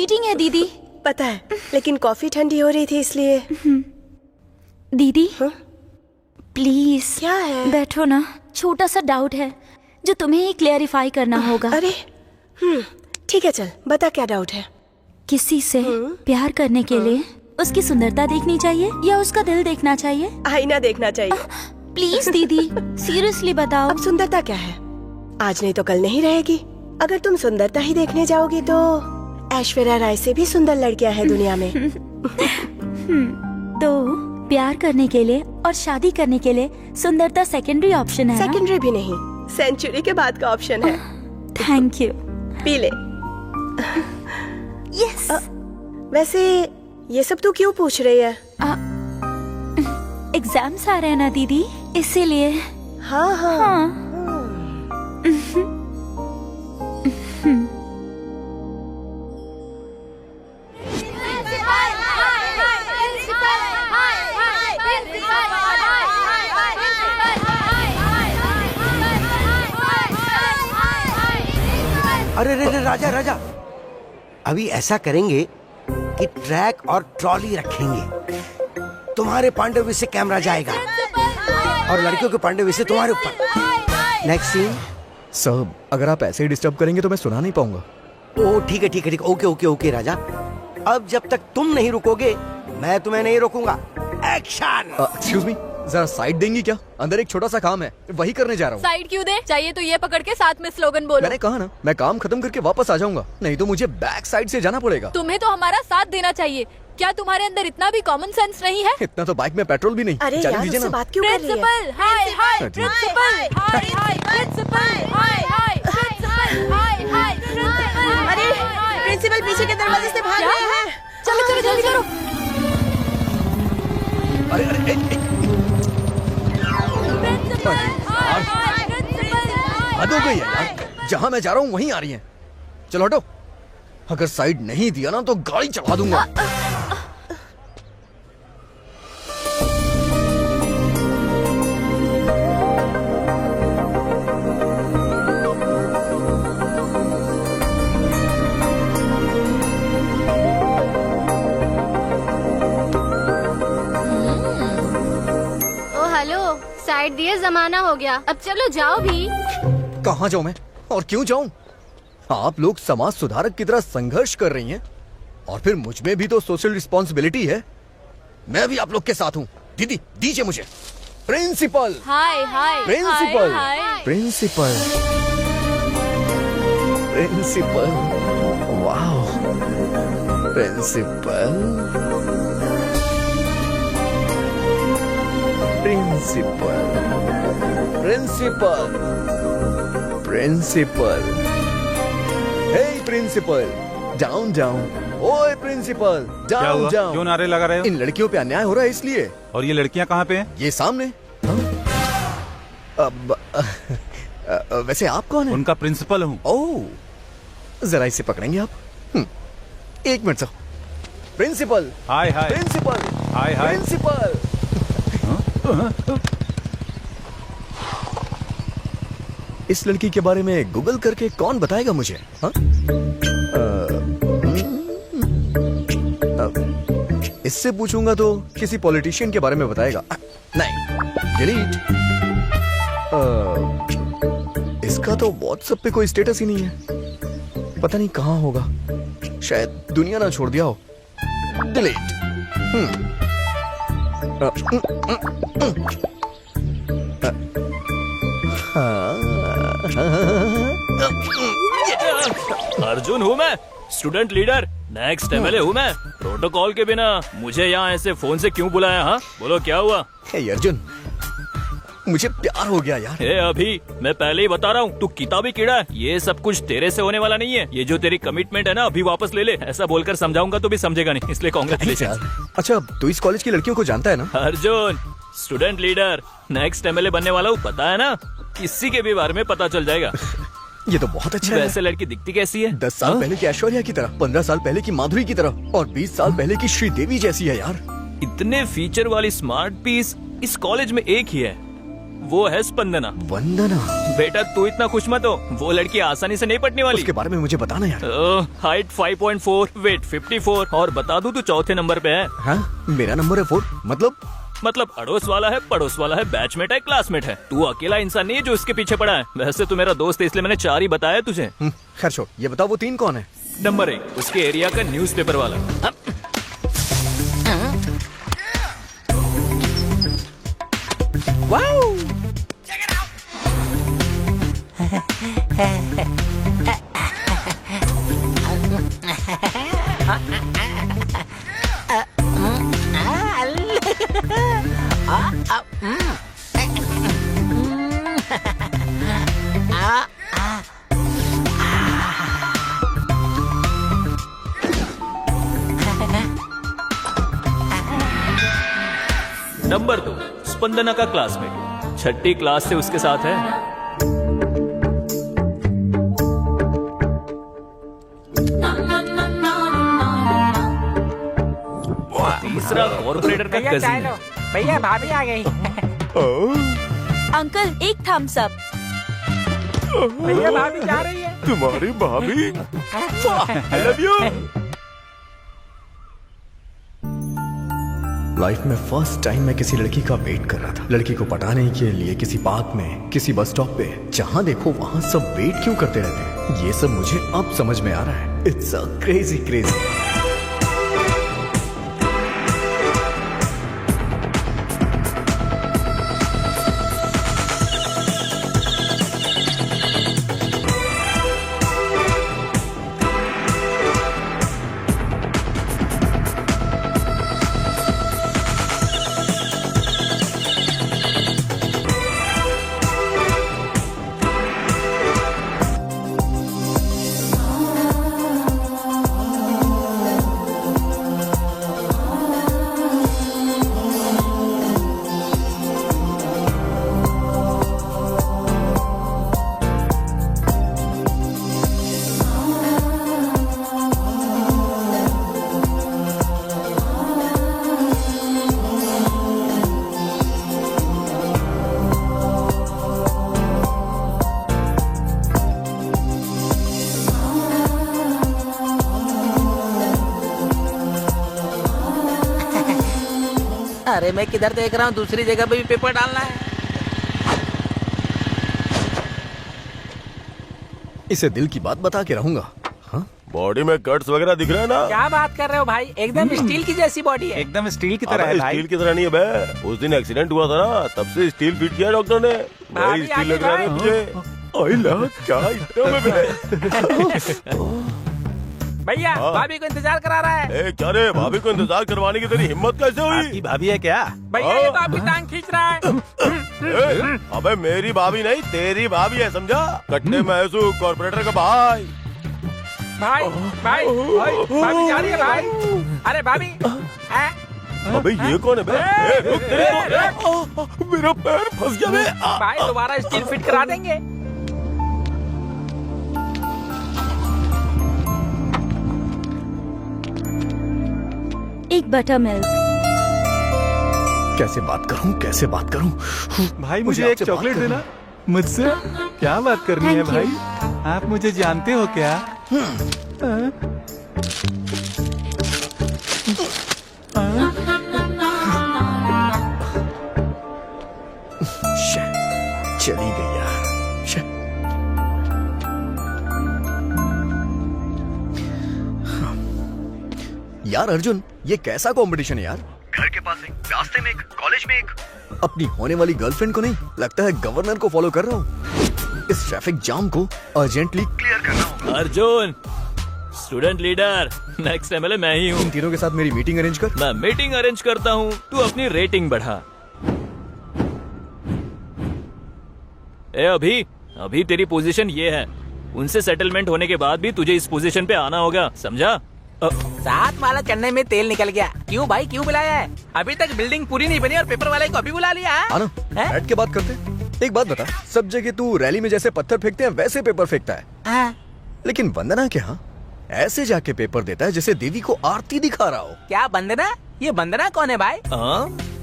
Cheating है दीदी। पता है, लेकिन कॉफी ठंडी हो रही थी इसलिए। दीदी हाँ? प्लीज क्या है? बैठो ना, छोटा सा डाउट है जो तुम्हें ही क्लेरिफाई करना होगा। अरे ठीक है, चल बता क्या डाउट है। किसी से प्यार करने के लिए उसकी सुंदरता देखनी चाहिए या उसका दिल देखना चाहिए? आईना देखना चाहिए। प्लीज दीदी सीरियसली बताओ। अब सुंदरता क्या है, आज नहीं तो कल नहीं रहेगी। अगर तुम सुंदरता ही देखने जाओगी तो ऐश्वर्या राय से भी सुंदर लड़कियां हैं दुनिया में। तो प्यार करने के लिए और शादी करने के लिए सुंदरता सेकेंडरी ऑप्शन है ना? सेकेंडरी भी नहीं, सेंचुरी के बाद का ऑप्शन है। Thank you. पी ले। यस। वैसे ये सब तू क्यों पूछ रही है? एग्जाम्स आ रहे हैं ना दीदी, इसीलिए। हाँ हाँ, हाँ। अरे रे राजा राजा, अभी ऐसा करेंगे कि ट्रैक और ट्रॉली रखेंगे। तुम्हारे पांडव से कैमरा जाएगा और लड़कियों के पांडव से तुम्हारे ऊपर। Next scene. सर, अगर आप ऐसे ही डिस्टर्ब करेंगे तो मैं सुना नहीं पाऊंगा। ओ ठीक है ठीक है ठीक है, ओके ओके ओके राजा। अब जब तक तुम नहीं रुकोगे मैं तुम्हें नहीं रोकूंगा। एक्शन। एक्सक्यूज मी, जरा साइड देंगी क्या? अंदर एक छोटा सा काम है, वही करने जा रहा हूँ। साइड क्यों दे? चाहिए तो ये पकड़ के साथ में स्लोगन बोलो। मैंने कहा ना, मैं काम खत्म करके वापस आ जाऊंगा, नहीं तो मुझे बैक साइड से जाना पड़ेगा। तुम्हें तो हमारा साथ देना चाहिए। क्या तुम्हारे अंदर इतना भी कॉमन सेंस नहीं है? इतना तो बाइक में पेट्रोल भी नहीं। अरे जाने यार, दीजिए उससे ना। बात क्यों कर रही है? प्रिंसिपल हाय हाय, प्रिंसिपल हाय हाय, प्रिंसिपल हाय हाय, प्रिंसिपल हाय हाय, प्रिंसिपल। अरे प्रिंसिपल पीछे के दरवाजे से भाग रहे हैं। चलो चलो जल्दी करो। अरे अरे प्रिंसिपल हाय हाय, प्रिंसिपल हद हो गई है यार, जहाँ मैं जा रहा हूँ वहीं आ रही हैं। चलो हटो, अगर साइड नहीं दिया ना तो गाड़ी चढ़ा दूंगा। साइड दिए जमाना हो गया, अब चलो जाओ भी। कहाँ जाऊँ मैं और क्यों जाऊँ? आप लोग समाज सुधारक की तरह संघर्ष कर रही हैं और फिर मुझ में भी तो सोशल रिस्पॉन्सिबिलिटी है। मैं भी आप लोग के साथ हूँ। दीदी दीजिए मुझे। प्रिंसिपल हाय हाय, प्रिंसिपल हाय, हाय। प्रिंसिपल प्रिंसिपल, वाह प्रिंसिपल प्रिंसिपल प्रिंसिपल प्रिंसिपल, हे प्रिंसिपल, डाउन डाउन। ओए प्रिंसिपल, डाउन डाउन। क्यों नारे लगा रहे हो? इन लड़कियों पे अन्याय हो रहा है इसलिए। और ये लड़कियां कहाँ पे हैं? ये सामने। अब वैसे आप कौन हैं? उनका प्रिंसिपल हूँ। ओह, जरा इसे पकड़ेंगे आप? एक मिनट सर। प्रिंसिपल हाय हाय, प्रिंसिपल हाय हाय। प्रिंसिपल। इस लड़की के बारे में गूगल करके कौन बताएगा मुझे? हाँ? इससे पूछूंगा तो किसी पॉलिटिशियन के बारे में बताएगा। नहीं, डिलीट। इसका तो व्हाट्सएप पे कोई स्टेटस ही नहीं है। पता नहीं कहाँ होगा, शायद दुनिया ना छोड़ दिया हो। डिलीट। अर्जुन हूँ मैं, स्टूडेंट लीडर, नेक्स्ट एमएलए हूँ मैं। प्रोटोकॉल के बिना मुझे यहाँ ऐसे फोन से क्यों बुलाया? हाँ बोलो क्या हुआ? हे अर्जुन, मुझे प्यार हो गया यार। हे अभी मैं पहले ही बता रहा हूँ, तू किताबी कीड़ा है। ये सब कुछ तेरे से होने वाला नहीं है। ये जो तेरी कमिटमेंट है ना, अभी वापस ले ले। ऐसा बोलकर समझाऊंगा तो भी समझेगा नहीं, इसलिए कांग्रेचुलेशन। अच्छा, तो इस कॉलेज की लड़कियों को जानता है ना? Arjun, student leader, next MLA बनने वाला हूँ, पता है ना? किसी के भी बारे में पता चल जाएगा। ये तो बहुत अच्छा है। वैसे लड़की दिखती कैसी है? 10 साल पहले की ऐश्वर्या की तरह, 15 साल पहले की माधुरी की तरह और 20 साल पहले की श्रीदेवी जैसी है यार। इतने फीचर वाली स्मार्ट पीस इस कॉलेज में एक ही है। वो है स्पंदना। वंदना? बेटा तू इतना खुश मत हो, वो लड़की आसानी से नहीं पटने वाली। उसके बारे में मुझे बताना यार। हाइट 5.4, वेट 54 और बता दूं तू चौथे नंबर पे है। हाँ? मेरा नंबर है 4? मतलब अड़ोस वाला है, पड़ोस वाला है, बैचमेट है, क्लासमेट है। तू अकेला इंसान नहीं है जो इसके पीछे पड़ा है। वैसे तू मेरा दोस्त है इसलिए मैंने 4 ही बताया तुझे। खैर छोड़, ये बताओ वो 3 कौन है? नंबर 1 उसके एरिया का न्यूज़पेपर वाला। नंबर 2 स्पंदना का क्लासमेट, 6ठी क्लास से उसके साथ है। तीसरा कॉर्पोरेटर का कजिन। भैया भाभी आ गई। अंकल एक थम्स अप। भैया भाभी जा रही है। तुम्हारी भाभी? I love you। लाइफ में फर्स्ट टाइम मैं किसी लड़की का वेट कर रहा था। लड़की को पटाने के लिए किसी पार्क में, किसी बस स्टॉप पे, जहां देखो वहां सब वेट क्यों करते रहते हैं, ये सब मुझे अब समझ में आ रहा है। It's a crazy crazy. अरे मैं किधर देख रहा हूँ, दूसरी जगह पे भी पेपर डालना है। इसे दिल की बात बता के रहूंगा। हाँ? बॉडी में कट्स वगैरह दिख रहे हैं ना? क्या बात कर रहे हो भाई, एकदम स्टील की जैसी बॉडी है। एकदम स्टील की तरह है भाई। स्टील की तरह नहीं है बे। उस दिन एक्सीडेंट हुआ था ना, तब से स्टील फिट किया डॉक्टर ने। भाई स्टील लग रहा है मुझे। आई ला क्या भैया भाभी को इंतजार करा रहा है। क्या रे, भाभी को इंतजार करवाने की तेरी हिम्मत कैसे हुई? आपकी भाभी है क्या? भैया ये तो आपकी टांग खींच रहा है। अबे मेरी भाभी नहीं, तेरी भाभी है, समझा? कट्टे महसू कॉर्पोरेटर का भाई। भाई भाई भाभी जा रही है भाई। अरे भाभी। अबे ये कौन है बे? मेरा पैर फंस गया बे। भाई दोबारा स्टील फिट करा देंगे। एक बटर मिल्क। कैसे बात करूं? भाई मुझे एक चॉकलेट देना। मुझसे क्या बात करनी है भाई? आप मुझे जानते हो क्या? चली गई यार। यार अर्जुन, ये कैसा कंपटीशन है यार? घर के पास एक, रास्ते में एक, कॉलेज में एक। अपनी होने वाली गर्लफ्रेंड को नहीं, लगता है गवर्नर को फॉलो कर रहा हूँ। इस ट्रैफिक जाम को अर्जेंटली क्लियर करना होगा। Arjun student leader, next MLA मैं ही हूँ। इन तीनों के साथ मेरी मीटिंग अरेंज कर। मैं मीटिंग अरेंज करता हूँ, तू अपनी रेटिंग बढ़ा। ए अभी तेरी पोजीशन ये है। उनसे सेटलमेंट होने के बाद भी तुझे इस पोजीशन पे आना होगा, समझा? साथ वाला चढ़ने में तेल निकल गया। क्यों भाई, क्यों बुलाया है? अभी तक बिल्डिंग पूरी नहीं बनी और पेपर वाले को अभी बुला लिया है? आना, बैठ के बात करते। एक बात बता, सब जगह तू रैली में जैसे पत्थर फेंकते हैं वैसे पेपर फेंकता है, लेकिन वंदना के यहाँ ऐसे जाके पेपर देता है जैसे देवी को आरती दिखा रहा हो। क्या वंदना? ये वंदना कौन है भाई?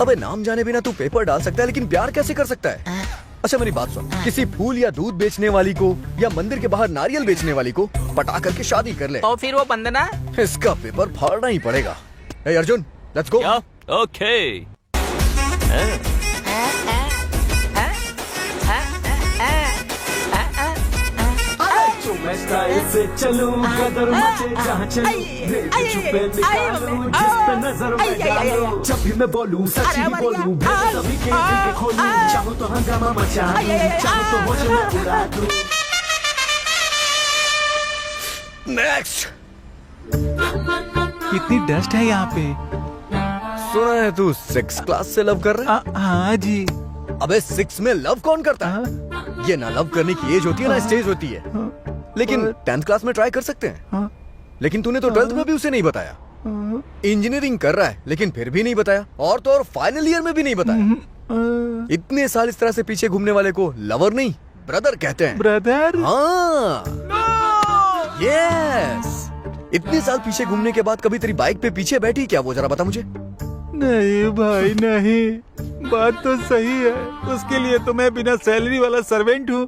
अबे नाम जाने बिना तू पेपर डाल सकता है, लेकिन प्यार कैसे कर सकता है? अच्छा मेरी बात सुन, किसी फूल या दूध बेचने वाली को या मंदिर के बाहर नारियल बेचने वाली को पटा करके शादी कर ले, तो फिर वो वंदना? इसका पेपर फाड़ना ही पड़ेगा। ए अर्जुन, लेट्स गो। ओके। मैं स्टाइल से चलूं, कदर मचे जहाँ चलूं, भेद छुपे निकालूं, जिस पे नजर मैं डालूं, जब भी मैं बोलूं सच ही बोलूं, भेद सभी के दिल के खोलूं, चाहूं तो हंगामा मचा दूं, चाहूं तो होश में उड़ा दूं। नेक्स्ट। कितनी डस्ट है यहाँ पे। सुना है तू 6 क्लास से लव कर रहा है? हाँ जी। अबे 6 में लव कौन करता है? ये ना लव करने की एज होती है ना स्टेज होती है। लेकिन 10th क्लास में ट्राई कर सकते हैं। लेकिन तूने तो 12th में भी उसे नहीं बताया। इंजीनियरिंग कर रहा है लेकिन फिर भी नहीं बताया, और तो और फाइनल ईयर में भी नहीं बताया। इतने साल इस तरह से पीछे घूमने वाले को लवर नहीं ब्रदर कहते हैं। ब्रदर? हाँ। यस। इतने साल पीछे घूमने के बाद कभी तेरी बाइक पे पीछे बैठी क्या, वो जरा बता मुझे। नहीं भाई नहीं, बात तो सही है। उसके लिए तो मैं बिना सैलरी वाला सर्वेंट हूँ।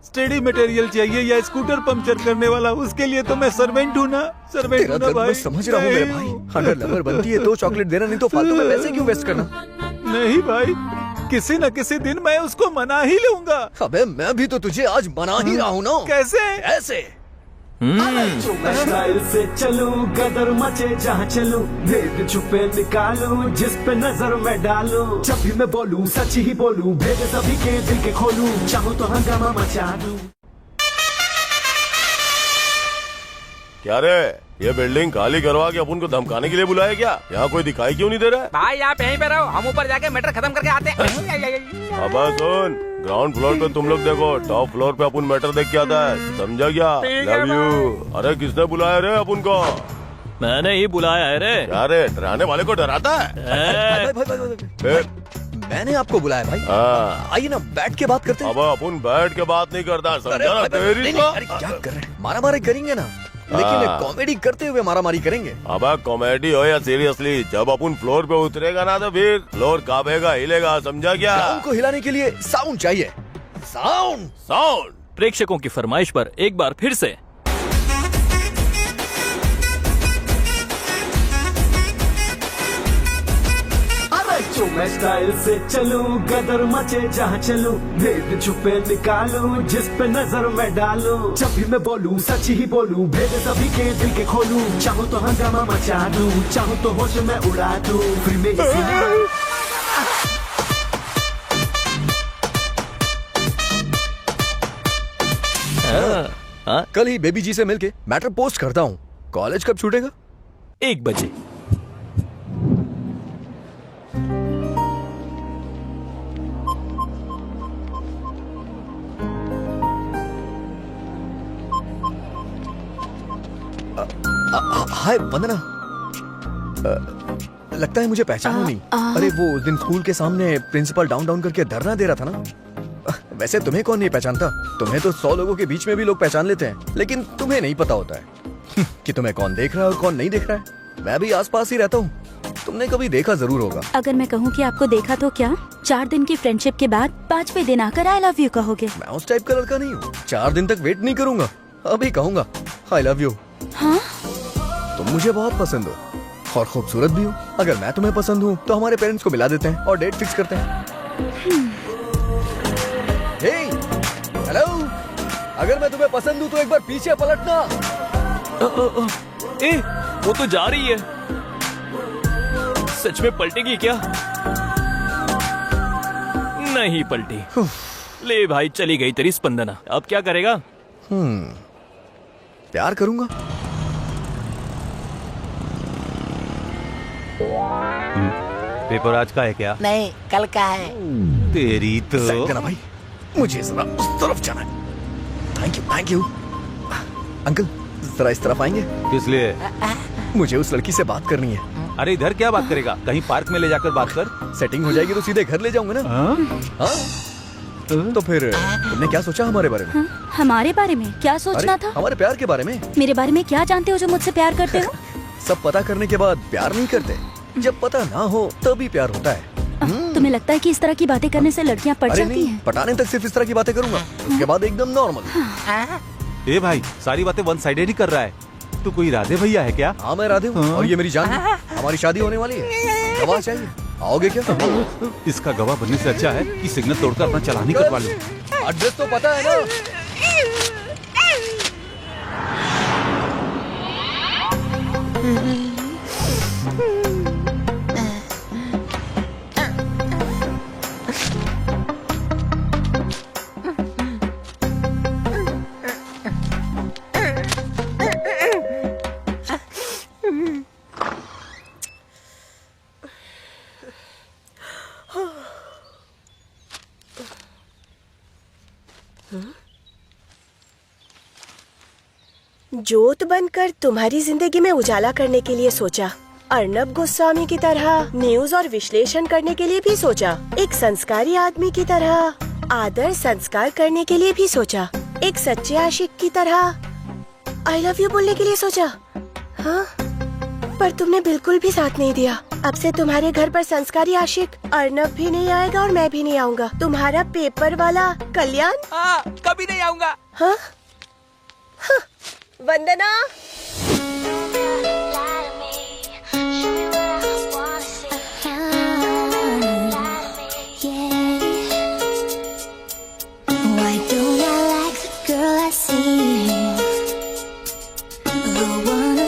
स्टडी मटेरियल चाहिए या स्कूटर पंक्चर करने वाला, उसके लिए तो मैं सर्वेंट हूँ ना। सर्वेंट हूँ ना भाई। मैं समझ रहा हूँ मेरे भाई, अगर लवर बनती है तो चॉकलेट देना, नहीं तो फालतू में पैसे क्यों वेस्ट करना। नहीं भाई, किसी न किसी दिन मैं उसको मना ही लूंगा। अबे मैं भी तो तुझे आज मना ही रहा हूँ ना। कैसे? ऐसे। मैं स्टाइल से चलूं, कदर मचे जहाँ चलूं, भेद छुपे निकालूं, जिस पे नजर मैं डालूं, जब भी मैं बोलूं सच ही बोलूं, भेद सभी के दिल के खोलूं, चाहूं तो हंगामा मचा दूं। क्या रे, ये बिल्डिंग खाली करवा के अपन को धमकाने के लिए बुलाया क्या? यहाँ कोई दिखाई क्यों नहीं दे रहा है? भाई आप यहीं पे रहो, हम ऊपर जाके मैटर खत्म करके आते हैं। अब सुन, ग्राउंड फ्लोर पे तुम लोग देखो, टॉप फ्लोर पे अपन मैटर देख के आता है, समझा क्या? Love you. अरे किसने बुलाया रे अपन को? मैंने ही बुलाया है रे। क्या रे, डराने वाले को डराता है? मैंने आपको बुलाया भाई। आइए ना बैठ के बात करते हैं। अब अपन बैठ के बात नहीं करता, समझा ना? तेरी क्या कर रहे हैं? मारा मारी करेंगे ना, लेकिन कॉमेडी करते हुए मारा मारी करेंगे। अब कॉमेडी हो या सीरियसली, जब अपन फ्लोर पे उतरेगा ना तो फिर फ्लोर कांपेगा, हिलेगा, समझा क्या? ग्राउंड को हिलाने के लिए साउंड चाहिए। साउंड। साउंड। प्रेक्षकों की फरमाइश पर एक बार फिर से मैं स्टाइल से चलूं, कदर मचे जहाँ चलूं, भेद छुपे निकालूं, जिस पे नजर मैं डालूं, जब भी मैं बोलूं सच ही बोलूं, भेद सभी के दिल के खोलूं, चाहूं तो हंगामा मचा दूं, चाहूं तो होश में उड़ा दूं, फिर में कल ही बेबी जी से मिलके मैटर पोस्ट करता हूँ। कॉलेज कब छूटेगा? 1 बजे। हाय वंदना, लगता है मुझे पहचानो नहीं। अरे वो उस दिन स्कूल के सामने प्रिंसिपल डाउन डाउन करके धरना दे रहा था ना। वैसे तुम्हें कौन नहीं पहचानता? तुम्हें तो 100 लोगों के बीच में भी लोग पहचान लेते हैं, लेकिन तुम्हें नहीं पता होता है कि तुम्हें कौन देख रहा है और कौन नहीं देख रहा है। मैं भी आसपास ही रहता हूँ, तुमने कभी देखा जरूर होगा। अगर मैं कहूँ कि आपको देखा तो क्या 4 दिन की फ्रेंडशिप के बाद 5वें दिन आकर आई लव यू कहोगे? मैं उस टाइप का लड़का नहीं हूँ। 4 दिन तक वेट नहीं करूंगा, अभी कहूंगा आई लव यू। हाँ? तुम मुझे बहुत पसंद हो और खूबसूरत भी हो। अगर मैं तुम्हें पसंद हूँ तो हमारे पेरेंट्स को मिला देते हैं और डेट फिक्स करते हैं। हे, हेलो, अगर मैं तुम्हें पसंद हूँ तो एक बार पीछे पलटना। ए, वो तो जा रही है। सच में पलटेगी क्या? नहीं पलटी। ले भाई, चली गई तेरी स्पंदना। अब क्या करेगा? प्यार करूंगा। पेपर आज का है क्या? नहीं, कल का है। तेरी तो देना भाई, मुझे जरा उस तरफ जाना है। थैंक यू अंकल, जरा इस तरफ आएंगे? किस लिए? मुझे उस लड़की से बात करनी है। अरे इधर क्या बात करेगा? कहीं पार्क में ले जाकर बात कर। सेटिंग हो जाएगी तो सीधे घर ले जाऊंगा ना। हाँ? तो फिर तुमने क्या सोचा हमारे बारे में? हमारे बारे में क्या सोचना था? हमारे प्यार के बारे में। मेरे बारे में क्या जानते हो जो मुझसे प्यार करते हो? सब पता करने के बाद प्यार नहीं करते। जब पता ना हो तभी प्यार होता है। तुम्हें लगता है कि इस तरह की बातें करने से लड़कियां पट अरे जाती नहीं, हैं? पटाने तक सिर्फ इस तरह की बातें करूंगा, उसके बाद एकदम नॉर्मल। ए भाई, सारी बातें वन साइडेड ही कर रहा है। तू कोई राधे भैया है क्या? हाँ मैं राधे हूँ, और ये मेरी जान है। हमारी शादी होने वाली है, गवाह चाहिए, आओगे क्या? इसका गवाह बनने से अच्छा है कि सिग्नल तोड़कर अपना चालान ही कटवा लो। एड्रेस तो पता है ना? जोत बनकर तुम्हारी जिंदगी में उजाला करने के लिए सोचा, अर्नब गोस्वामी की तरह न्यूज और विश्लेषण करने के लिए भी सोचा, एक संस्कारी आदमी की तरह आदर संस्कार करने के लिए भी सोचा, एक सच्चे आशिक की तरह आई लव यू बोलने के लिए सोचा। हाँ, पर तुमने बिल्कुल भी साथ नहीं दिया। अब से तुम्हारे घर पर संस्कारी आशिक अर्नब भी नहीं आएगा और मैं भी नहीं आऊँगा। तुम्हारा पेपर वाला कल्याण कभी नहीं आऊंगा। हाँ? हाँ, वंदना।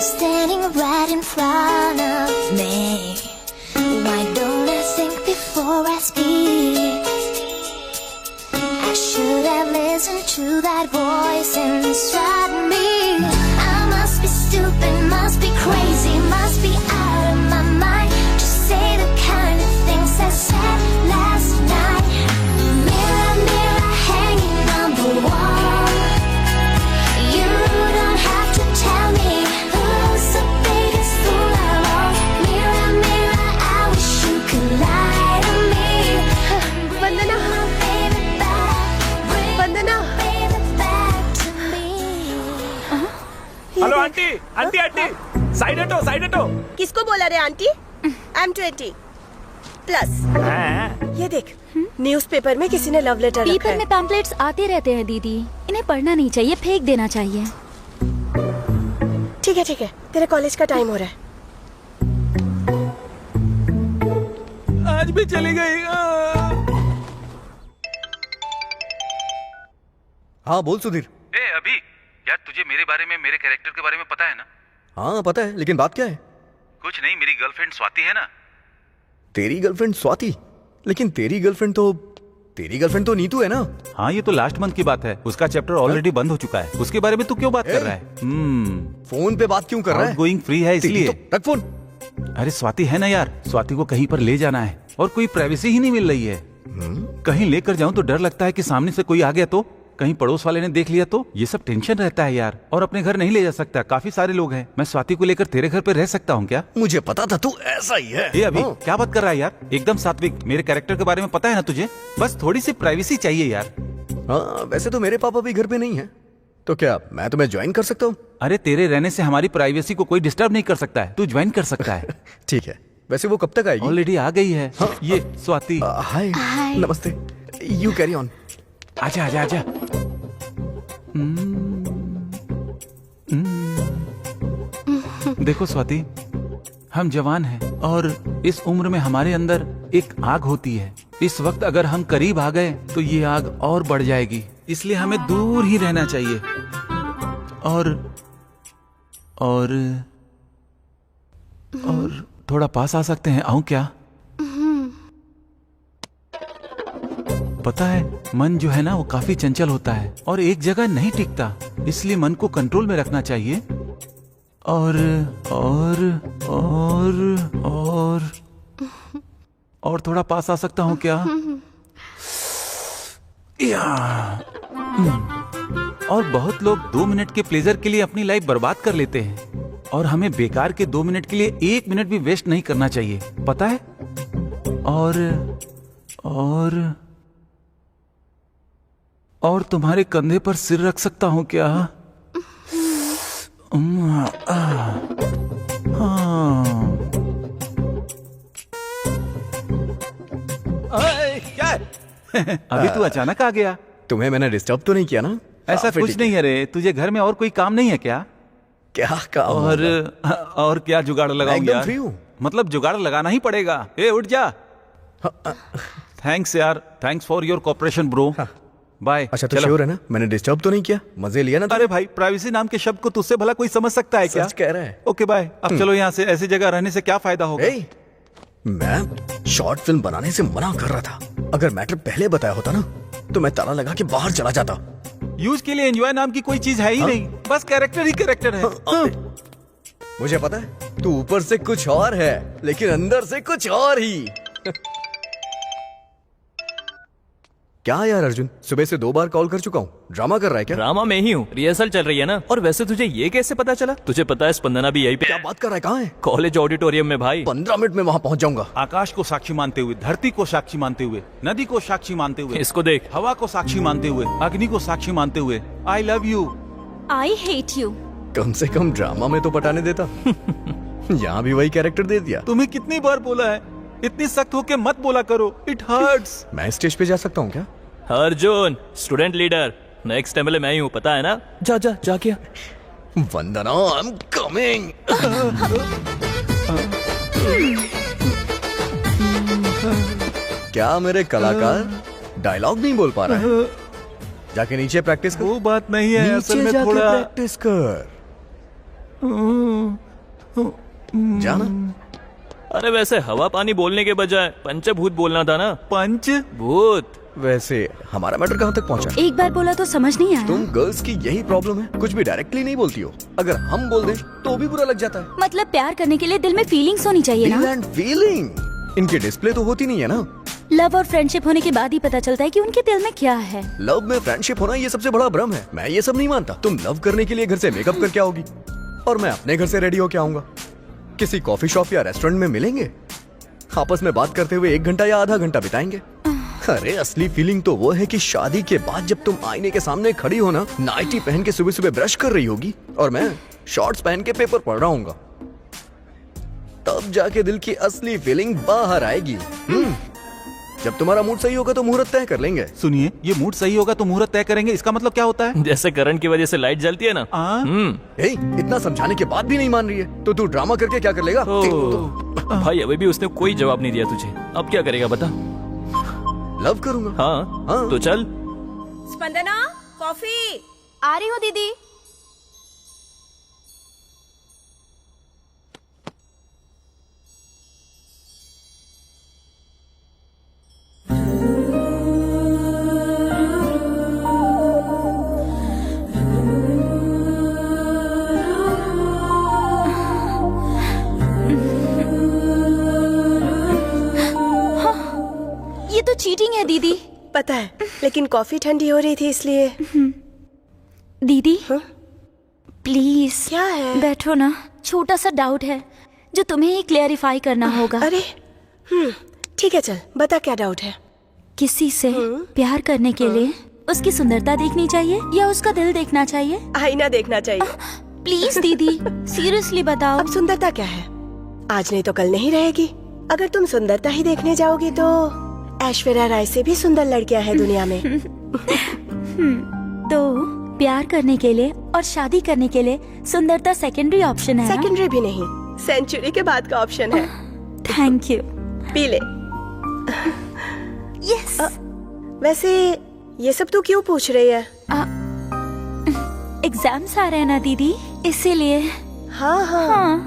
Standing right in front of me. Why don't I think before I speak? I should have listened to that voice inside me. I must be stupid, must be crazy, must be out of my mind to say the kind of things I said last night. Mirror, mirror, hanging on the wall. You don't have to tell me. Hello aunty, aunty aunty, side हटो, side हटो। किसको बोला रे aunty? I'm 20 plus. ये देख, newspaper में किसी ने लव लेटर रखा है। पेपर में पैम्पलेट्स आते रहते हैं दीदी, इन्हें पढ़ना नहीं चाहिए, फेंक देना चाहिए। ठीक है ठीक है, तेरे कॉलेज का टाइम हो रहा है। आज भी चली गई। हाँ बोल सुधीर। ए अभी यार, तुझे मेरे बारे में, मेरे कैरेक्टर के बारे में पता है ना? हाँ पता है, लेकिन बात क्या है? कुछ नहीं, मेरी गर्लफ्रेंड स्वाति है ना। तेरी गर्लफ्रेंड स्वाति? लेकिन तेरी गर्लफ्रेंड तो नीतू है ना। हाँ, ये तो लास्ट मंथ की बात है, उसका चैप्टर ऑलरेडी बंद हो चुका है। उसके बारे में तू क्यों बात कर रहा है? फोन पे बात क्यों कर रहा है? गोइंग फ्री है इसलिए। रख फोन। अरे स्वाति है ना यार, स्वाति को कहीं पर ले जाना है और कोई प्राइवेसी ही नहीं मिल रही है। कहीं लेकर जाऊं तो डर लगता है कि सामने से कोई आ गया तो, कहीं पड़ोस वाले ने देख लिया तो, ये सब टेंशन रहता है यार। और अपने घर नहीं ले जा सकता, काफी सारे लोग हैं। मैं स्वाति को लेकर तेरे घर पे रह सकता हूँ क्या? मुझे पता था तू ऐसा ही है। ये अभी क्या बात कर रहा है यार? एकदम सात्विक, मेरे कैरेक्टर के बारे में पता है ना तुझे? बस थोड़ी सी प्राइवेसी चाहिए यार। हाँ, वैसे तो मेरे पापा भी घर पे नहीं है, तो क्या मैं तुम्हें ज्वाइन कर सकता हूँ? अरे तेरे रहने से हमारी प्राइवेसी को कोई डिस्टर्ब नहीं कर सकता है, तू ज्वाइन कर सकता है। ठीक है, वैसे वो कब तक आएगी? ऑलरेडी आ गई है। हाँ? ये स्वाति। हाय, नमस्ते। You carry on. आजा आजा आजा। देखो स्वाति, हम जवान हैं और इस उम्र में हमारे अंदर एक आग होती है। इस वक्त अगर हम करीब आ गए तो ये आग और बढ़ जाएगी, इसलिए हमें दूर ही रहना चाहिए। और थोड़ा पास आ सकते हैं? आऊं क्या? पता है, मन जो है ना वो काफी चंचल होता है और एक जगह नहीं टिकता, इसलिए मन को कंट्रोल में रखना चाहिए। और थोड़ा पास आ सकता हूँ क्या? और बहुत लोग 2 मिनट के प्लेजर के लिए अपनी लाइफ बर्बाद कर लेते हैं और हमें बेकार के 2 मिनट के लिए 1 मिनट भी वेस्ट नहीं करना चाहिए, पता है? और तुम्हारे कंधे पर सिर रख सकता हूँ क्या? हाँ। अभी तू अचानक आ गया। तुम्हें मैंने डिस्टर्ब तो नहीं किया ना? ऐसा कुछ नहीं है रे, तुझे घर में और कोई काम नहीं है क्या? क्या काम? और क्या जुगाड़ लगाऊंगा यार? फ्री हूँ। मतलब जुगाड़ लगाना ही पड़ेगा। ए उठ जा। थैंक्स यार, thanks for your cooperation bro. Bye. अच्छा तो श्योर है ना? मैंने डिस्टर्ब तो नहीं किया? मजे लिया ना? अरे भाई, प्राइवेसी नाम के शब्द को तुझसे भला कोई समझ सकता है क्या? सच कह रहा है। Okay bye. अब चलो यहाँ से, ऐसी जगह रहने से क्या फायदा होगा? मैं शॉर्ट फिल्म बनाने से मना कर रहा था। अगर मैटर पहले बताया होता ना तो मैं ताला लगा के बाहर चला जाता। यूज के लिए एंजॉय नाम की कोई चीज है ही नहीं, बस कैरेक्टर ही कैरेक्टर है। मुझे पता है तू ऊपर से कुछ और है लेकिन अंदर से कुछ और ही। क्या यार अर्जुन, सुबह से 2 बार कॉल कर चुका हूँ। ड्रामा कर रहा है क्या? ड्रामा में ही हूँ, रिहर्सल चल रही है ना। और वैसे तुझे ये कैसे पता चला? तुझे पता है स्पंदना भी यही पे। क्या बात कर रहा है? कहाँ है? कॉलेज ऑडिटोरियम में भाई। 15 मिनट में वहाँ पहुँच जाऊंगा। आकाश को साक्षी मानते हुए, धरती को साक्षी मानते हुए, नदी को साक्षी मानते हुए, इसको देख, हवा को साक्षी मानते हुए, अग्नि को साक्षी मानते हुए, I love you, I hate you. कम से कम ड्रामा में तो पटाने देता। यहाँ भी वही कैरेक्टर दे दिया। तुम्हें कितनी बार बोला है, इतनी सख्त होके मत बोला करो, इट हर्ट्स। मैं स्टेज पे जा सकता हूँ क्या? Arjun student leader, next MLA मैं ही हूँ, पता है ना? जा जा जा क्या? वंदना, आई एम कमिंग। क्या मेरे कलाकार डायलॉग नहीं बोल पा रहा है? जाके नीचे प्रैक्टिस कर। वो बात नहीं है, असल में थोड़ा प्रैक्टिस कर। जाना। अरे वैसे हवा पानी बोलने के बजाय पंचभूत बोलना था ना। पंचभूत। वैसे हमारा मैटर कहाँ तक पहुँचा? एक बार बोला तो समझ नहीं आया। तुम गर्ल्स की यही प्रॉब्लम है, कुछ भी डायरेक्टली नहीं बोलती हो। अगर हम बोल दें तो भी बुरा लग जाता है। मतलब प्यार करने के लिए दिल में फीलिंग्स होनी चाहिए ना? फीलिंग इनके डिस्प्ले तो होती नहीं है ना। लव और फ्रेंडशिप होने के बाद ही पता चलता है कि उनके दिल में क्या है। लव में फ्रेंडशिप होना ये सबसे बड़ा भ्रम है। मैं ये सब नहीं मानता। तुम लव करने के लिए घर से मेकअप करके आओगी और मैं अपने घर से रेडी होके आऊंगा। किसी कॉफी शॉप या रेस्टोरेंट में मिलेंगे, आपस में बात करते हुए 1 घंटा या आधा घंटा बिताएंगे। अरे असली फीलिंग तो वो है कि शादी के बाद जब तुम आईने के सामने खड़ी हो ना, नाइटी पहन के सुबह सुबह ब्रश कर रही होगी और मैं शॉर्ट्स पहन के पेपर पढ़ रहा हूँगा, तब जाके दिल की असली फीलिंग बाहर आएगी। जब तुम्हारा मूड सही होगा तो मुहूर्त तय कर लेंगे। सुनिए, ये मूड सही होगा तो मुहूर्त तय करेंगे, इसका मतलब क्या होता है? जैसे करंट की वजह से लाइट जलती है ना। इतना समझाने के बाद भी नहीं मान रही है तो तू ड्रामा करके क्या कर लेगा? भाई अभी भी उसने कोई जवाब नहीं दिया तुझे, अब क्या करेगा बता? लव करूंगा। हाँ तो चल। स्पंदना, कॉफी। आ रही हो दीदी। ये तो चीटिंग है दीदी। पता है, लेकिन कॉफी ठंडी हो रही थी इसलिए। दीदी प्लीज क्या है? बैठो ना, छोटा सा डाउट है जो तुम्हें ही क्लेरिफाई करना होगा। अरे ठीक है, चल बता क्या डाउट है। किसी से प्यार करने के लिए उसकी सुंदरता देखनी चाहिए या उसका दिल देखना चाहिए? आईना देखना चाहिए। प्लीज दीदी सीरियसली बताओ। अब सुंदरता क्या है? आज नहीं तो कल नहीं रहेगी। अगर तुम सुंदरता ही देखने जाओगी तो ऐश्वर्या राय से भी सुंदर लड़कियां हैं दुनिया में। तो प्यार करने के लिए और शादी करने के लिए सुंदरता सेकेंडरी ऑप्शन है। सेकेंडरी भी नहीं, सेंचुरी के बाद का ऑप्शन है। Thank you. पी ले। यस। वैसे ये सब तू क्यों पूछ रही है? एग्जाम्स आ रहे हैं ना दीदी, इसीलिए। हाँ।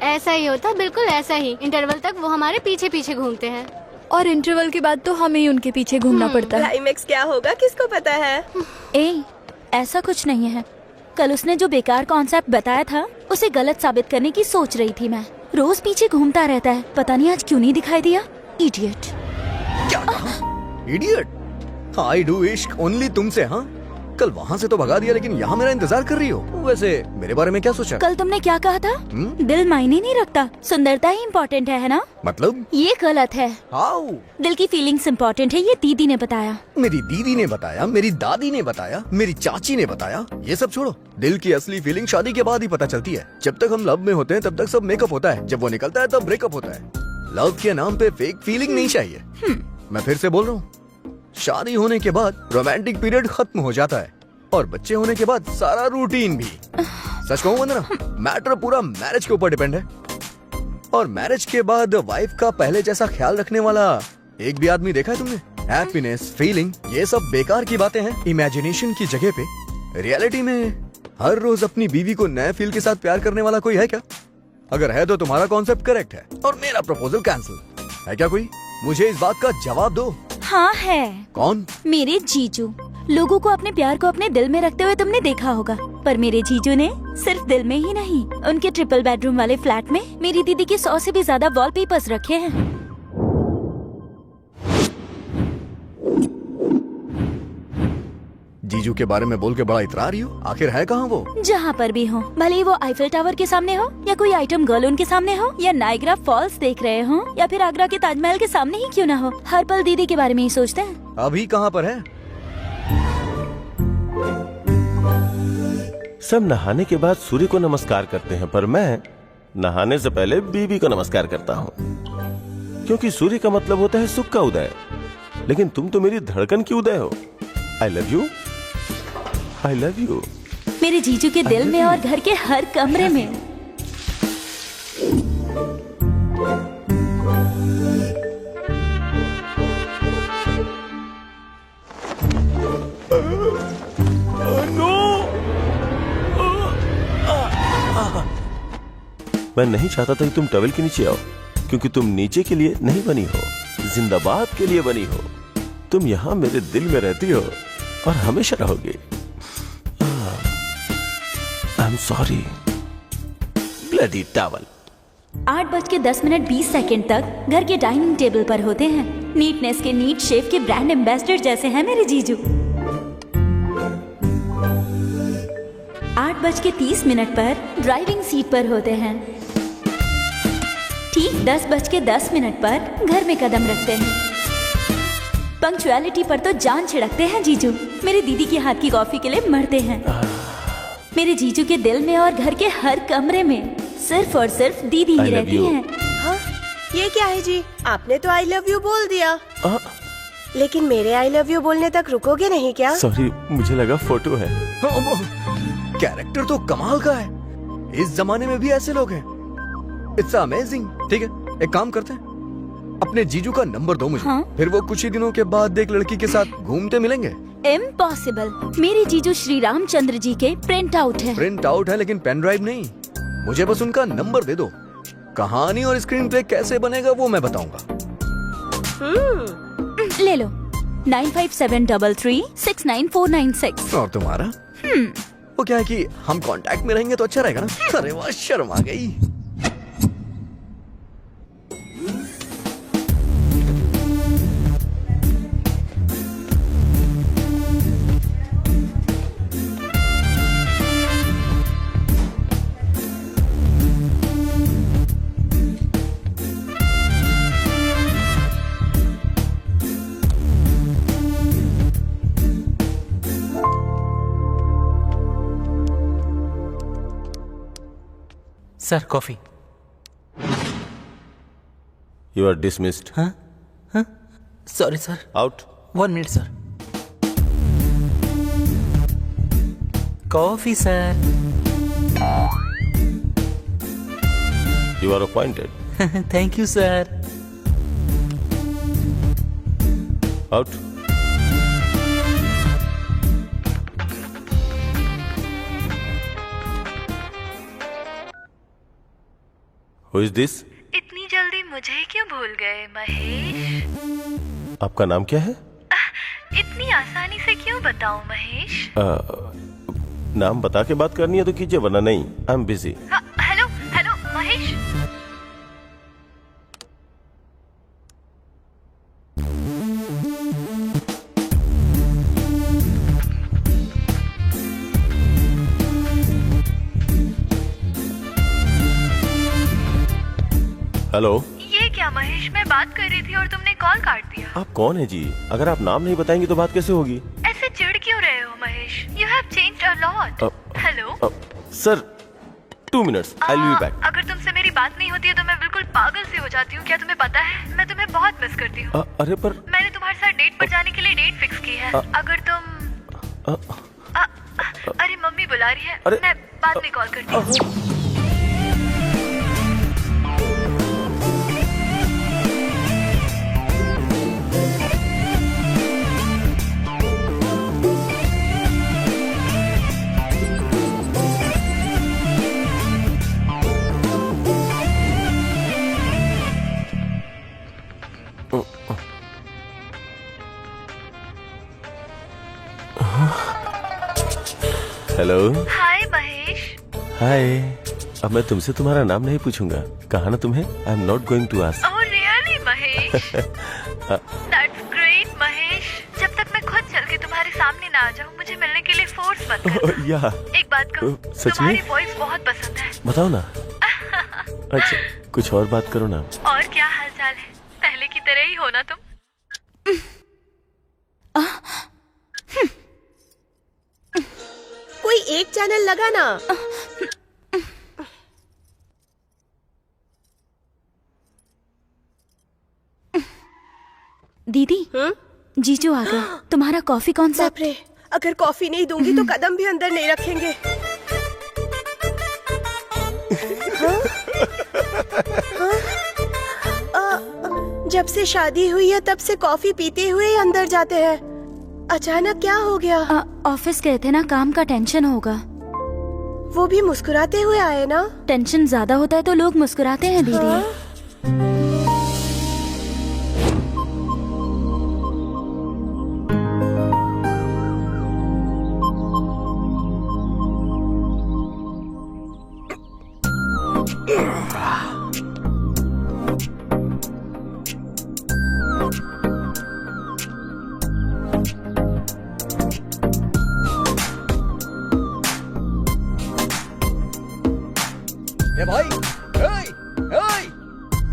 ऐसा ही होता, बिल्कुल ऐसा ही। इंटरवल तक वो हमारे पीछे पीछे घूमते हैं और इंटरवल के बाद तो हमें ही उनके पीछे घूमना पड़ता है। क्लाइमेक्स क्या होगा किसको पता है? ऐसा कुछ नहीं है। कल उसने जो बेकार कॉन्सेप्ट बताया था उसे गलत साबित करने की सोच रही थी मैं। रोज पीछे घूमता रहता है, पता नहीं आज क्यों नहीं दिखाई दिया। इडियट। क्या कहा? इडियट? आई डू इश्क ओनली तुमसे। हाँ, कल वहाँ से तो भगा दिया, लेकिन यहाँ मेरा इंतजार कर रही हो। वैसे मेरे बारे में क्या सोचा? कल तुमने क्या कहा था? दिल मायने नहीं रखता, सुंदरता ही इम्पोर्टेंट है ना? मतलब? ये गलत है। हाउ? दिल की फीलिंग्स इम्पोर्टेंट है, ये दीदी ने बताया। मेरी दीदी ने बताया, मेरी दादी ने बताया, मेरी चाची ने बताया। ये सब छोड़ो, दिल की असली फीलिंग शादी के बाद ही पता चलती है। जब तक हम लव में होते हैं तब तक सब मेकअप होता है, जब वो निकलता है तब ब्रेकअप होता है। लव के नाम पे फेक फीलिंग नहीं चाहिए। मैं फिर से बोल रहा हूँ, शादी होने के बाद रोमांटिक पीरियड खत्म हो जाता है और बच्चे होने के बाद सारा रूटीन भी। सच कहूँ वंदना, मैटर पूरा मैरिज के ऊपर डिपेंड है। और मैरिज के बाद वाइफ का पहले जैसा ख्याल रखने वाला एक भी आदमी देखा है तुमने? हैप्पीनेस, फीलिंग, ये सब बेकार की बातें हैं, इमेजिनेशन की जगह पे। रियलिटी में हर रोज अपनी बीवी को नए फील के साथ प्यार करने वाला कोई है क्या? अगर है तो तुम्हारा कॉन्सेप्ट करेक्ट है और मेरा प्रपोजल कैंसिल है क्या कोई? मुझे इस बात का जवाब दो। हाँ है। कौन? मेरे जीजू। लोगों को अपने प्यार को अपने दिल में रखते हुए तुमने देखा होगा, पर मेरे जीजू ने सिर्फ दिल में ही नहीं, उनके ट्रिपल बेडरूम वाले फ्लैट में मेरी दीदी के 100 से भी ज्यादा वॉलपेपर्स रखे हैं। जीजू के बारे में बोल के बड़ा इतरा रही हो, आखिर है कहाँ वो? जहाँ पर भी हो, भले ही वो आईफिल टावर के सामने हो, या कोई आइटम गर्ल उनके सामने हो, या नायग्रा फॉल्स देख रहे हो, या फिर आगरा के ताजमहल के सामने ही क्यों ना हो, हर पल दीदी के बारे में ही सोचते हैं। अभी कहाँ पर है? सब नहाने के बाद सूर्य को नमस्कार करते हैं, पर मैं नहाने से पहले बीवी को नमस्कार करता हूँ, क्योंकि सूर्य का मतलब होता है सुख का उदय। लेकिन तुम तो मेरी धड़कन की उदय हो। आई love you, I love you. मेरे जीजू के दिल में और घर के हर कमरे में। मैं नहीं चाहता था कि तुम टॉवेल के नीचे आओ, क्योंकि तुम नीचे के लिए नहीं बनी हो, जिंदाबाद के लिए बनी हो। तुम यहाँ मेरे दिल में रहती हो और हमेशा रहोगी। I am sorry bloody towel. 8:10 तक घर के डाइनिंग टेबल पर होते हैं। नीटनेस के नीट शेफ के ब्रांड एम्बेसडर जैसे हैं मेरे जीजू। 8:30 पर ड्राइविंग सीट पर होते हैं। ठीक 10:10 पर घर में कदम रखते हैं। पंक्चुअलिटी पर तो जान छिड़कते हैं जीजू। मेरी दीदी के हाथ की कॉफी के लिए मरते हैं। मेरे जीजू के दिल में और घर के हर कमरे में सिर्फ और सिर्फ दीदी ही रहती हैं। हाँ, ये क्या है जी? आपने तो आई लव यू बोल दिया, लेकिन मेरे आई लव यू बोलने तक रुकोगे नहीं क्या? सॉरी, मुझे लगा फोटो है। कैरेक्टर तो कमाल का है। इस जमाने में भी ऐसे लोग हैं। It's amazing. ठीक है, एक काम करते हैं, अपने जीजू का नंबर दो मुझे। हाँ? फिर वो कुछ ही दिनों के बाद एक लड़की के साथ घूमते मिलेंगे। इम्पॉसिबल। मेरे जीजू श्री रामचंद्र जी के प्रिंट आउट है। प्रिंट आउट है, लेकिन पेन ड्राइव नहीं। मुझे बस उनका नंबर दे दो। कहानी और स्क्रीन प्ले कैसे बनेगा वो मैं बताऊंगा। ले लो 9573369496। और तुम्हारा? वो क्या है कि हम कांटेक्ट में रहेंगे तो अच्छा रहेगा ना। अरे वाह, शर्म आ गई। Sir coffee. You are dismissed. हाँ हाँ, sorry sir. Out. 1 minute sir. Coffee sir. You are appointed. Thank you sir. Out. Who is this? इतनी जल्दी मुझे क्यों भूल गए महेश? आपका नाम क्या है? इतनी आसानी से क्यों बताऊं महेश? नाम बता के बात करनी है तो कीजिए, वरना नहीं। I am busy. Hello hello Mahesh. Hello. ये क्या महेश, मैं बात कर रही थी और तुमने कॉल काट दिया। आप कौन है जी? अगर आप नाम नहीं बताएंगी तो बात कैसे होगी? ऐसे चिढ़ क्यों रहे हो Mahesh? You have changed a lot. Hello sir, 2 minutes, I will be back. अगर तुमसे मेरी बात नहीं होती है तो मैं बिल्कुल पागल सी हो जाती हूँ। क्या तुम्हें पता है, मैं तुम्हें बहुत मिस करती हूँ। अरे पर मैंने तुम्हारे साथ डेट पर जाने के लिए डेट फिक्स की है। अगर तुम अरे मम्मी बुला रही है, मैं बाद में कॉल करती हूँ। हेलो। हाय महेश। हाय। अब मैं तुमसे तुम्हारा नाम नहीं पूछूंगा, कहा ना तुम्हें? I am not going to ask. Oh really Mahesh? That's great Mahesh. जब तक मैं खुद चल के तुम्हारे सामने ना आ जाऊँ, मुझे मिलने के लिए फोर्स मत करना। या एक बात कहूँ, सच में? तुम्हारी वॉइस बहुत पसंद है। बताओ ना। अच्छा, कुछ और बात करो ना। और क्या हाल चाल है? पहले की तरह ही हो ना तुम? कोई एक चैनल लगा ना। दीदी, जीजू आ गए। तुम्हारा कॉफी कौन सा? बाप रे, अगर कॉफी नहीं दूंगी तो कदम भी अंदर नहीं रखेंगे। जब से शादी हुई है तब से कॉफी पीते हुए ही अंदर जाते हैं। अचानक क्या हो गया? ऑफिस गए थे ना, काम का टेंशन होगा। वो भी मुस्कुराते हुए आए ना। टेंशन ज्यादा होता है तो लोग मुस्कुराते हैं दीदी। ए भाई,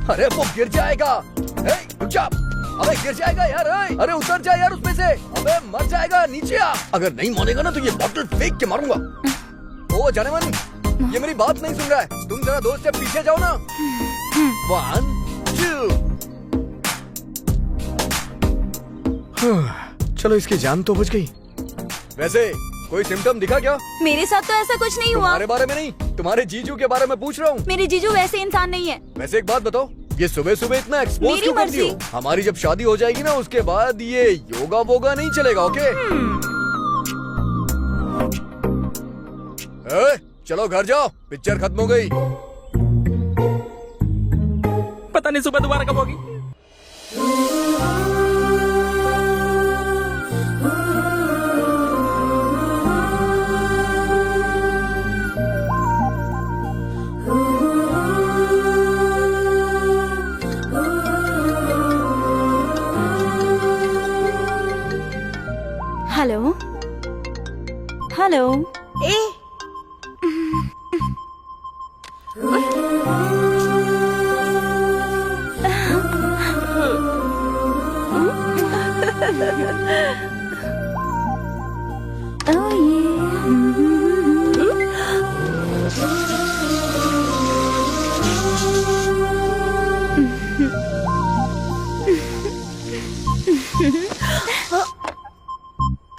अरे वो गिर जाएगा। रुक जा। अबे गिर जाएगा यार। अरे उतर जा यार उसमें से। अबे मर जाएगा, नीचे आ। अगर नहीं मानेगा ना तो ये बॉटल फेंक के मारूंगा। ओ जाने मन, ये मेरी बात नहीं सुन रहा है। तुम जरा 2 स्टेप पीछे जाओ ना। 1 2। चलो इसकी जान तो बच गई। वैसे कोई सिम्टम दिखा क्या? मेरे साथ तो ऐसा कुछ नहीं हुआ। तुम्हारे बारे में नहीं, तुम्हारे जीजू के बारे में पूछ रहा हूँ। मेरे जीजू वैसे इंसान नहीं है। वैसे एक बात बताओ, ये सुबह सुबह इतना एक्सपोज क्यों करती हो? हमारी जब शादी हो जाएगी ना, उसके बाद ये योगा वोगा नहीं चलेगा। ओके? चलो घर जाओ, पिक्चर खत्म हो गई। पता नहीं सुबह दोबारा कब होगी। Hello hello. ए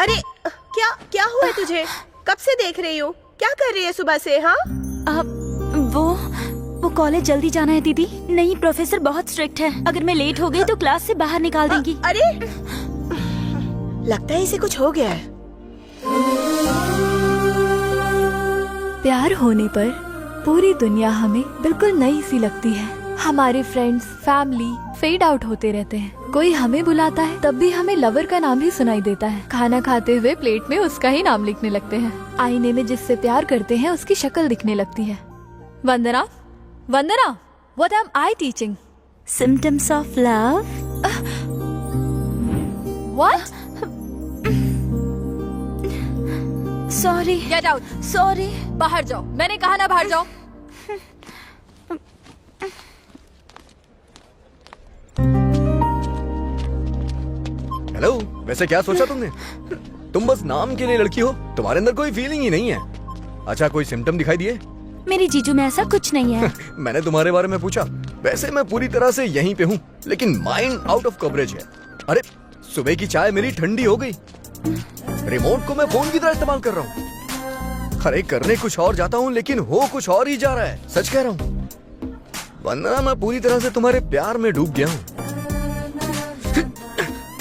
अरे क्या क्या हुआ है तुझे? कब से देख रही हूँ। क्या कर रही है सुबह से? हाँ वो कॉलेज जल्दी जाना है दीदी। नहीं, प्रोफेसर बहुत स्ट्रिक्ट है। अगर मैं लेट हो गई तो क्लास से बाहर निकाल देंगी। अरे लगता है इसे कुछ हो गया है। प्यार होने पर पूरी दुनिया हमें बिल्कुल नई सी लगती है। हमारे फ्रेंड्स, फैमिली फेड आउट होते रहते हैं। कोई हमें बुलाता है तब भी हमें लवर का नाम ही सुनाई देता है। खाना खाते हुए प्लेट में उसका ही नाम लिखने लगते हैं। आईने में जिससे प्यार करते हैं उसकी शक्ल दिखने लगती है। Vandana, Vandana, what am I teaching? Symptoms of love. What? Sorry. Get out. Sorry. बाहर जाओ। मैंने कहा ना बाहर जाओ। हेलो, वैसे क्या सोचा तुमने? तुम बस नाम के लिए लड़की हो, तुम्हारे अंदर कोई फीलिंग ही नहीं है। अच्छा, कोई सिम्टम दिखाई दिए? मेरे जीजू में ऐसा कुछ नहीं है। मैंने तुम्हारे बारे में पूछा। वैसे मैं पूरी तरह से यहीं पे हूँ, लेकिन माइंड आउट ऑफ कवरेज है। अरे सुबह की चाय मेरी ठंडी हो गई, रिमोट को मैं फोन की तरह इस्तेमाल कर रहा हूँ। अरे करने कुछ और जाता हूँ, लेकिन हो कुछ और ही जा रहा है। सच कह रहा हूँ, वरना मैं पूरी तरह से तुम्हारे प्यार में डूब गया हूँ।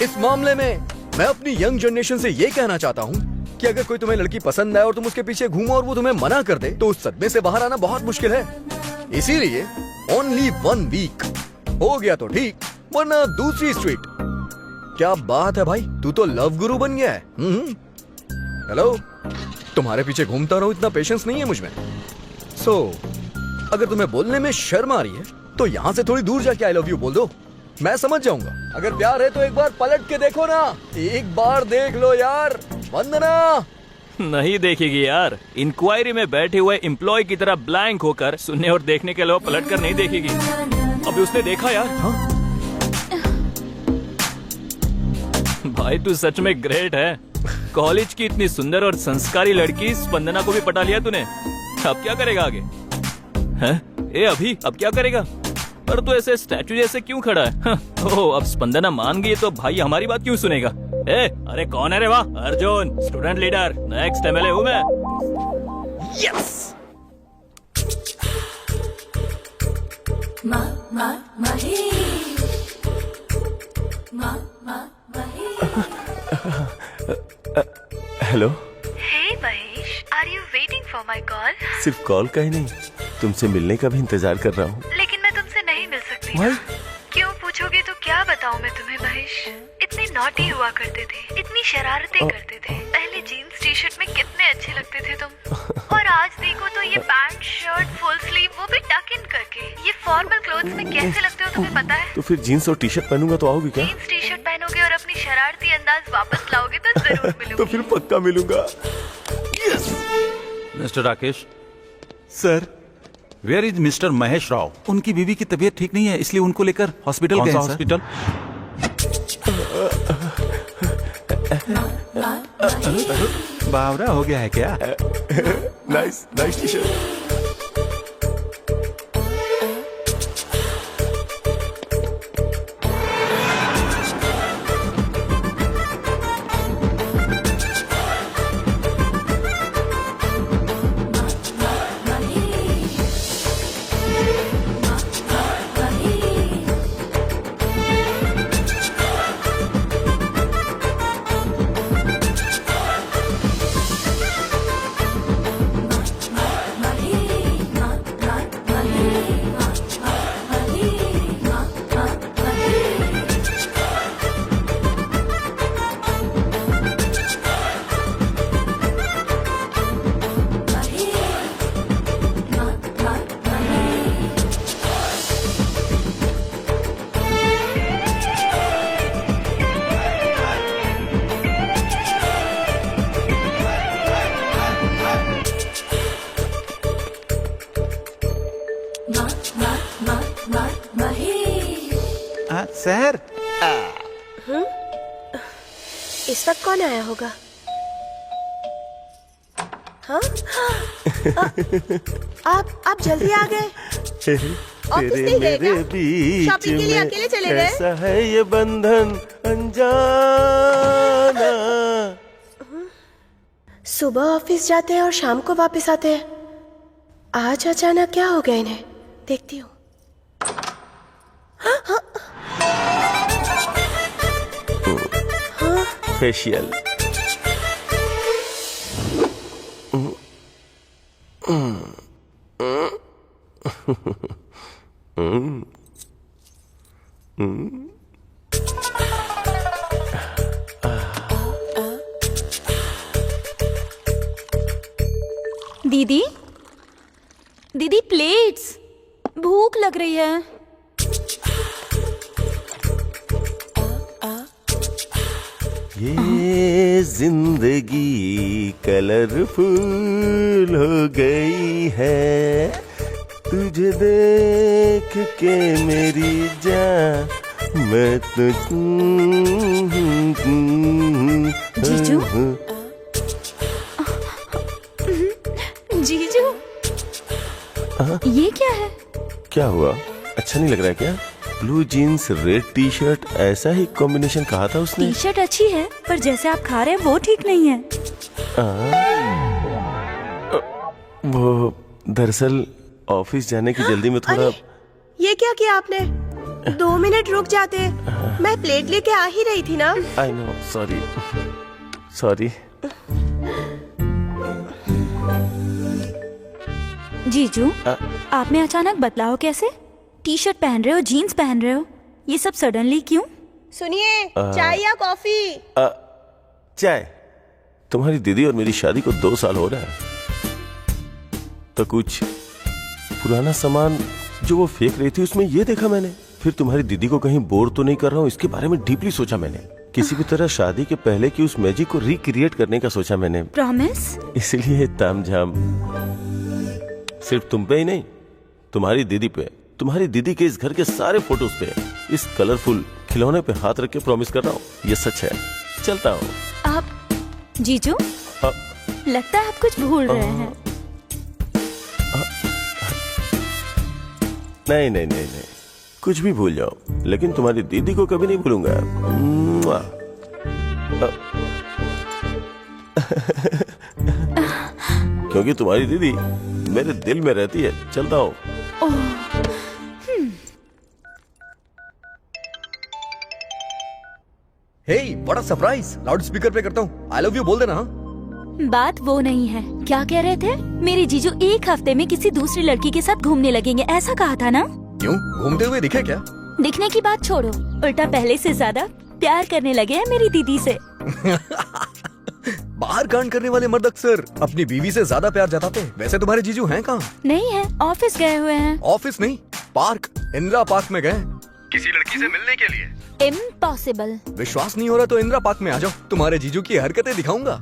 इस मामले में मैं अपनी यंग जनरेशन से ये कहना चाहता हूँ कि अगर कोई तुम्हें लड़की पसंद आए और तुम उसके पीछे घूमो और वो तुम्हें मना कर दे, तो उस सदमे से बाहर आना बहुत मुश्किल है। इसीलिए ओनली 1 वीक, हो गया तो ठीक, वरना दूसरी स्ट्रीट। क्या बात है भाई, तू तो लव गुरु बन गया है। हेलो, तुम्हारे पीछे घूमता रहूं, इतना पेशेंस नहीं है मुझ में। अगर तुम्हें बोलने में शर्म आ रही है तो यहाँ से थोड़ी दूर जाके आई लव यू बोल दो, मैं समझ जाऊंगा। अगर प्यार है तो एक बार पलट के देखो ना, एक बार देख लो यार। वंदना नहीं देखेगी यार, इंक्वायरी में बैठे हुए एम्प्लॉय की तरह ब्लैंक होकर सुनने और देखने के अलावा पलट कर नहीं देखेगी। अभी उसने देखा यार। हाँ? भाई तू सच में ग्रेट है। कॉलेज की इतनी सुंदर और संस्कारी लड़की स्पंदना को भी पटा लिया तूने। अब क्या करेगा आगे? हैं? ए अभी अब क्या करेगा? पर तू ऐसे स्टैचू जैसे क्यों खड़ा है? ओह, अब स्पंदना मान गई तो भाई हमारी बात क्यों सुनेगा? ए, अरे कौन है रे? वाह, Arjun, student leader, next MLA हूँ मैं। Yes. Hello. Hey Mahesh, are you waiting for my call? सिर्फ कॉल का ही नहीं, तुमसे मिलने का भी इंतजार कर रहा हूँ। लेकिन मैं तुमसे नहीं मिल सकती। क्यों पूछोगे तो क्या बताऊँ मैं तुम्हें महेश? इतने नॉटी हुआ करते थे, इतनी शरारतें करते थे। पहले जीन्स टी शर्ट में कितने अच्छे लगते थे तुम, और आज देखो तो ये पैंट शर्ट फुल स्लीव, वो भी टक इन करके। ये फॉर्मल क्लोथ्स में कैसे लगते हो तुम्हें पता है? तो फिर जीन्स और टी शर्ट पहनूंगा तो आओगी क्या? जीन्स टी शर्ट पहनोगे और अपनी शरारती अंदाज वापस लाओगे तो जरूर मिलूंगी। तो फिर पक्का मिलूंगा। Mister Rakesh sir, where is mister Mahesh Rao? उनकी बीवी की तबीयत ठीक नहीं है, इसलिए उनको लेकर हॉस्पिटल गए हैं। हॉस्पिटल? बावरा हो गया है क्या? Nice nice T shirt. Sir, इस वक्त कौन आया होगा? हाँ? आप जल्दी आ गए। तेरे मेरे बीच शॉपिंग के लिए अकेले चले गए? कैसा है ये बंधन अनजाना। सुबह ऑफिस जाते हैं और शाम को वापस आते हैं। आज अचानक क्या हो गया इन्हें? देखती हूँ। फेशियल। दीदी, दीदी प्लेट्स, भूख लग रही है। ये जिंदगी कलरफुल हो गई है, तुझे देख के मेरी जान मैं तो जीजू? जीजू, ये क्या है? क्या हुआ? अच्छा नहीं लग रहा है क्या? Blue jeans, red T shirt, ऐसा ही कॉम्बिनेशन कहा था उसने। टी शर्ट अच्छी है, पर जैसे आप खा रहे हैं वो ठीक नहीं है। वो दरअसल ऑफिस जाने की जल्दी में थोड़ा। ये क्या किया आपने? 2 मिनट रुक जाते, मैं प्लेट लेके आ ही रही थी ना। I know, sorry sorry. जीजू, आप में अचानक बदलाव कैसे? टी शर्ट पहन रहे हो, जीन्स पहन रहे हो, ये सब सडनली क्यों? सुनिए, चाय या कॉफी? चाय। तुम्हारी दीदी और मेरी शादी को 2 साल हो रहा है, तो कुछ पुराना सामान जो वो फेंक रही थी उसमें ये देखा मैंने। फिर तुम्हारी दीदी को कहीं बोर तो नहीं कर रहा हूँ, इसके बारे में डीपली सोचा मैंने। किसी भी तरह शादी के पहले की उस मैजिक को रिक्रिएट करने का सोचा मैंने। प्रॉमिस? इसलिए तामझाम सिर्फ तुम पे ही नहीं, तुम्हारी दीदी पे, तुम्हारी दीदी के इस घर के सारे फोटोज पे, इस कलरफुल खिलौने पे हाथ रख के प्रॉमिस कर रहा हूँ। ये सच है। चलता हूँ। आप जीजू, लगता है आप कुछ भूल रहे हैं। नहीं नहीं नहीं नहीं, कुछ भी भूल जाओ, लेकिन तुम्हारी दीदी को कभी नहीं भूलूंगा। क्योंकि तुम्हारी दीदी मेरे दिल में रहती है। चलता हूँ। हे, बड़ा सरप्राइज। लाउड स्पीकर पे करता हूँ। आई लव यू बोल देना। बात वो नहीं है। क्या कह रहे थे? मेरे जीजू 1 हफ्ते में किसी दूसरी लड़की के साथ घूमने लगेंगे, ऐसा कहा था ना? क्यों, घूमते हुए दिखे क्या? दिखने की बात छोड़ो, उल्टा पहले से ज्यादा प्यार करने लगे हैं मेरी दीदी से। बाहर कांड करने वाले मर्द अक्सर अपनी बीवी से ज्यादा प्यार जताते हैं। वैसे तुम्हारे जीजू हैं कहाँ? नहीं है, ऑफिस गए हुए हैं। ऑफिस नहीं, पार्क, इंदिरा पार्क में गए किसी लड़की से मिलने के लिए। इम्पॉसिबल। विश्वास नहीं हो रहा तो इंदिरा पार्क में आ जाओ, तुम्हारे जीजू की हरकतें दिखाऊंगा।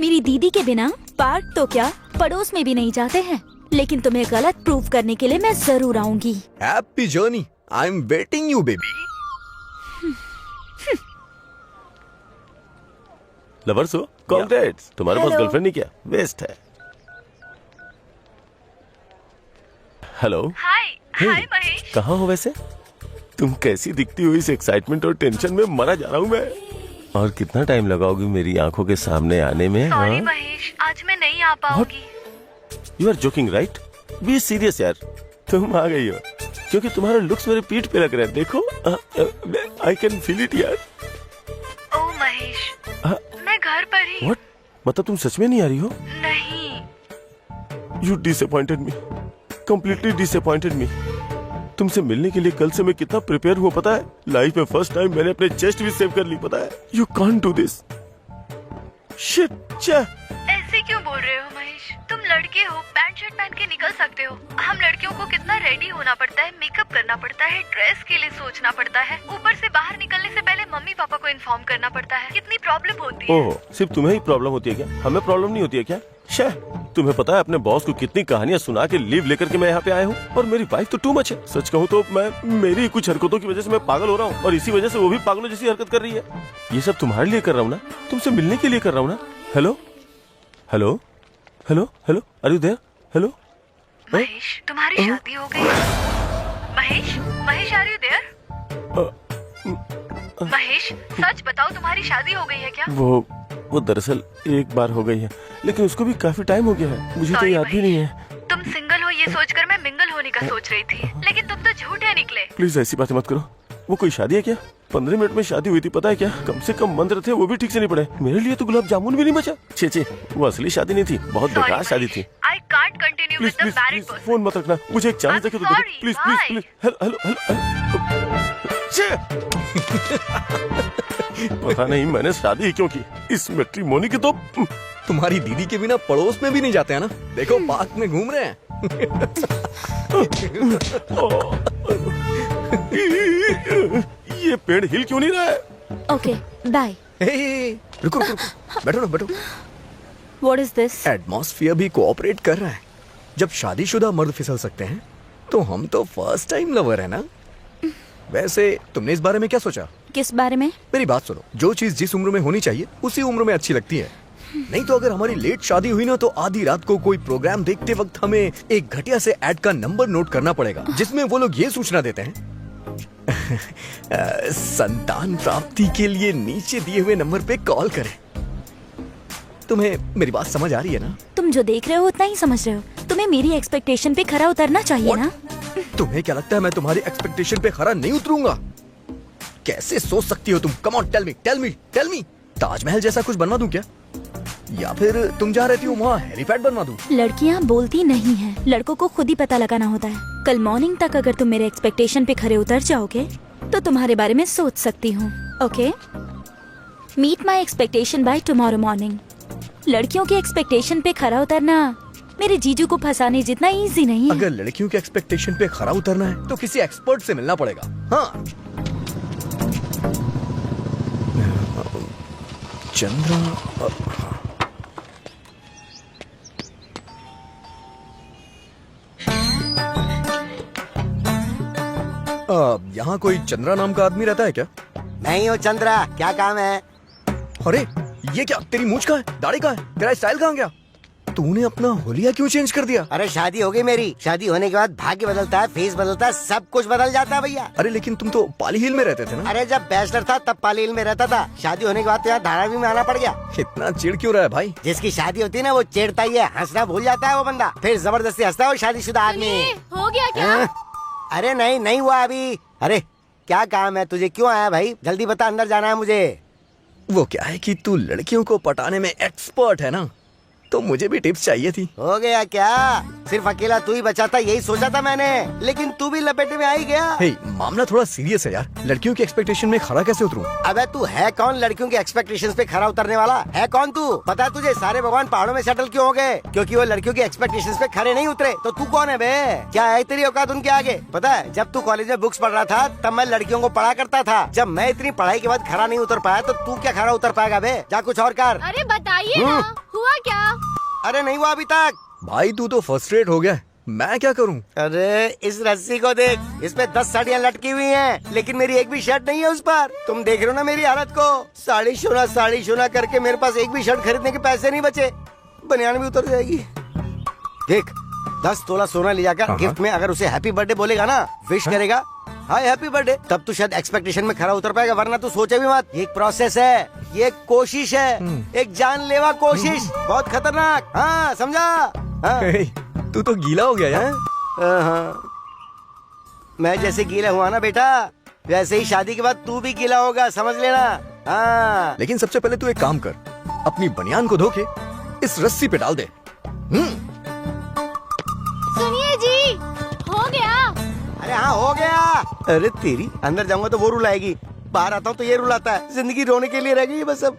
मेरी दीदी के बिना पार्क तो क्या, पड़ोस में भी नहीं जाते हैं। लेकिन तुम्हें गलत प्रूव करने के लिए मैं जरूर आऊंगी। Happy journey. I am waiting you baby. Lovers हो? कॉन्ग्रेट्स। तुम्हारे पास गर्लफ्रेंड नहीं क्या? वेस्ट है। हेलो। हाय महेश। कहाँ हो वैसे? तुम कैसी दिखती हो? इस एक्साइटमेंट और टेंशन में मरा जा रहा हूँ मैं। और कितना टाइम लगाओगी मेरी आंखों के सामने आने में? सॉरी महेश, आज मैं नहीं आ पाऊंगी। You are joking right? Be serious यार। तुम आ गई हो क्योंकि तुम्हारा लुक्स मेरे पीठ पे लग रहा है। देखो, आई कैन फील इट यार। ओ महेश, मैं घर पर ही। What? मतलब तुम सच में नहीं आ रही हो? नहीं। You disappointed me. Completely disappointed me. तुमसे मिलने के लिए कल से मैं कितना प्रिपेयर हुआ पता है? लाइफ में फर्स्ट टाइम मैंने अपने चेस्ट भी सेव कर ली, पता है? You can't do this. Shit, ऐसे क्यों बोल रहे हो महेश? तुम लड़के हो, पैंट शर्ट पहन के निकल सकते हो। हम लड़कियों को कितना रेडी होना पड़ता है, मेकअप करना पड़ता है, ड्रेस के लिए सोचना पड़ता है। ऊपर से बाहर निकलने से पहले मम्मी पापा को इन्फॉर्म करना पड़ता है। कितनी प्रॉब्लम होती है। ओह, सिर्फ तुम्हें ही प्रॉब्लम होती है क्या? हमें प्रॉब्लम नहीं होती है क्या? शे, तुम्हें पता है अपने बॉस को कितनी कहानियां सुना के लीव लेकर के मैं यहाँ पे आया हूँ, और मेरी वाइफ तो टू मच है। सच कहूँ तो मेरी कुछ हरकतों की वजह से मैं पागल हो रहा हूँ, और इसी वजह से वो भी पागलों जैसी हरकत कर रही है। ये सब तुम्हारे लिए कर रहा हूँ ना, तुमसे मिलने के लिए कर रहा हूँ ना। Hello hello hello hello, are you there? Hello Mahesh, तुम्हारी शादी हो गई। Mahesh are you there? Mahesh, सच बताओ, तुम्हारी शादी हो गई है क्या? वो दरअसल एक बार हो गई है, लेकिन उसको भी काफी टाइम हो गया है। मुझे तो याद भी नहीं है। तुम सिंगल हो ये सोचकर मैं मिंगल होने का सोच रही थी, लेकिन तुम तो झूठे निकले। प्लीज ऐसी बातें मत करो। वो कोई शादी है क्या? 15 मिनट में शादी हुई थी, पता है क्या? कम से कम मंत्र थे, वो भी ठीक से नहीं पड़े। मेरे लिए तो गुलाब जामुन भी नहीं बचा। छे, वो असली शादी नहीं थी, बहुत बेकार शादी थी। I can't continue with the married person. Phone मत रखना, मुझे एक चांस देके तो देखो प्लीज प्लीज प्लीज। हेलो पता नहीं मैंने शादी क्यों की। इस मैट्रिमोनी की तो तुम्हारी दीदी के बिना पड़ोस में भी नहीं जाते हैं ना। देखो पार्क में घूम रहे हैं। ये पेड़ हिल क्यों नहीं रहा है? Okay, bye. रुको, बैठो ना, बैठो। What is this? एटमॉस्फेयर भी कोऑपरेट कर रहा है। जब शादीशुदा मर्द फिसल सकते हैं, तो हम तो फर्स्ट टाइम लवर है ना। वैसे तुमने इस बारे में क्या सोचा? किस बारे में? मेरी बात सुनो, जो चीज जिस उम्र में होनी चाहिए उसी उम्र में अच्छी लगती है। नहीं तो अगर हमारी लेट शादी हुई ना तो आधी रात को कोई प्रोग्राम देखते वक्त हमें एक घटिया से ऐड का नंबर नोट करना पड़ेगा जिसमें वो लोग ये सूचना देते हैं संतान प्राप्ति के लिए नीचे दिए हुए नंबर पे कॉल करें। तुम्हें मेरी बात समझ आ रही है ना? तुम जो देख रहे हो उतना ही समझ रहे हो। तुम्हें मेरी एक्सपेक्टेशन पे खरा उतरना चाहिए ना। तुम्हें क्या लगता है मैं तुम्हारी एक्सपेक्टेशन पे खरा नहीं उतरूंगा? कैसे सोच सकती हो तुम? Come on, tell me. Taj Mahal जैसा कुछ बनवा दूं क्या? या फिर तुम जा रही हो वहाँ हेलीपैड बनवा दूं? लड़कियाँ बोलती नहीं हैं, लड़कों को खुद ही पता लगाना होता है। कल मॉर्निंग तक अगर तुम मेरे एक्सपेक्टेशन पे खरे उतर जाओगे तो तुम्हारे बारे में सोच सकती हूँ। Okay, meet my expectation by tomorrow morning. लड़कियों की एक्सपेक्टेशन पे खरा उतरना मेरे जीजू को फंसाने जितना इजी नहीं है। अगर लड़कियों के एक्सपेक्टेशन पे खरा उतरना है तो किसी एक्सपर्ट से मिलना पड़ेगा। हाँ, चंद्रा। यहाँ कोई चंद्रा नाम का आदमी रहता है क्या? नहीं हो चंद्रा, क्या काम है? अरे ये क्या, तेरी मूंछ कहाँ है, दाढ़ी कहाँ है, तेरा स्टाइल कहाँ गया? तूने अपना होलिया क्यों चेंज कर दिया? अरे शादी हो गई मेरी। शादी होने के बाद भाग्य बदलता है, फेस बदलता है, सब कुछ बदल जाता है भैया। अरे लेकिन तुम तो पाली हिल में रहते थे ना? अरे जब बैचलर था तब पाली हिल में रहता था। शादी होने के बाद तो यहाँ धारावी में आना पड़ गया। इतना चिढ़ क्यों रहा है भाई? जिसकी शादी होती है ना वो चिढ़ता ही है, हंसना भूल जाता है वो बंदा, फिर जबरदस्ती हंसता है वो शादीशुदा आदमी। हो गया क्या? अरे नहीं हुआ अभी। अरे क्या काम है तुझे, क्यों आया भाई? जल्दी बता, अंदर जाना है मुझे। वो क्या है कि तू लड़कियों को पटाने में एक्सपर्ट है ना, तो मुझे भी टिप्स चाहिए थी। हो गया क्या? सिर्फ अकेला तू ही बचा था यही सोचा था मैंने, लेकिन तू भी लपेटे में आ ही गया। हे, मामला थोड़ा सीरियस है यार। लड़कियों की एक्सपेक्टेशन में खरा कैसे उतरूं? अबे तू है कौन लड़कियों की एक्सपेक्टेशंस पे खरा उतरने वाला? है कौन तू? पता है तुझे सारे भगवान पहाड़ों में सेटल क्यों हो गए? क्योंकि वो लड़कियों की एक्सपेक्टेशंस पे खरे नहीं उतरे। तो तू कौन है बे? क्या है तेरी औकात उनके आगे? पता है जब तू कॉलेज में बुक्स पढ़ रहा था तब मैं लड़कियों को पढ़ा करता था। जब मैं इतनी पढ़ाई के बाद खरा नहीं उतर पाया तो तू क्या खरा उतर पाएगा बे? जा कुछ और कर। अरे बताइए ना, हुआ क्या? अरे नहीं हुआ अभी तक। भाई तू तो फ्रस्ट्रेट हो गया, मैं क्या करूं? अरे इस रस्सी को देख, इस पे 10 साड़ियाँ लटकी हुई हैं, लेकिन मेरी एक भी शर्ट नहीं है उस पर। तुम देख रहे हो ना मेरी हालत को? साड़ी शोना करके मेरे पास एक भी शर्ट खरीदने के पैसे नहीं बचे। बनियान भी उतर जाएगी। देख 10 तोला सोना ले जाकर गिफ्ट में अगर उसे हैप्पी बर्थडे बोलेगा ना, विश करेगा हाय हैप्पी बर्थडे, तब तू शायद एक्सपेक्टेशन में खरा उतर पाएगा, वरना तू सोचे भी मत। ये एक प्रोसेस है, ये एक कोशिश है, एक जानलेवा कोशिश, बहुत खतरनाक। हाँ समझा? हाँ। तू तो गीला हो गया यार। हाँ। मैं जैसे गीला हुआ ना बेटा, वैसे ही शादी के बाद तू भी गीला होगा, समझ लेना। हाँ। लेकिन सबसे पहले तू एक काम कर, अपनी बनियान को धो के इस रस्सी पे डाल दे। सुनिए जी, हो गया। अरे हाँ हो गया। अरे तेरी, अंदर जाऊंगा तो वो रुलाएगी, बाहर आता हूँ तो ये रुलाता है। जिंदगी रोने के लिए रह गई बस अब।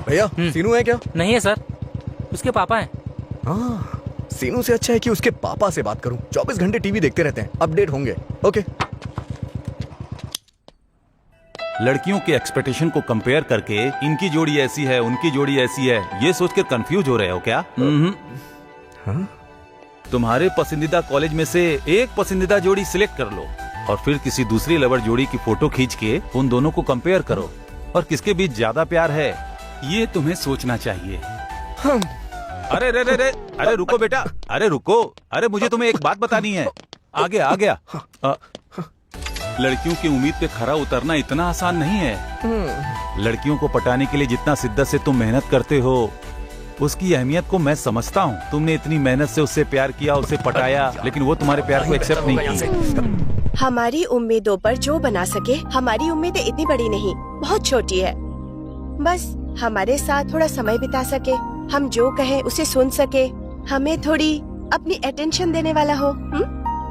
भैया सीनू है क्या? नहीं है सर, उसके पापा हैं। हाँ, सीनू से अच्छा है कि उसके पापा से बात करूं। 24 घंटे टीवी देखते रहते हैं, अपडेट होंगे। ओके। लड़कियों के एक्सपेक्टेशन को कंपेयर करके इनकी जोड़ी ऐसी है, उनकी जोड़ी ऐसी है, ये सोचकर कंफ्यूज हो रहे हो क्या? हाँ? तुम्हारे पसंदीदा कॉलेज में से एक पसंदीदा जोड़ी सिलेक्ट कर लो और फिर किसी दूसरी लवर जोड़ी की फोटो खींच के उन दोनों को कंपेयर करो और किसके बीच ज्यादा प्यार है ये तुम्हें सोचना चाहिए। अरे रे रे रे, अरे रुको बेटा, अरे रुको, अरे मुझे तुम्हें एक बात बतानी है। आ गया। लड़कियों की उम्मीद पे खरा उतरना इतना आसान नहीं है। लड़कियों को पटाने के लिए जितना शिद्दत से तुम मेहनत करते हो उसकी अहमियत को मैं समझता हूँ। तुमने इतनी मेहनत से उससे प्यार किया, उसे पटाया, लेकिन वो तुम्हारे प्यार को एक्सेप्ट नहीं की। हमारी उम्मीदों पर जो बना सके, हमारी उम्मीदें इतनी बड़ी नहीं, बहुत छोटी है। बस हमारे साथ थोड़ा समय बिता सके, हम जो कहें उसे सुन सके, हमें थोड़ी अपनी अटेंशन देने वाला हो।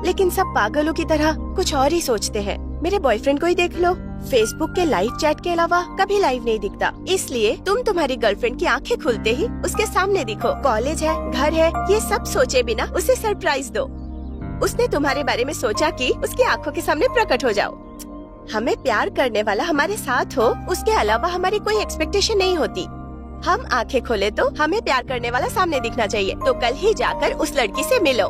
लेकिन सब पागलों की तरह कुछ और ही सोचते हैं। मेरे बॉयफ्रेंड को ही देख लो, फेसबुक के लाइव चैट के अलावा कभी लाइव नहीं दिखता। इसलिए तुम तुम्हारी गर्लफ्रेंड की आंखें खुलते ही उसके सामने दिखो। कॉलेज है, घर है, ये सब सोचे बिना उसे सरप्राइज दो। उसने तुम्हारे बारे में सोचा कि उसकी आंखों के सामने प्रकट हो जाओ। हमें प्यार करने वाला हमारे साथ हो, उसके अलावा हमारी कोई एक्सपेक्टेशन नहीं होती। हम आंखें खोले तो हमें प्यार करने वाला सामने दिखना चाहिए। तो कल ही जाकर उस लड़की से मिलो।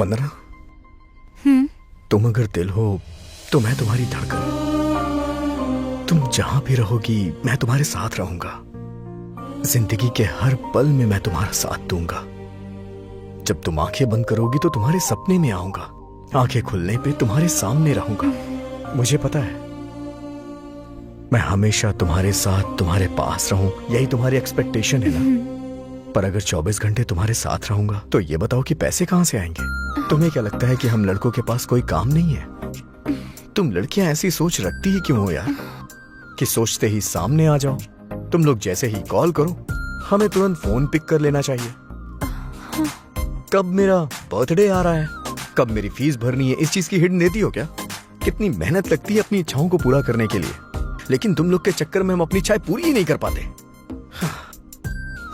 वंदना, तुम अगर दिल हो तो मैं तुम्हारी धड़कन। तुम जहां भी रहोगी मैं तुम्हारे साथ रहूंगा। जिंदगी के हर पल में मैं तुम्हारा साथ दूंगा। जब तुम आंखें बंद करोगी तो तुम्हारे सपने में आऊंगा। आंखें खुलने पे तुम्हारे सामने रहूंगा। मुझे पता है मैं हमेशा तुम्हारे साथ, तुम्हारे पास रहूं, यही तुम्हारी एक्सपेक्टेशन है ना। पर अगर 24 घंटे तुम्हारे साथ रहूंगा तो ये बताओ कि पैसे कहां से आएंगे? तुम्हें क्या लगता है कि हम लड़कों के पास कोई काम नहीं है? तुम लड़कियां ऐसी सोच रखती ही क्यों हो यार, कि सोचते ही सामने आ जाओ। तुम लोग जैसे ही कॉल करो हमें तुरंत फोन पिक कर लेना चाहिए। कब मेरा बर्थडे आ रहा है, कब मेरी फीस भरनी है, इस चीज की हिंट देती हो क्या? कितनी मेहनत लगती है अपनी इच्छाओं को पूरा करने के लिए, लेकिन तुम लोग के चक्कर में हम अपनी इच्छाएं पूरी ही नहीं कर पाते।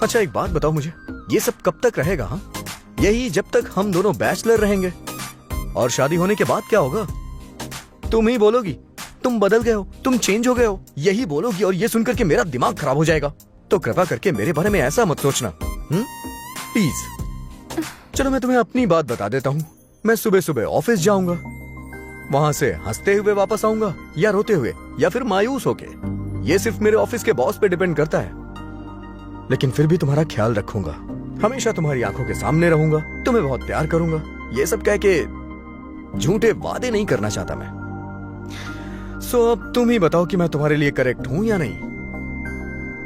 अच्छा एक बात बताओ मुझे, ये सब कब तक रहेगा? हाँ, यही जब तक हम दोनों बैचलर रहेंगे। और शादी होने के बाद क्या होगा? तुम ही बोलोगी तुम बदल गए हो, तुम चेंज हो गए हो, यही बोलोगी और ये सुनकर के मेरा दिमाग खराब हो जाएगा। तो कृपा करके मेरे बारे में ऐसा मत सोचना, प्लीज। चलो मैं तुम्हें अपनी बात बता देता हूँ। मैं सुबह सुबह ऑफिस जाऊंगा, वहां से हंसते हुए वापस आऊंगा या रोते हुए या फिर मायूस होके, ये सिर्फ मेरे ऑफिस के बॉस पे डिपेंड करता है। लेकिन फिर भी तुम्हारा ख्याल रखूंगा, हमेशा तुम्हारी आंखों के सामने रहूंगा, तुम्हें बहुत प्यार करूंगा। ये सब कह के झूठे वादे नहीं करना चाहता मैं। सो अब तुम ही बताओ कि मैं तुम्हारे लिए करेक्ट हूं या नहीं।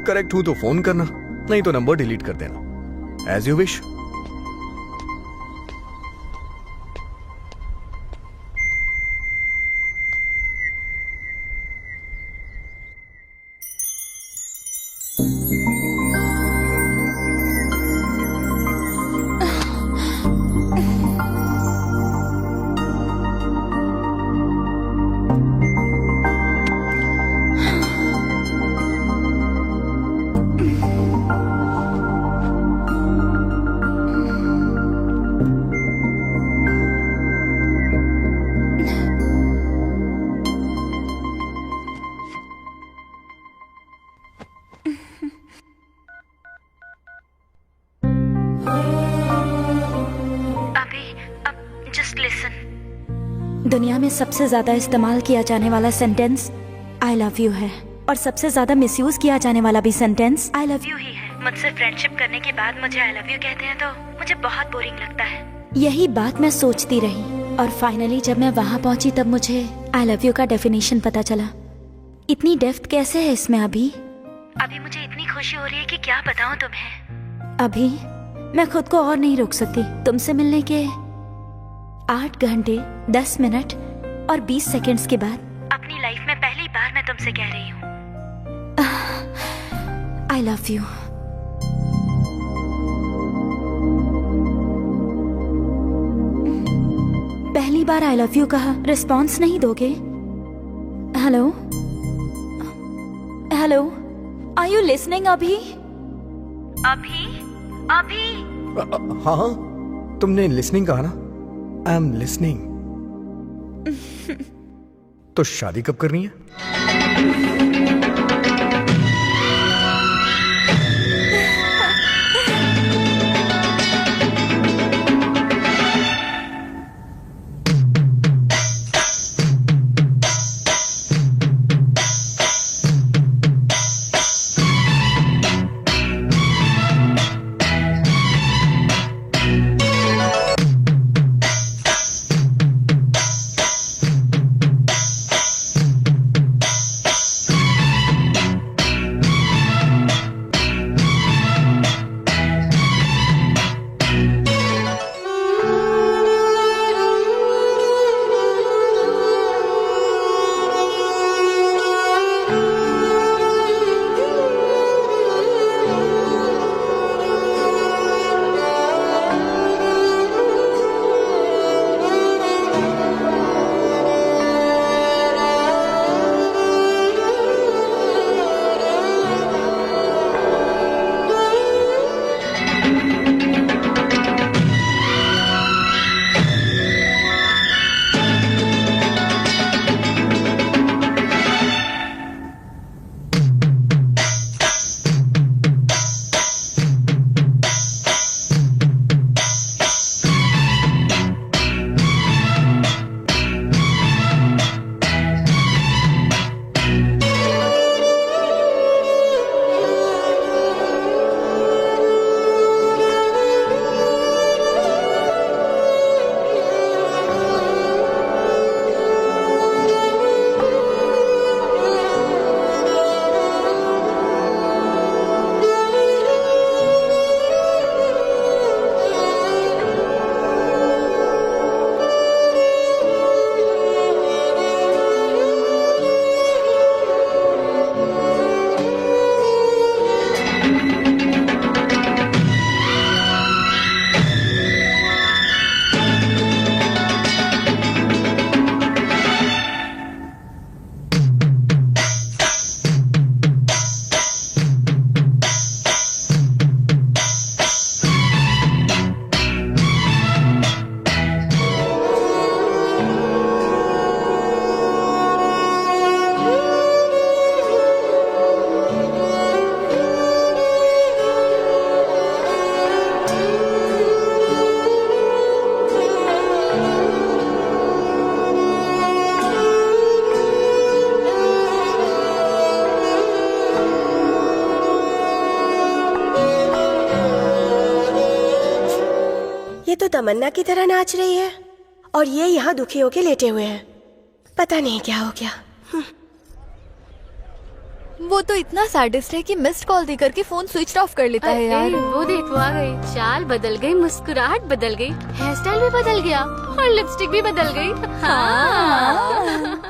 करेक्ट हूं तो फोन करना, नहीं तो नंबर डिलीट कर देना। As you wish. दुनिया में सबसे ज्यादा इस्तेमाल किया जाने वाला सेंटेंस आई लव यू है, और सबसे ज्यादा मिसयूज किया जाने वाला भी सेंटेंस आई लव यू ही है। मुझसे फ्रेंडशिप करने के बाद मुझे आई लव यू कहते हैं तो मुझे बहुत बोरिंग लगता है। यही बात मैं सोचती रही और फाइनली जब मैं वहाँ पहुँची तब मुझे आई लव यू का डेफिनेशन पता चला। इतनी डेप्थ कैसे है इसमें? अभी मुझे इतनी खुशी हो रही है कि क्या बताऊँ तुम्हें। अभी मैं खुद को और नहीं रोक सकती। तुमसे मिलने के 8 घंटे 10 मिनट और 20 सेकंड्स के बाद अपनी लाइफ में पहली बार मैं तुमसे कह रही हूँ आई लव यू। पहली बार आई लव यू कहा, रिस्पॉन्स नहीं दोगे? Hello hello, are you listening? अभी अभी अभी हाँ, तुमने लिसनिंग कहा ना? I am listening. तो शादी कब करनी है? तो तमन्ना की तरह नाच रही है और ये यहाँ दुखी होके लेटे हुए हैं। पता नहीं क्या हो गया। वो तो इतना सैडिस्ट है कि मिस्ड कॉल देकर के फोन स्विच ऑफ कर लेता है यार। वो देख वो आ गई, चाल बदल गई, मुस्कुराहट बदल गई, हेयर स्टाइल भी बदल गया और लिपस्टिक भी बदल गई। हाँ।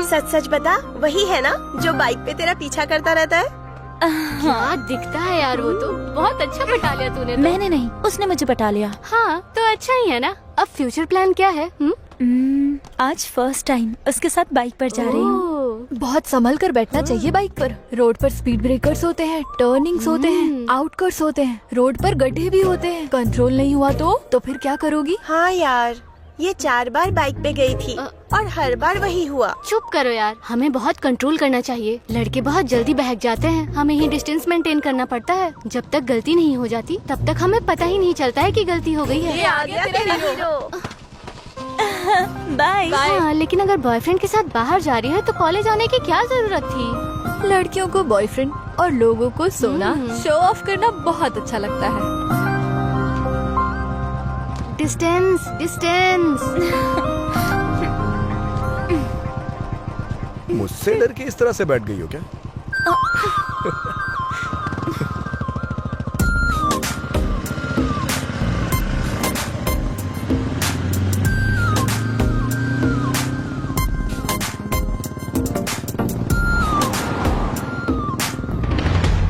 सच सच बता, वही है ना जो बाइक पे तेरा पीछा करता रहता है? क्या दिखता है यार, वो तो बहुत अच्छा पटा लिया तूने तो। मैंने नहीं, उसने मुझे पटा लिया। हाँ तो अच्छा ही है ना। अब फ्यूचर प्लान क्या है? आज फर्स्ट टाइम उसके साथ बाइक पर जा रही हूँ। बहुत संभल कर बैठना चाहिए बाइक पर। रोड पर स्पीड ब्रेकर्स होते हैं, टर्निंग्स होते हैं, आउटकट्स होते हैं, रोड पर गड्ढे भी होते हैं। कंट्रोल नहीं हुआ तो फिर क्या करोगी? हाँ यार, ये 4 बार बाइक पे गई थी और हर बार वही हुआ। चुप करो यार, हमें बहुत कंट्रोल करना चाहिए। लड़के बहुत जल्दी बहक जाते हैं, हमें ही डिस्टेंस मेंटेन करना पड़ता है। जब तक गलती नहीं हो जाती तब तक हमें पता ही नहीं चलता है कि गलती हो गई है। ये आ गया तेरा हीरो। बाय। हाँ, लेकिन अगर बॉयफ्रेंड के साथ बाहर जा रही है तो कॉलेज आने की क्या जरूरत थी? लड़कियों को बॉयफ्रेंड और लोगों को सोना शो ऑफ करना बहुत अच्छा लगता है। Distance distance. मुझसे डर के इस तरह से बैठ गई हो क्या?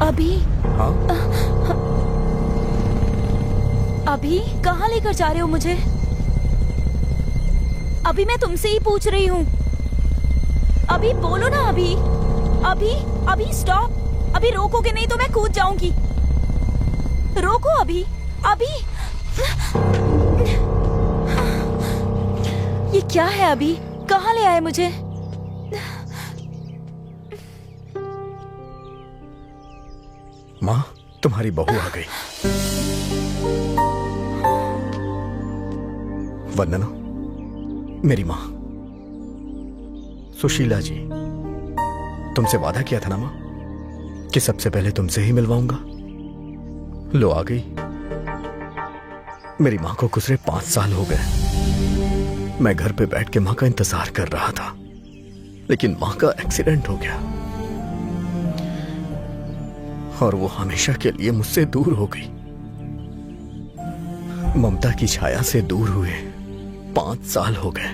अभी हाँ? अभी कहाँ लेकर जा रहे हो मुझे? अभी मैं तुमसे ही पूछ रही हूँ। अभी बोलो ना। अभी अभी अभी स्टॉप। अभी रोकोगे नहीं तो मैं कूद जाऊंगी। रोको अभी अभी। ये क्या है? अभी कहाँ ले आए मुझे? माँ, तुम्हारी बहू आ गई। वंदना, मेरी माँ। सुशीला जी, तुमसे वादा किया था ना माँ कि सबसे पहले तुमसे ही मिलवाऊंगा। लो आ गई। मेरी माँ को गुजरे 5 साल हो गए। मैं घर पे बैठ के माँ का इंतजार कर रहा था, लेकिन माँ का एक्सीडेंट हो गया और वो हमेशा के लिए मुझसे दूर हो गई। ममता की छाया से दूर हुए 5 साल हो गए।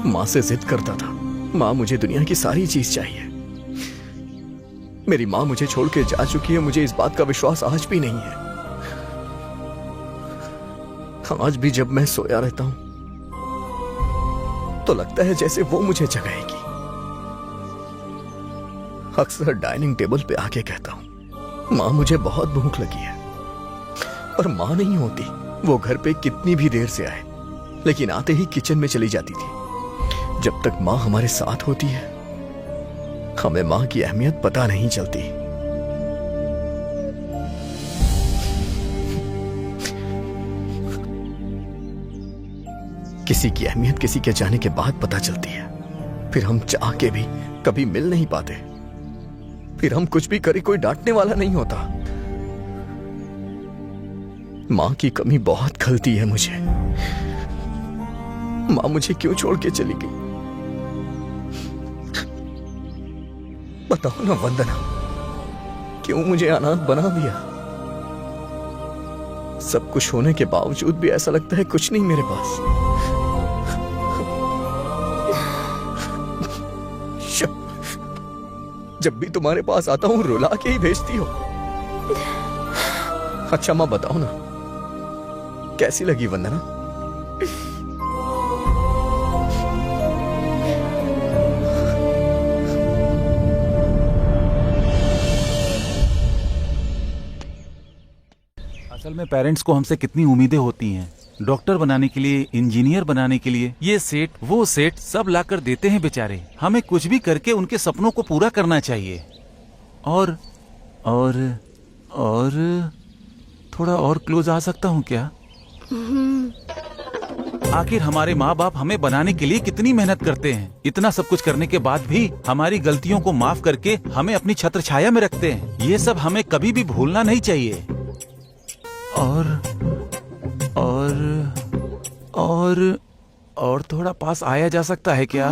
माँ से जिद करता था, माँ मुझे दुनिया की सारी चीज चाहिए। मेरी माँ मुझे छोड़ के जा चुकी है, मुझे इस बात का विश्वास आज भी नहीं है। आज भी जब मैं सोया रहता हूं तो लगता है जैसे वो मुझे जगाएगी। अक्सर डाइनिंग टेबल पे आके कहता हूं, माँ मुझे बहुत भूख लगी है। और माँ नहीं होती, वो घर पे कितनी भी देर से आए, लेकिन आते ही किचन में चली जाती थी। जब तक माँ हमारे साथ होती है, हमें माँ की अहमियत पता नहीं चलती। किसी की अहमियत किसी के जाने के बाद पता चलती है। फिर हम चाह के भी कभी मिल नहीं पाते। फिर हम कुछ भी करें, कोई डांटने वाला नहीं होता। माँ की कमी बहुत खलती है मुझे। माँ मुझे क्यों छोड़ के चली गई? बताओ ना वंदना, क्यों मुझे अनाथ बना दिया? सब कुछ होने के बावजूद भी ऐसा लगता है कुछ नहीं मेरे पास। जब भी तुम्हारे पास आता हूं रुला के ही भेजती हो। अच्छा माँ बताओ ना, कैसी लगी वंदना? असल में पेरेंट्स को हमसे कितनी उम्मीदें होती हैं। डॉक्टर बनाने के लिए, इंजीनियर बनाने के लिए, ये सेट वो सेट सब लाकर देते हैं बेचारे। हमें कुछ भी करके उनके सपनों को पूरा करना चाहिए। और थोड़ा और क्लोज आ सकता हूँ क्या? आखिर हमारे माँ बाप हमें बनाने के लिए कितनी मेहनत करते हैं। इतना सब कुछ करने के बाद भी हमारी गलतियों को माफ करके हमें अपनी छत्र छाया में रखते हैं। ये सब हमें कभी भी भूलना नहीं चाहिए। और थोड़ा पास आया जा सकता है क्या?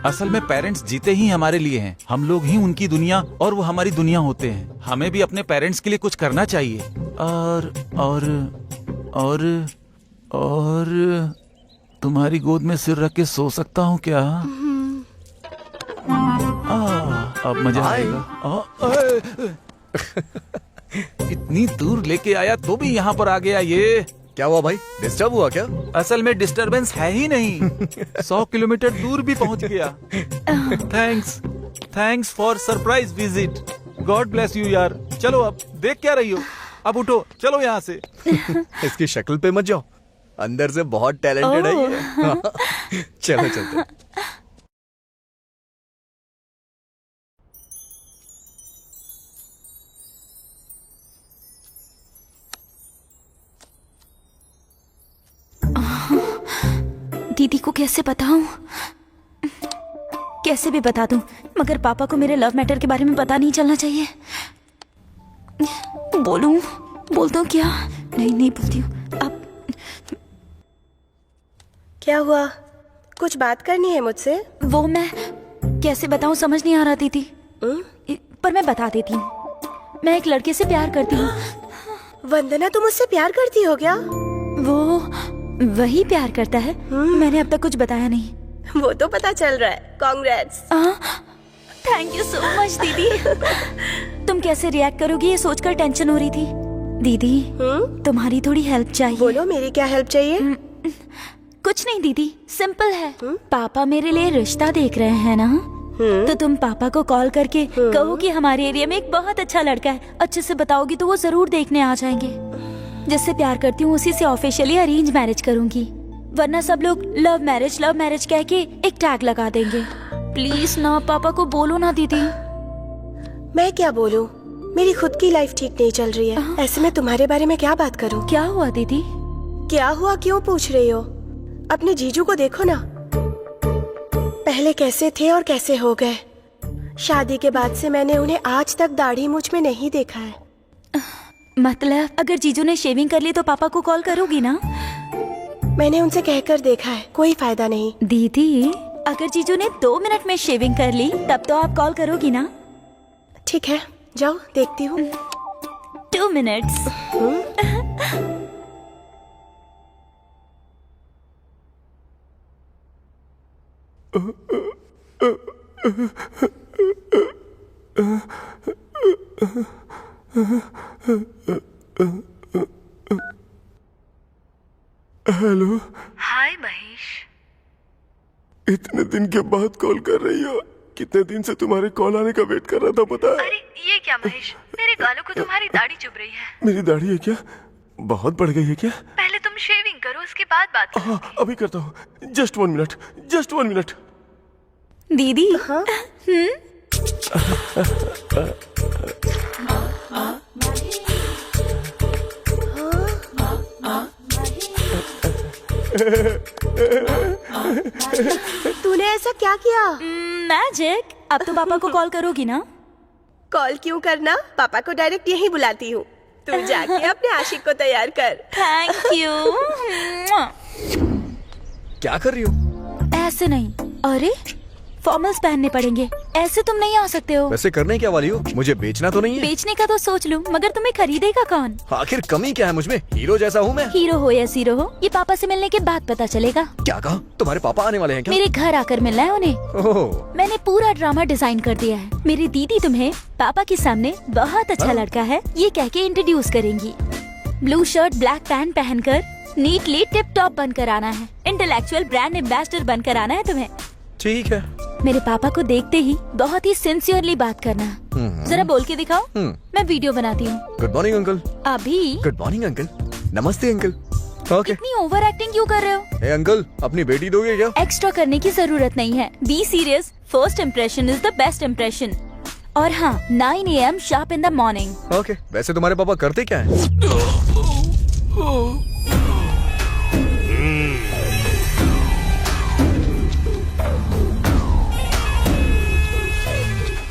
असल में पेरेंट्स जीते ही हमारे लिए हैं। हम लोग ही उनकी दुनिया और वो हमारी दुनिया होते हैं। हमें भी अपने पेरेंट्स के लिए कुछ करना चाहिए। और तुम्हारी गोद में सिर रख के सो सकता हूँ क्या? अब मजा आएगा। इतनी दूर लेके आया तो भी यहाँ पर आ गया ये। क्या हुआ भाई, डिस्टर्ब हुआ क्या? असल में डिस्टरबेंस है ही नहीं। 100 किलोमीटर दूर भी पहुँच गया। Thanks for surprise visit. God bless you यार। चलो अब देख क्या रही हो, अब उठो, चलो यहाँ से। इसकी शक्ल पे मत जाओ, अंदर से बहुत टैलेंटेड है ये। चलो चलते। दीदी को कैसे बताऊं? कैसे भी बता दूं, मगर पापा को मेरे लव मैटर के बारे में पता नहीं चलना चाहिए। बोल दूं क्या? नहीं बोलती हूँ। अब क्या हुआ? कुछ बात करनी है मुझसे? वो मैं कैसे बताऊं, समझ नहीं आ रहा थी। पर मैं बता देती हूँ। मैं एक लड़के से प्यार करती हूँ। वंदना, तुम उससे प्यार करती हो क्या? वो वही प्यार करता है। मैंने अब तक कुछ बताया नहीं। वो तो पता चल रहा है। Congrats. Thank you so much दीदी। तुम कैसे रिएक्ट करोगी ये सोचकर टेंशन हो रही थी। दीदी तुम्हारी थोड़ी हेल्प चाहिए। बोलो, मेरी क्या हेल्प चाहिए? कुछ नहीं दीदी, सिंपल है। पापा मेरे लिए रिश्ता देख रहे हैं ना, तो तुम पापा को कॉल करके कहो कि हमारे एरिया में एक बहुत अच्छा लड़का है। अच्छे से बताओगी तो वो जरूर देखने आ जाएंगे। जिससे प्यार करती हूँ उसी से ऑफिशियली अरेंज मैरिज करूंगी, वरना सब लोग लव मैरिज कह के एक टैग लगा देंगे। प्लीज ना, पापा को बोलो ना दीदी। मैं क्या बोलूं? मेरी खुद की लाइफ ठीक नहीं चल रही है। ऐसे में तुम्हारे बारे में क्या बात करूं? क्या हुआ दीदी? क्या हुआ क्यों पूछ रही हो? अपने जीजू को देखो ना, पहले कैसे थे और कैसे हो गए। शादी के बाद से मैंने उन्हें आज तक दाढ़ी मूंछ में नहीं देखा है। मतलब अगर जीजू ने शेविंग कर ली तो पापा को कॉल करोगी ना? मैंने उनसे कहकर देखा है, कोई फायदा नहीं। दीदी अगर जीजू ने 2 मिनट में शेविंग कर ली तब तो आप कॉल करोगी ना? ठीक है, जाओ देखती हूँ। 2 मिनट्स। हेलो। हाय महेश। इतने दिन के बाद कॉल कर रही हो? कितने दिन से तुम्हारे कॉल आने का वेट कर रहा था, पता है? अरे ये क्या महेश, मेरे गालों को तुम्हारी दाढ़ी चुभ रही है। मेरी दाढ़ी है क्या? बहुत बढ़ गई है क्या? पहले तुम शेविंग करो, उसके बाद बात करो। हाँ अभी करता हूँ। Just 1 minute. दीदी तूने ऐसा क्या किया? मैजिक। अब तो पापा को कॉल करोगी ना? कॉल क्यों करना, पापा को डायरेक्ट यहीं बुलाती हूँ। तू जाके अपने आशिक को तैयार कर। Thank you. क्या कर रही हो? ऐसे नहीं, अरे फॉर्मल्स पहनने पड़ेंगे, ऐसे तुम नहीं आ सकते हो। वैसे करने क्या वाली हो? मुझे बेचना तो नहीं है? बेचने का तो सोच लूं, मगर तुम्हें खरीदेगा कौन? आखिर कमी क्या है मुझमें? हीरो जैसा हूँ मैं। हीरो हो या जीरो हो, ये पापा से मिलने के बाद पता चलेगा। क्या कहा? तुम्हारे पापा आने वाले हैं क्या? मेरे घर आकर मिलना है उन्हें। मैंने पूरा ड्रामा डिजाइन कर दिया है। मेरी दीदी तुम्हें पापा के सामने बहुत अच्छा लड़का है ये कह के इंट्रोड्यूस करेंगी। ब्लू शर्ट ब्लैक पैंट पहनकर नीटली टिप टॉप बनकर आना है। इंटेलेक्चुअल ब्रांड एम्बेसडर बनकर आना है तुम्हें। ठीक है। मेरे पापा को देखते ही बहुत ही सिंसियरली बात करना। जरा बोल के दिखाओ। मैं वीडियो बनाती हूँ। Good morning uncle. अभी गुड मॉर्निंग अंकल। नमस्ते अंकल। ओके। इतनी ओवर एक्टिंग क्यों कर रहे हो? ए अंकल, अपनी बेटी दोगे क्या? एक्स्ट्रा करने की जरूरत नहीं है। Be serious, first impression is the best impression. और हाँ, 9 AM sharp in the morning. Okay. वैसे तुम्हारे पापा करते क्या है?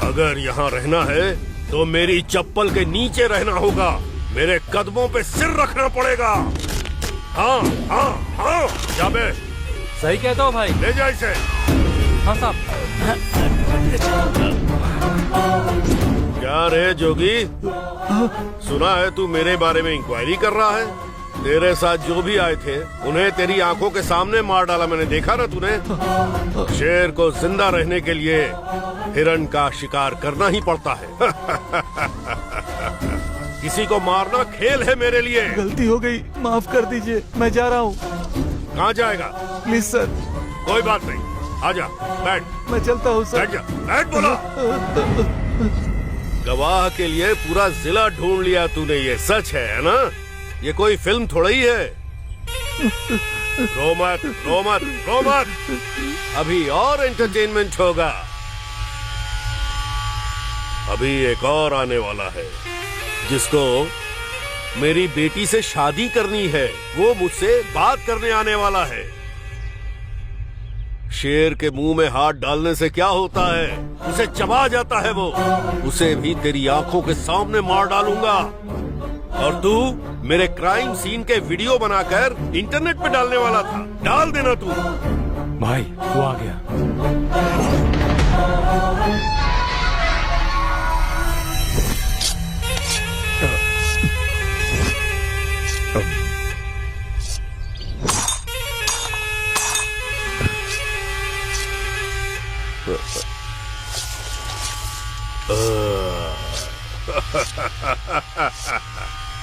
अगर यहाँ रहना है तो मेरी चप्पल के नीचे रहना होगा, मेरे कदमों पे सिर रखना पड़ेगा। हाँ हाँ हाँ, जा बे। सही कहता हो भाई। ले जा इसे। हाँ साहब। क्या रे जोगी, सुना है तू मेरे बारे में इंक्वायरी कर रहा है? तेरे साथ जो भी आए थे उन्हें तेरी आंखों के सामने मार डाला, मैंने देखा ना तूने। शेर को जिंदा रहने के लिए हिरण का शिकार करना ही पड़ता है। किसी को मारना खेल है मेरे लिए। गलती हो गई, माफ कर दीजिए, मैं जा रहा हूँ। कहाँ जाएगा? Please sir. कोई बात नहीं, आजा, बैठ। मैं चलता हूँ सर। बैठ जा, बैठ बोला। गवाह के लिए पूरा जिला ढूंढ लिया तूने, ये सच है ना? ये कोई फिल्म थोड़ा ही है। रो मत, रो मत, रो मत, अभी और एंटरटेनमेंट होगा। अभी एक और आने वाला है जिसको मेरी बेटी से शादी करनी है। वो मुझसे बात करने आने वाला है। शेर के मुंह में हाथ डालने से क्या होता है? उसे चबा जाता है वो। उसे भी तेरी आंखों के सामने मार डालूंगा। और तू मेरे क्राइम सीन के वीडियो बनाकर इंटरनेट पे डालने वाला था। डाल देना तू। भाई वो आ गया।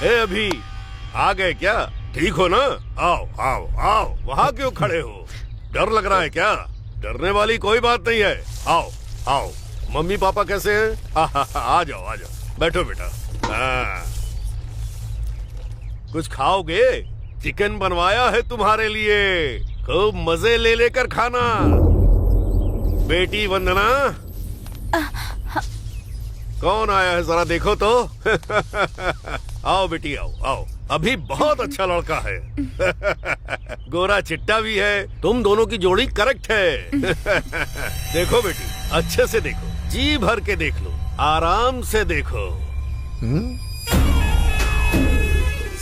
ए अभी आ गए क्या? ठीक हो ना? आओ आओ आओ, वहाँ क्यों खड़े हो? डर लग रहा है क्या? डरने वाली कोई बात नहीं है। आओ आओ, मम्मी पापा कैसे हैं? आ जाओ आ जाओ, बैठो बेटा। कुछ खाओगे? चिकन बनवाया है तुम्हारे लिए, खूब मजे ले लेकर खाना। बेटी वंदना, कौन आया है जरा देखो तो। आओ बेटी आओ आओ, अभी बहुत अच्छा लड़का है। गोरा चिट्टा भी है, तुम दोनों की जोड़ी करेक्ट है। देखो बेटी, अच्छे से देखो, जी भर के देख लो, आराम से देखो।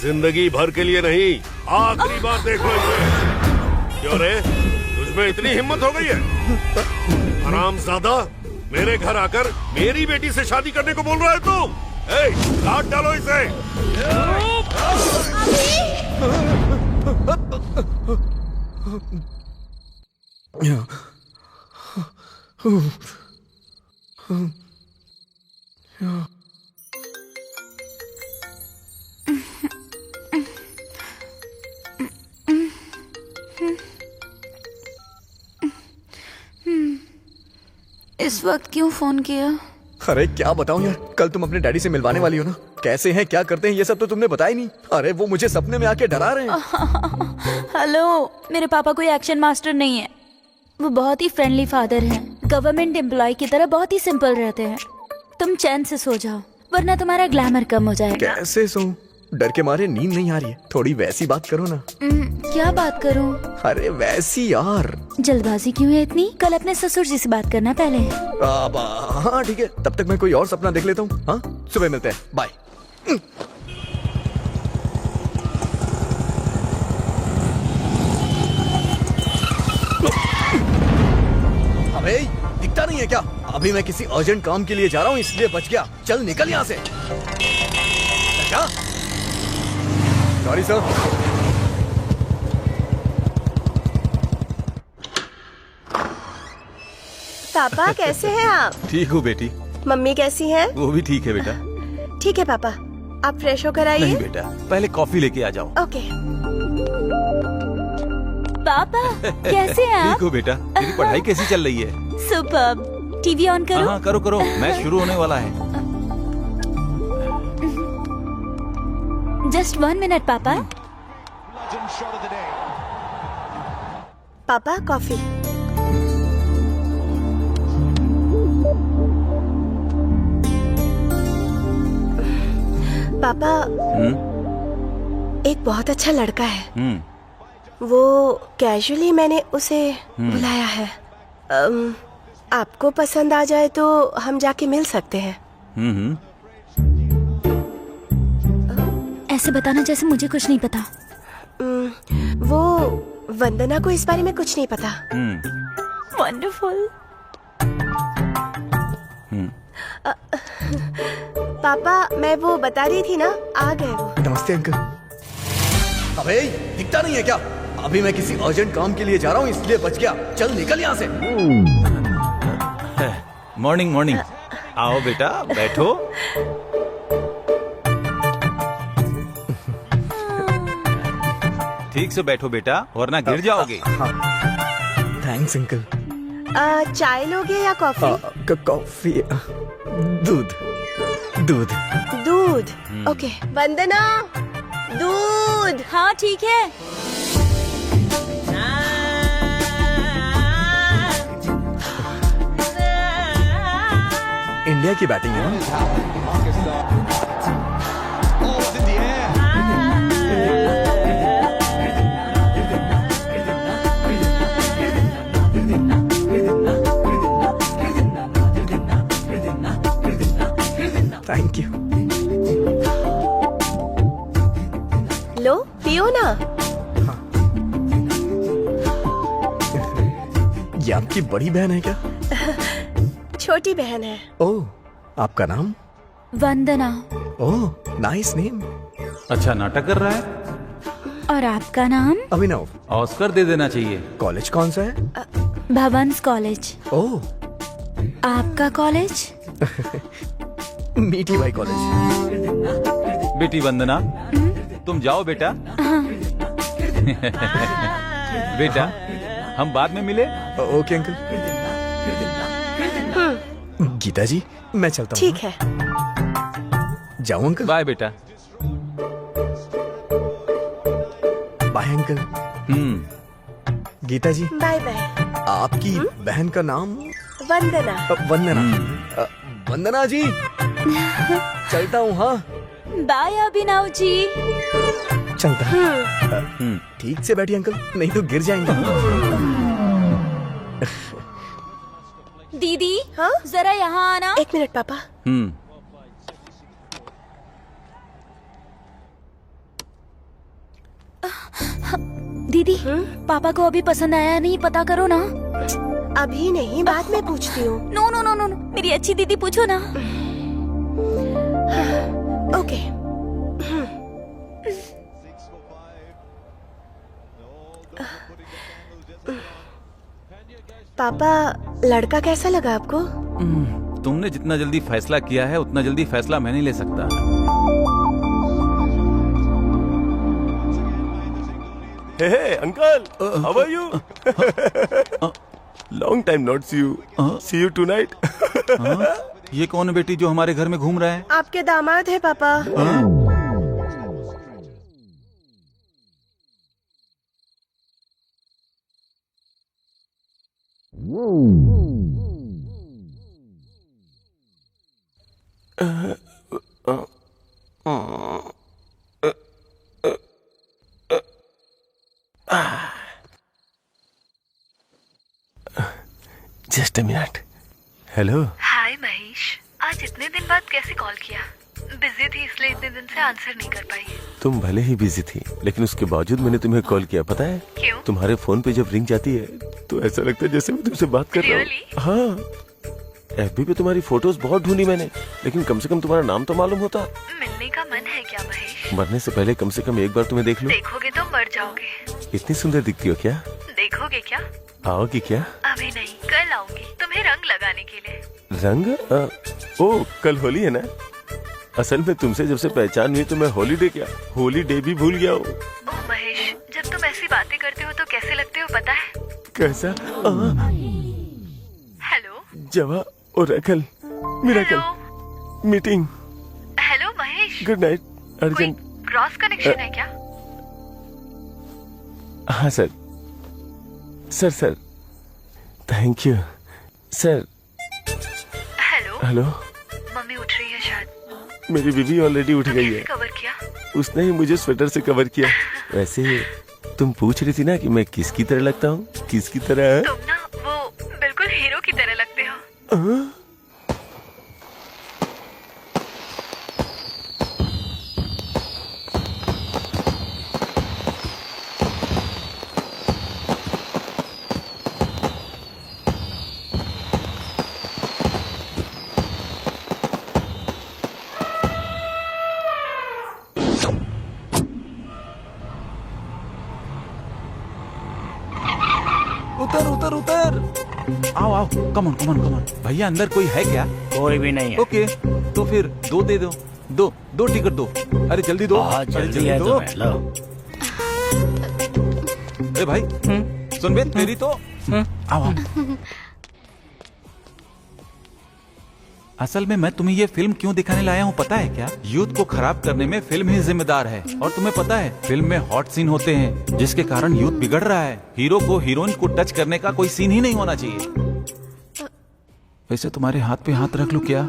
जिंदगी भर के लिए नहीं, आखिरी बार देखो इसे। क्यों रे, तुझमें इतनी हिम्मत हो गई है? हरामजादा, मेरे घर आकर मेरी बेटी से शादी करने को बोल रहा है तुम? काट डालो इसे। इस वक्त क्यों फोन किया? अरे क्या बताऊं यार, कल तुम अपने डैडी से मिलवाने वाली हो ना। कैसे हैं, क्या करते हैं, ये सब तो तुमने बताया नहीं। अरे वो मुझे सपने में आके डरा रहे हैं। हेलो, मेरे पापा कोई एक्शन मास्टर नहीं है। वो बहुत ही फ्रेंडली फादर हैं। गवर्नमेंट एम्प्लॉय की तरह बहुत ही सिंपल रहते हैं। तुम चैन से सो जाओ, वरना तुम्हारा ग्लैमर कम हो जाएगा। कैसे सोऊं? डर के मारे नींद नहीं आ रही है। थोड़ी वैसी बात करो ना। क्या बात करूं? अरे वैसी यार। जल्दबाजी क्यों है इतनी? कल अपने ससुर जी से बात करना पहले। हाँ ठीक है, तब तक मैं कोई और सपना देख लेता हूँ। हाँ, सुबह मिलते हैं, बाय। अबे दिखता नहीं है क्या? अभी मैं किसी अर्जेंट काम के लिए जा रहा हूँ, इसलिए बच गया। चल निकल यहाँ से। क्या? Sorry sir. पापा कैसे हैं आप? ठीक हूँ बेटी। मम्मी कैसी हैं? वो भी ठीक है बेटा। ठीक है पापा, आप फ्रेश होकर आइए। नहीं बेटा, पहले कॉफी लेके आ जाओ। ओके। पापा कैसे हैं आप? ठीक हूँ बेटा। तेरी पढ़ाई कैसी चल रही है? सुपर्ब। टीवी ऑन करो। हाँ करो करो, मैच शुरू होने वाला है। जस्ट 1 मिनट पापा। पापा कॉफी। पापा, एक बहुत अच्छा लड़का है। वो कैजुअली मैंने उसे बुलाया है। आपको पसंद आ जाए तो हम जाके मिल सकते हैं। ऐसे बताना जैसे मुझे कुछ नहीं पता। वो वंदना को इस बारे में कुछ नहीं पता। वंडरफुल। पापा मैं वो बता रही थी ना, आ गए वो। नमस्ते अंकल। अबे दिखता नहीं है क्या? अभी मैं किसी अर्जेंट काम के लिए जा रहा हूँ, इसलिए बच गया। चल निकल यहाँ से। Morning morning. आओ बेटा बैठो। ठीक से बैठो बेटा, वरना गिर जाओगे। Thanks uncle. चाय लोगे या कॉफी? कॉफी। दूध दूध दूध। ओके वंदना, दूध। हाँ ठीक है। इंडिया की बैटिंग है थैंक यू। लो पियो ना। ये आपकी बड़ी बहन है क्या? छोटी बहन है। ओह, आपका नाम? वंदना। Oh nice name. अच्छा नाटक कर रहा है। और आपका नाम? अभिनव। ऑस्कर दे देना चाहिए। कॉलेज कौन सा है? भवंस कॉलेज। ओह। आपका कॉलेज? मीठी भाई कॉलेज। बेटी वंदना, तुम जाओ बेटा। बेटा हम बाद में मिले। Okay uncle. गीता जी मैं चलता हूँ। ठीक है। जाऊँ अंकल? बाय बेटा। Bye uncle. Geeta ji bye bye. आपकी बहन का नाम? वंदना। वंदना। वंदना जी चलता हूँ। हाँ बाय अभिनव जी। चलता। ठीक से बैठिए अंकल, नहीं तो गिर जाएंगे। दीदी हाँ जरा यहाँ आना। एक मिनट पापा। दीदी पापा को अभी पसंद आया नहीं, पता करो ना। अभी नहीं, बाद में पूछती हूँ। No no no no no, मेरी अच्छी दीदी पूछो ना। ओके। पापा लड़का कैसा लगा आपको? तुमने जितना जल्दी फैसला किया है उतना जल्दी फैसला मैं नहीं ले सकता। Hey, uncle, how are you? Long time not see you. See you tonight. ये कौन है बेटी जो हमारे घर में घूम रहा है? आपके दामाद है पापा। Just a minute. Hello. Hi Mahesh, आज इतने दिन बाद कैसे कॉल किया? बिजी थी इसलिए इतने दिन से आंसर नहीं कर पाई। तुम भले ही बिजी थी, लेकिन उसके बावजूद मैंने तुम्हें कॉल किया, पता है? क्यों? तुम्हारे फोन पे जब रिंग जाती है तो ऐसा लगता है जैसे मैं तुमसे बात कर रहा हूँ। हाँ, एफबी पे तुम्हारी फोटोज बहुत ढूंढी मैंने, लेकिन कम से कम तुम्हारा नाम तो मालूम होता। मिलने का मन है क्या महेश? मरने से पहले कम से कम एक बार तुम्हें देख लूं। देखोगे तो मर जाओगे। इतनी सुंदर दिखती हो क्या? देखोगे क्या? आओगी क्या? अभी नहीं, कल आऊंगी तुम्हें रंग लगाने के लिए। रंग? ओ कल होली है ना? असल में तुमसे जब से पहचान हुई तो मैं हॉलीडे क्या, होली डे भी भूल गया हूँ। ओह महेश, जब तुम ऐसी बातें करते हो तो कैसे लगते हो पता है? कैसा? हेलो जवा और अकल, miracle, meeting. Hello Mahesh, good night, urgent. Cross connection है क्या? हाँ sir. Sir thank you sir. Hello hello. Mummy उठ रही है शायद। मेरी बीवी ऑलरेडी उठ गई है। कवर किया? उसने ही मुझे स्वेटर से कवर किया। वैसे तुम पूछ रही थी ना कि मैं किसकी तरह लगता हूँ? किसकी तरह? तुम ना वो बिल्कुल हीरो की तरह लगते हो। उतर उतर उतर। आओ आओ, come on come on come on. भैया अंदर कोई है क्या? कोई भी नहीं है। ओके, तो फिर 2 दे दो। दो टिकट दो। अरे जल्दी दो। बहुत जल्दी है दो। तुम्हें, लो। ए भाई, सुन बे, तेरी तो आओ आओ। असल में मैं तुम्हें ये फिल्म क्यों दिखाने लाया हूँ पता है क्या? यूथ को खराब करने में फिल्म ही जिम्मेदार है। और तुम्हें पता है फिल्म में हॉट सीन होते हैं जिसके कारण यूथ बिगड़ रहा है। हीरो को हीरोइन को टच करने का कोई सीन ही नहीं होना चाहिए। वैसे तुम्हारे हाथ पे हाथ रख लूं क्या?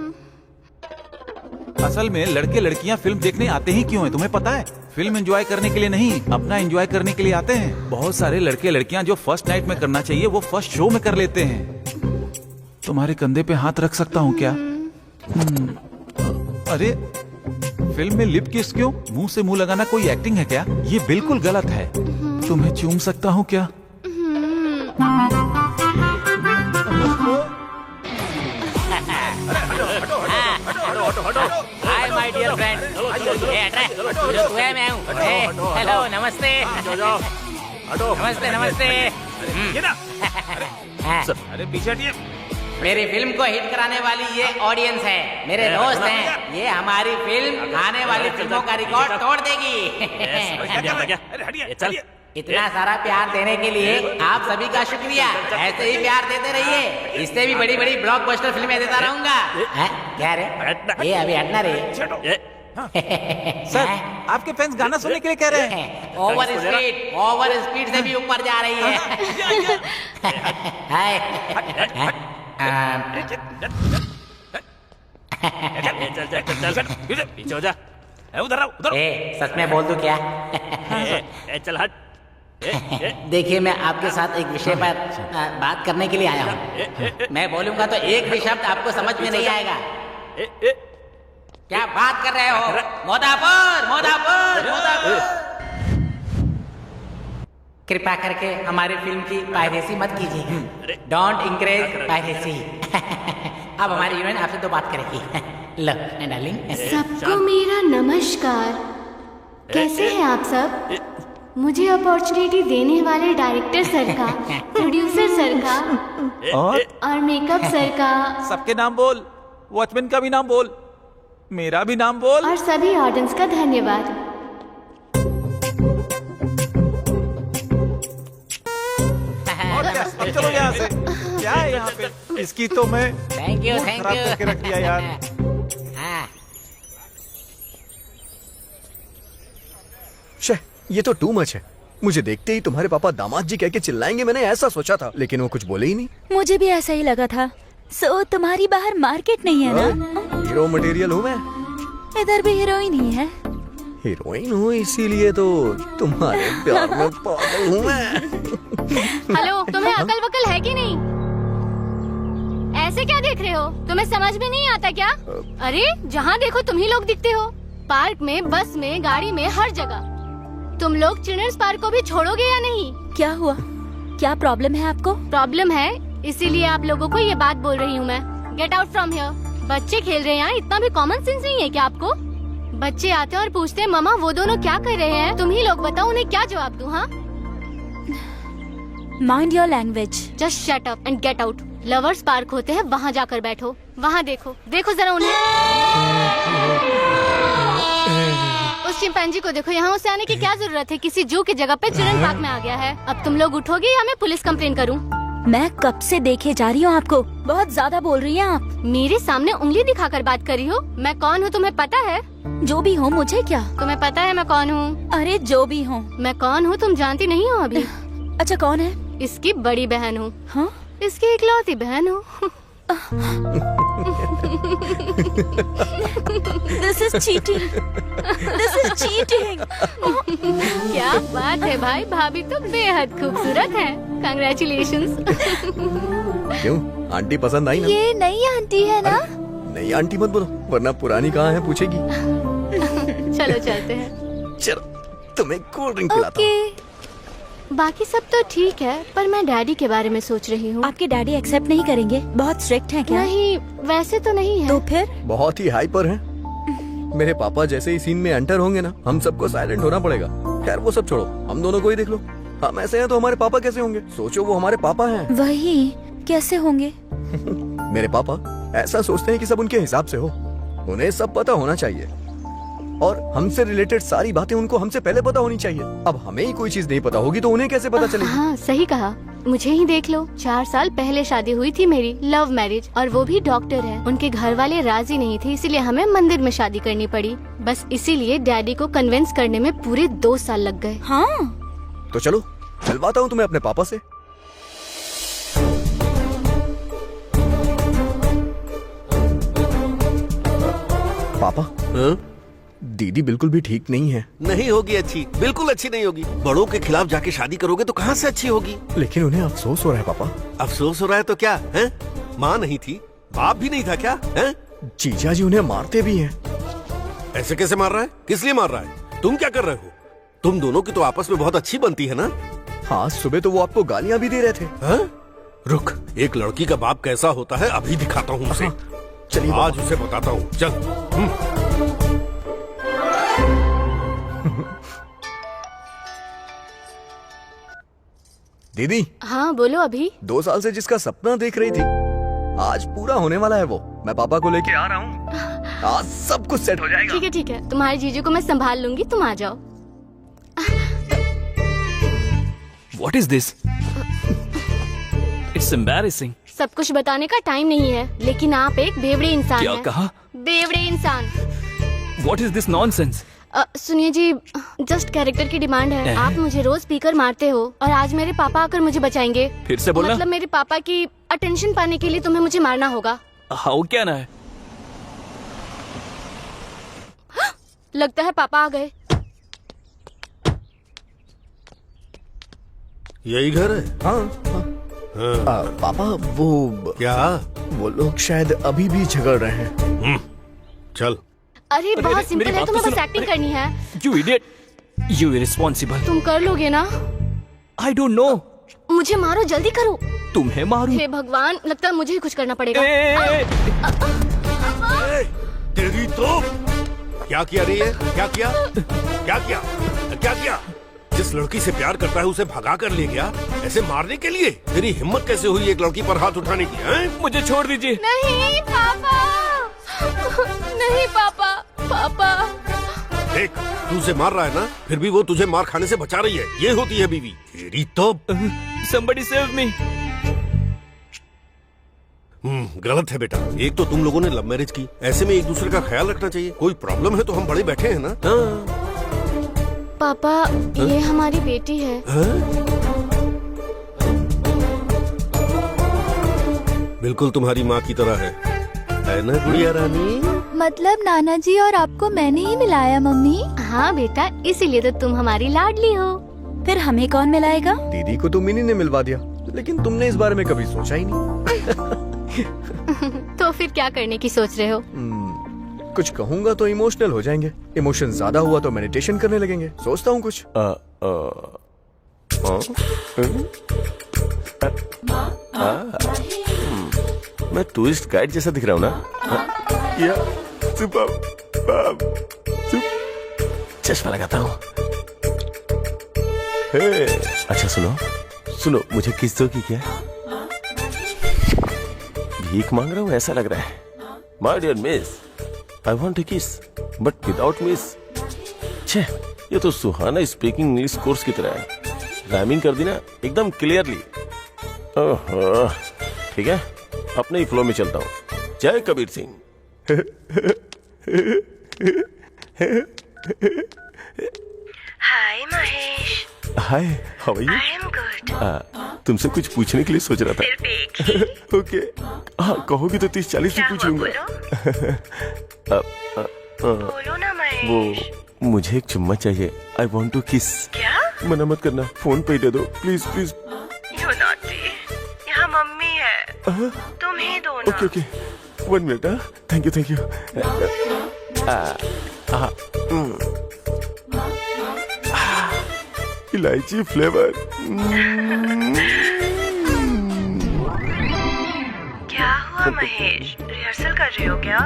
असल में लड़के लड़कियां फिल्म देखने आते ही क्यों है तुम्हें पता है? फिल्म एंजॉय करने के लिए नहीं, अपना एंजॉय करने के लिए आते हैं। बहुत सारे लड़के लड़कियां जो फर्स्ट नाइट में करना चाहिए वो फर्स्ट शो में कर लेते हैं। तुम्हारे कंधे पे हाथ रख सकता हूँ क्या? अरे फिल्म में लिप किस क्यों? मुंह से मुंह लगाना कोई एक्टिंग है क्या? ये बिल्कुल गलत है। तुम्हें चूम सकता हूँ क्या? Hi my dear friend. जो तू है मैं हूँ। हेलो, नमस्ते। नमस्ते नमस्ते। अरे पीछे हटिए। मेरी फिल्म को हिट कराने वाली ये ऑडियंस है, मेरे दोस्त हैं। ये हमारी फिल्म आने वाली फिल्मों का रिकॉर्ड तोड़ देगी। इतना सारा प्यार देने के लिए आप सभी का शुक्रिया। ऐसे ही प्यार देते रहिए, इससे भी बड़ी बड़ी ब्लॉकबस्टर फिल्में देता रहूंगा। क्या रे? ये अभी हटना रे। सर, आपके फैंस गाना सुनने के लिए कह रहे हैं। ओवर स्पीड से भी ऊपर जा रही है। पीछे हो जा। उधर उधर। सच में बोल दूं क्या? चल हट। देखिए, मैं आपके साथ एक विषय पर बात करने के लिए आया हूँ। मैं बोलूंगा तो एक भी शब्द आपको समझ में नहीं आएगा। क्या बात कर रहे हो? मोदापुर मोदापुर मोदापुर। कृपया करके हमारी फिल्म की पायरेसी मत कीजिए। Don't encourage piracy. अब हमारी यूनियन आपसे 2 बात करेगी। लो डार्लिंग। सबको मेरा नमस्कार। कैसे हैं आप सब? मुझे अपॉर्चुनिटी देने वाले डायरेक्टर सर का, प्रोड्यूसर सर का और मेकअप सर का। सबके नाम बोल। वॉचमैन का भी नाम बोल, मेरा भी नाम बोल। और सभी ऑडियंस का धन्यवाद। चलो यहाँ से। क्या है यहाँ पे? इसकी तो मैं थैंक यू खराब करके रख दिया यार। ये तो टू मच है। मुझे देखते ही तुम्हारे पापा दामाद जी कह के चिल्लाएंगे, मैंने ऐसा सोचा था, लेकिन वो कुछ बोले ही नहीं। मुझे भी ऐसा ही लगा था। सो तुम्हारी बाहर मार्केट नहीं है ना? हीरो मटेरियल हूँ मैं। इधर भी हीरोइन ही है। हीरोइन हूँ इसीलिए तो तुम्हारे प्यार में पागल हूँ मैं। हेलो, तुम्हें अकल वकल है कि नहीं? ऐसे क्या देख रहे हो? तुम्हें समझ में नहीं आता क्या? अरे जहाँ देखो तुम ही लोग दिखते हो। पार्क में, बस में, गाड़ी में, हर जगह। तुम लोग चिल्ड्रंस पार्क को भी छोड़ोगे या नहीं? क्या हुआ? क्या प्रॉब्लम है आपको? प्रॉब्लम है, इसीलिए आप लोगों को ये बात बोल रही हूँ मैं। Get out from here. बच्चे खेल रहे हैं यहाँ, इतना भी कॉमन सेंस नहीं है क्या आपको? बच्चे आते हैं और पूछते हैं मामा वो दोनों क्या कर रहे हैं? तुम ही लोग बताओ उन्हें क्या जवाब दूँ? हाँ, mind your language. Just shut up and get out. Lovers park होते हैं, वहाँ जाकर बैठो। वहाँ देखो, देखो जरा उन्हें। उस चिंपैंजी को देखो, यहाँ उसे आने की क्या जरूरत है? किसी जू की जगह पे चिल्ड्रन पार्क में आ गया है। अब तुम लोग उठोगे या मैं पुलिस कंप्लेन करूँ? मैं कब से देखे जा रही हूँ आपको। बहुत ज्यादा बोल रही हैं आप। मेरे सामने उंगली दिखाकर बात कर रही हो। मैं कौन हूँ तुम्हें पता है? जो भी हो, मुझे क्या? तुम्हें पता है मैं कौन हूँ? अरे जो भी हो। मैं कौन हूँ तुम जानती नहीं हो अभी? अच्छा कौन है? इसकी बड़ी बहन हूँ। हाँ? इसकी इकलौती बहन हूँ। This is cheating. This is cheating. क्या बात है भाई, भाभी तो बेहद खूबसूरत है। Congratulations. क्यों, आंटी पसंद आई ना? ये नई आंटी है ना? नई आंटी मत बोलो, वरना पुरानी कहाँ है पूछेगी। चलो चलते हैं। चलो, तुम्हें कोल्ड ड्रिंक पिलाता हूँ। बाकी सब तो ठीक है, पर मैं डैडी के बारे में सोच रही हूँ। आपके डैडी एक्सेप्ट नहीं करेंगे? बहुत स्ट्रिक्ट हैं क्या? नहीं, वैसे तो नहीं है। तो फिर? बहुत ही हाइपर हैं। मेरे पापा जैसे ही सीन में एंटर होंगे ना, हम सबको साइलेंट होना पड़ेगा। खैर वो सब छोड़ो, हम दोनों को ही देख लो। हम ऐसे हैं तो हमारे पापा कैसे होंगे? सोचो, वो हमारे पापा हैं। वही कैसे होंगे? मेरे पापा ऐसा सोचते हैं कि सब उनके हिसाब से हो। उन्हें सब पता होना चाहिए और हमसे रिलेटेड सारी बातें उनको हमसे पहले पता होनी चाहिए। अब हमें ही कोई चीज नहीं पता होगी तो उन्हें कैसे पता चलेगी? हाँ, सही कहा। मुझे ही देख लो, 4 साल पहले शादी हुई थी मेरी, लव मैरिज, और वो भी डॉक्टर है। उनके घर वाले राजी नहीं थे, इसीलिए हमें मंदिर में शादी करनी पड़ी। बस इसीलिए डैडी को कन्विंस करने में पूरे 2 साल लग गए। हाँ, तो चलो मिलवाता हूँ तुम्हें अपने पापा से। पापा, दीदी बिल्कुल भी ठीक नहीं है। नहीं होगी अच्छी, बिल्कुल अच्छी नहीं होगी। बड़ों के खिलाफ जाके शादी करोगे तो कहाँ से अच्छी होगी? लेकिन उन्हें अफसोस हो रहा है पापा। अफसोस हो रहा है तो क्या है? माँ नहीं थी, बाप भी नहीं था क्या है? जीजा जी उन्हें मारते भी हैं। ऐसे कैसे मार रहा है? किस लिए मार रहा है? तुम क्या कर रहे हो? तुम दोनों की तो आपस में बहुत अच्छी बनती है ना? हाँ, सुबह तो वो आपको गालियाँ भी दे रहे थे। रुक, एक लड़की का बाप कैसा होता है अभी दिखाता हूँ उसे। चलिए आज उसे बताता हूँ, चल। दीदी। हाँ बोलो। अभी 2 साल से जिसका सपना देख रही थी, आज पूरा होने वाला है वो। मैं पापा को लेके आ रहा हूँ, आज सब कुछ सेट हो जाएगा। ठीक है ठीक है, तुम्हारे जीजू को मैं संभाल लूंगी, तुम आ जाओ। What is this? It's embarrassing. सब कुछ बताने का टाइम नहीं है, लेकिन आप एक बेवड़े इंसान क्या हैं। कहा? बेवड़े इंसान। What is this nonsense? सुनिए जी, जस्ट कैरेक्टर की डिमांड है। आप मुझे रोज स्पीकर मारते हो और आज मेरे पापा आकर मुझे बचाएंगे। फिर से बोलना। मतलब मेरे पापा की अटेंशन पाने के लिए तुम्हें मुझे मारना होगा। हाउ क्या ना है? लगता है पापा आ गए। यही घर है? हाँ। पापा वो क्या? वो लोग शायद अभी भी झगड़ रहे हैं। चल। अरे बहुत सिंपल है, तुम्हें बस एक्टिंग करनी है। You idiot! You irresponsible! तुम कर लोगे ना? I don't know. मुझे मारो, जल्दी करो। तुम्हें मारूं? हे भगवान, लगता है मुझे ही कुछ करना पड़ेगा। तेरी तो क्या किया रही है? क्या किया? क्या किया? क्या किया? जिस लड़की से प्यार करता है उसे भगा कर ले गया ऐसे मारने के लिए? तेरी हिम्मत कैसे हुई एक लड़की पर हाथ उठाने की? मुझे छोड़ दीजिए। नहीं पापा, नहीं पापा, पापा। देख, तू उसे मार रहा है ना, फिर भी वो तुझे मार खाने से बचा रही है। ये होती है बीवी। तेरी तो। Somebody save me. गलत है बेटा। एक तो तुम लोगों ने लव मैरिज की, ऐसे में एक दूसरे का ख्याल रखना चाहिए। कोई प्रॉब्लम है तो हम बड़े बैठे हैं ना। पापा, ये हमारी बेटी है। बिल्कुल तुम्हारी माँ की तरह है ना गुड़िया रानी? मतलब नाना जी और आपको मैंने ही मिलाया मम्मी? हाँ बेटा, इसीलिए तो तुम हमारी लाडली हो। फिर हमें कौन मिलाएगा? दीदी को तो मिनी ने मिलवा दिया, लेकिन तुमने इस बारे में कभी सोचा ही नहीं। तो फिर क्या करने की सोच रहे हो? कुछ कहूँगा तो इमोशनल हो जाएंगे, इमोशन ज्यादा हुआ तो मेडिटेशन करने लगेंगे। सोचता हूँ कुछ। मैं टूरिस्ट गाइड जैसा दिख रहा हूँ ना? चश्मा लगाता हूँ। अच्छा सुनो सुनो, मुझे किस दो की क्या? भीख मांग रहा हूँ ऐसा लग रहा है। My dear miss, I want to kiss but without miss. छे, ये तो सुहाना स्पीकिंग इंग्लिश कोर्स की तरह है। राइमिंग कर दी ना एकदम क्लियरली। ओहो, ठीक है, अपने ही फ्लो में चलता हूँ। जय Kabir Singh. Hi Mahesh. Hi, how are you? I am good. तुमसे कुछ पूछने के लिए सोच रहा था। ओके, हाँ कहोगी तो 30-40 भी पूछ लूंगा। बोलो ना महेश। वो मुझे एक चुम्मा चाहिए। आई वॉन्ट टू किस। क्या? मना मत करना, फोन पे दे दो प्लीज प्लीज। यू नॉटी, यहाँ मम्मी है, तुम ही दो ना। Okay okay, 1 minute. Thank you thank you. इलायची फ्लेवर। क्या हुआ महेश, रिहर्सल कर रहे हो क्या?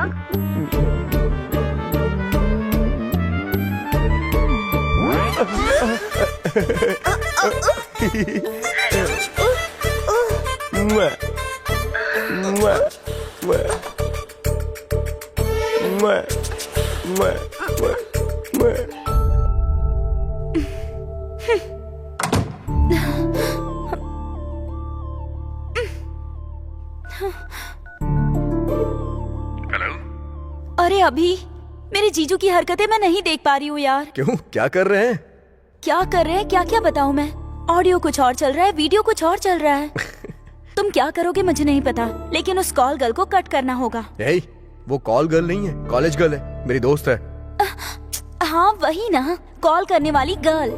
मुआ, मुआ, मुआ, मुआ, मुआ, मुआ, मुआ। अरे अभी मेरे जीजू की हरकतें मैं नहीं देख पा रही हूँ यार। क्यों, क्या कर रहे हैं? क्या कर रहे हैं, क्या क्या बताऊँ मैं? ऑडियो कुछ और चल रहा है, वीडियो कुछ और चल रहा है। तुम क्या करोगे मुझे नहीं पता, लेकिन उस कॉल गर्ल को कट करना होगा। ए, वो कॉल गर्ल नहीं है, कॉलेज गर्ल है, मेरी दोस्त है। हाँ वही ना, कॉल करने वाली गर्ल।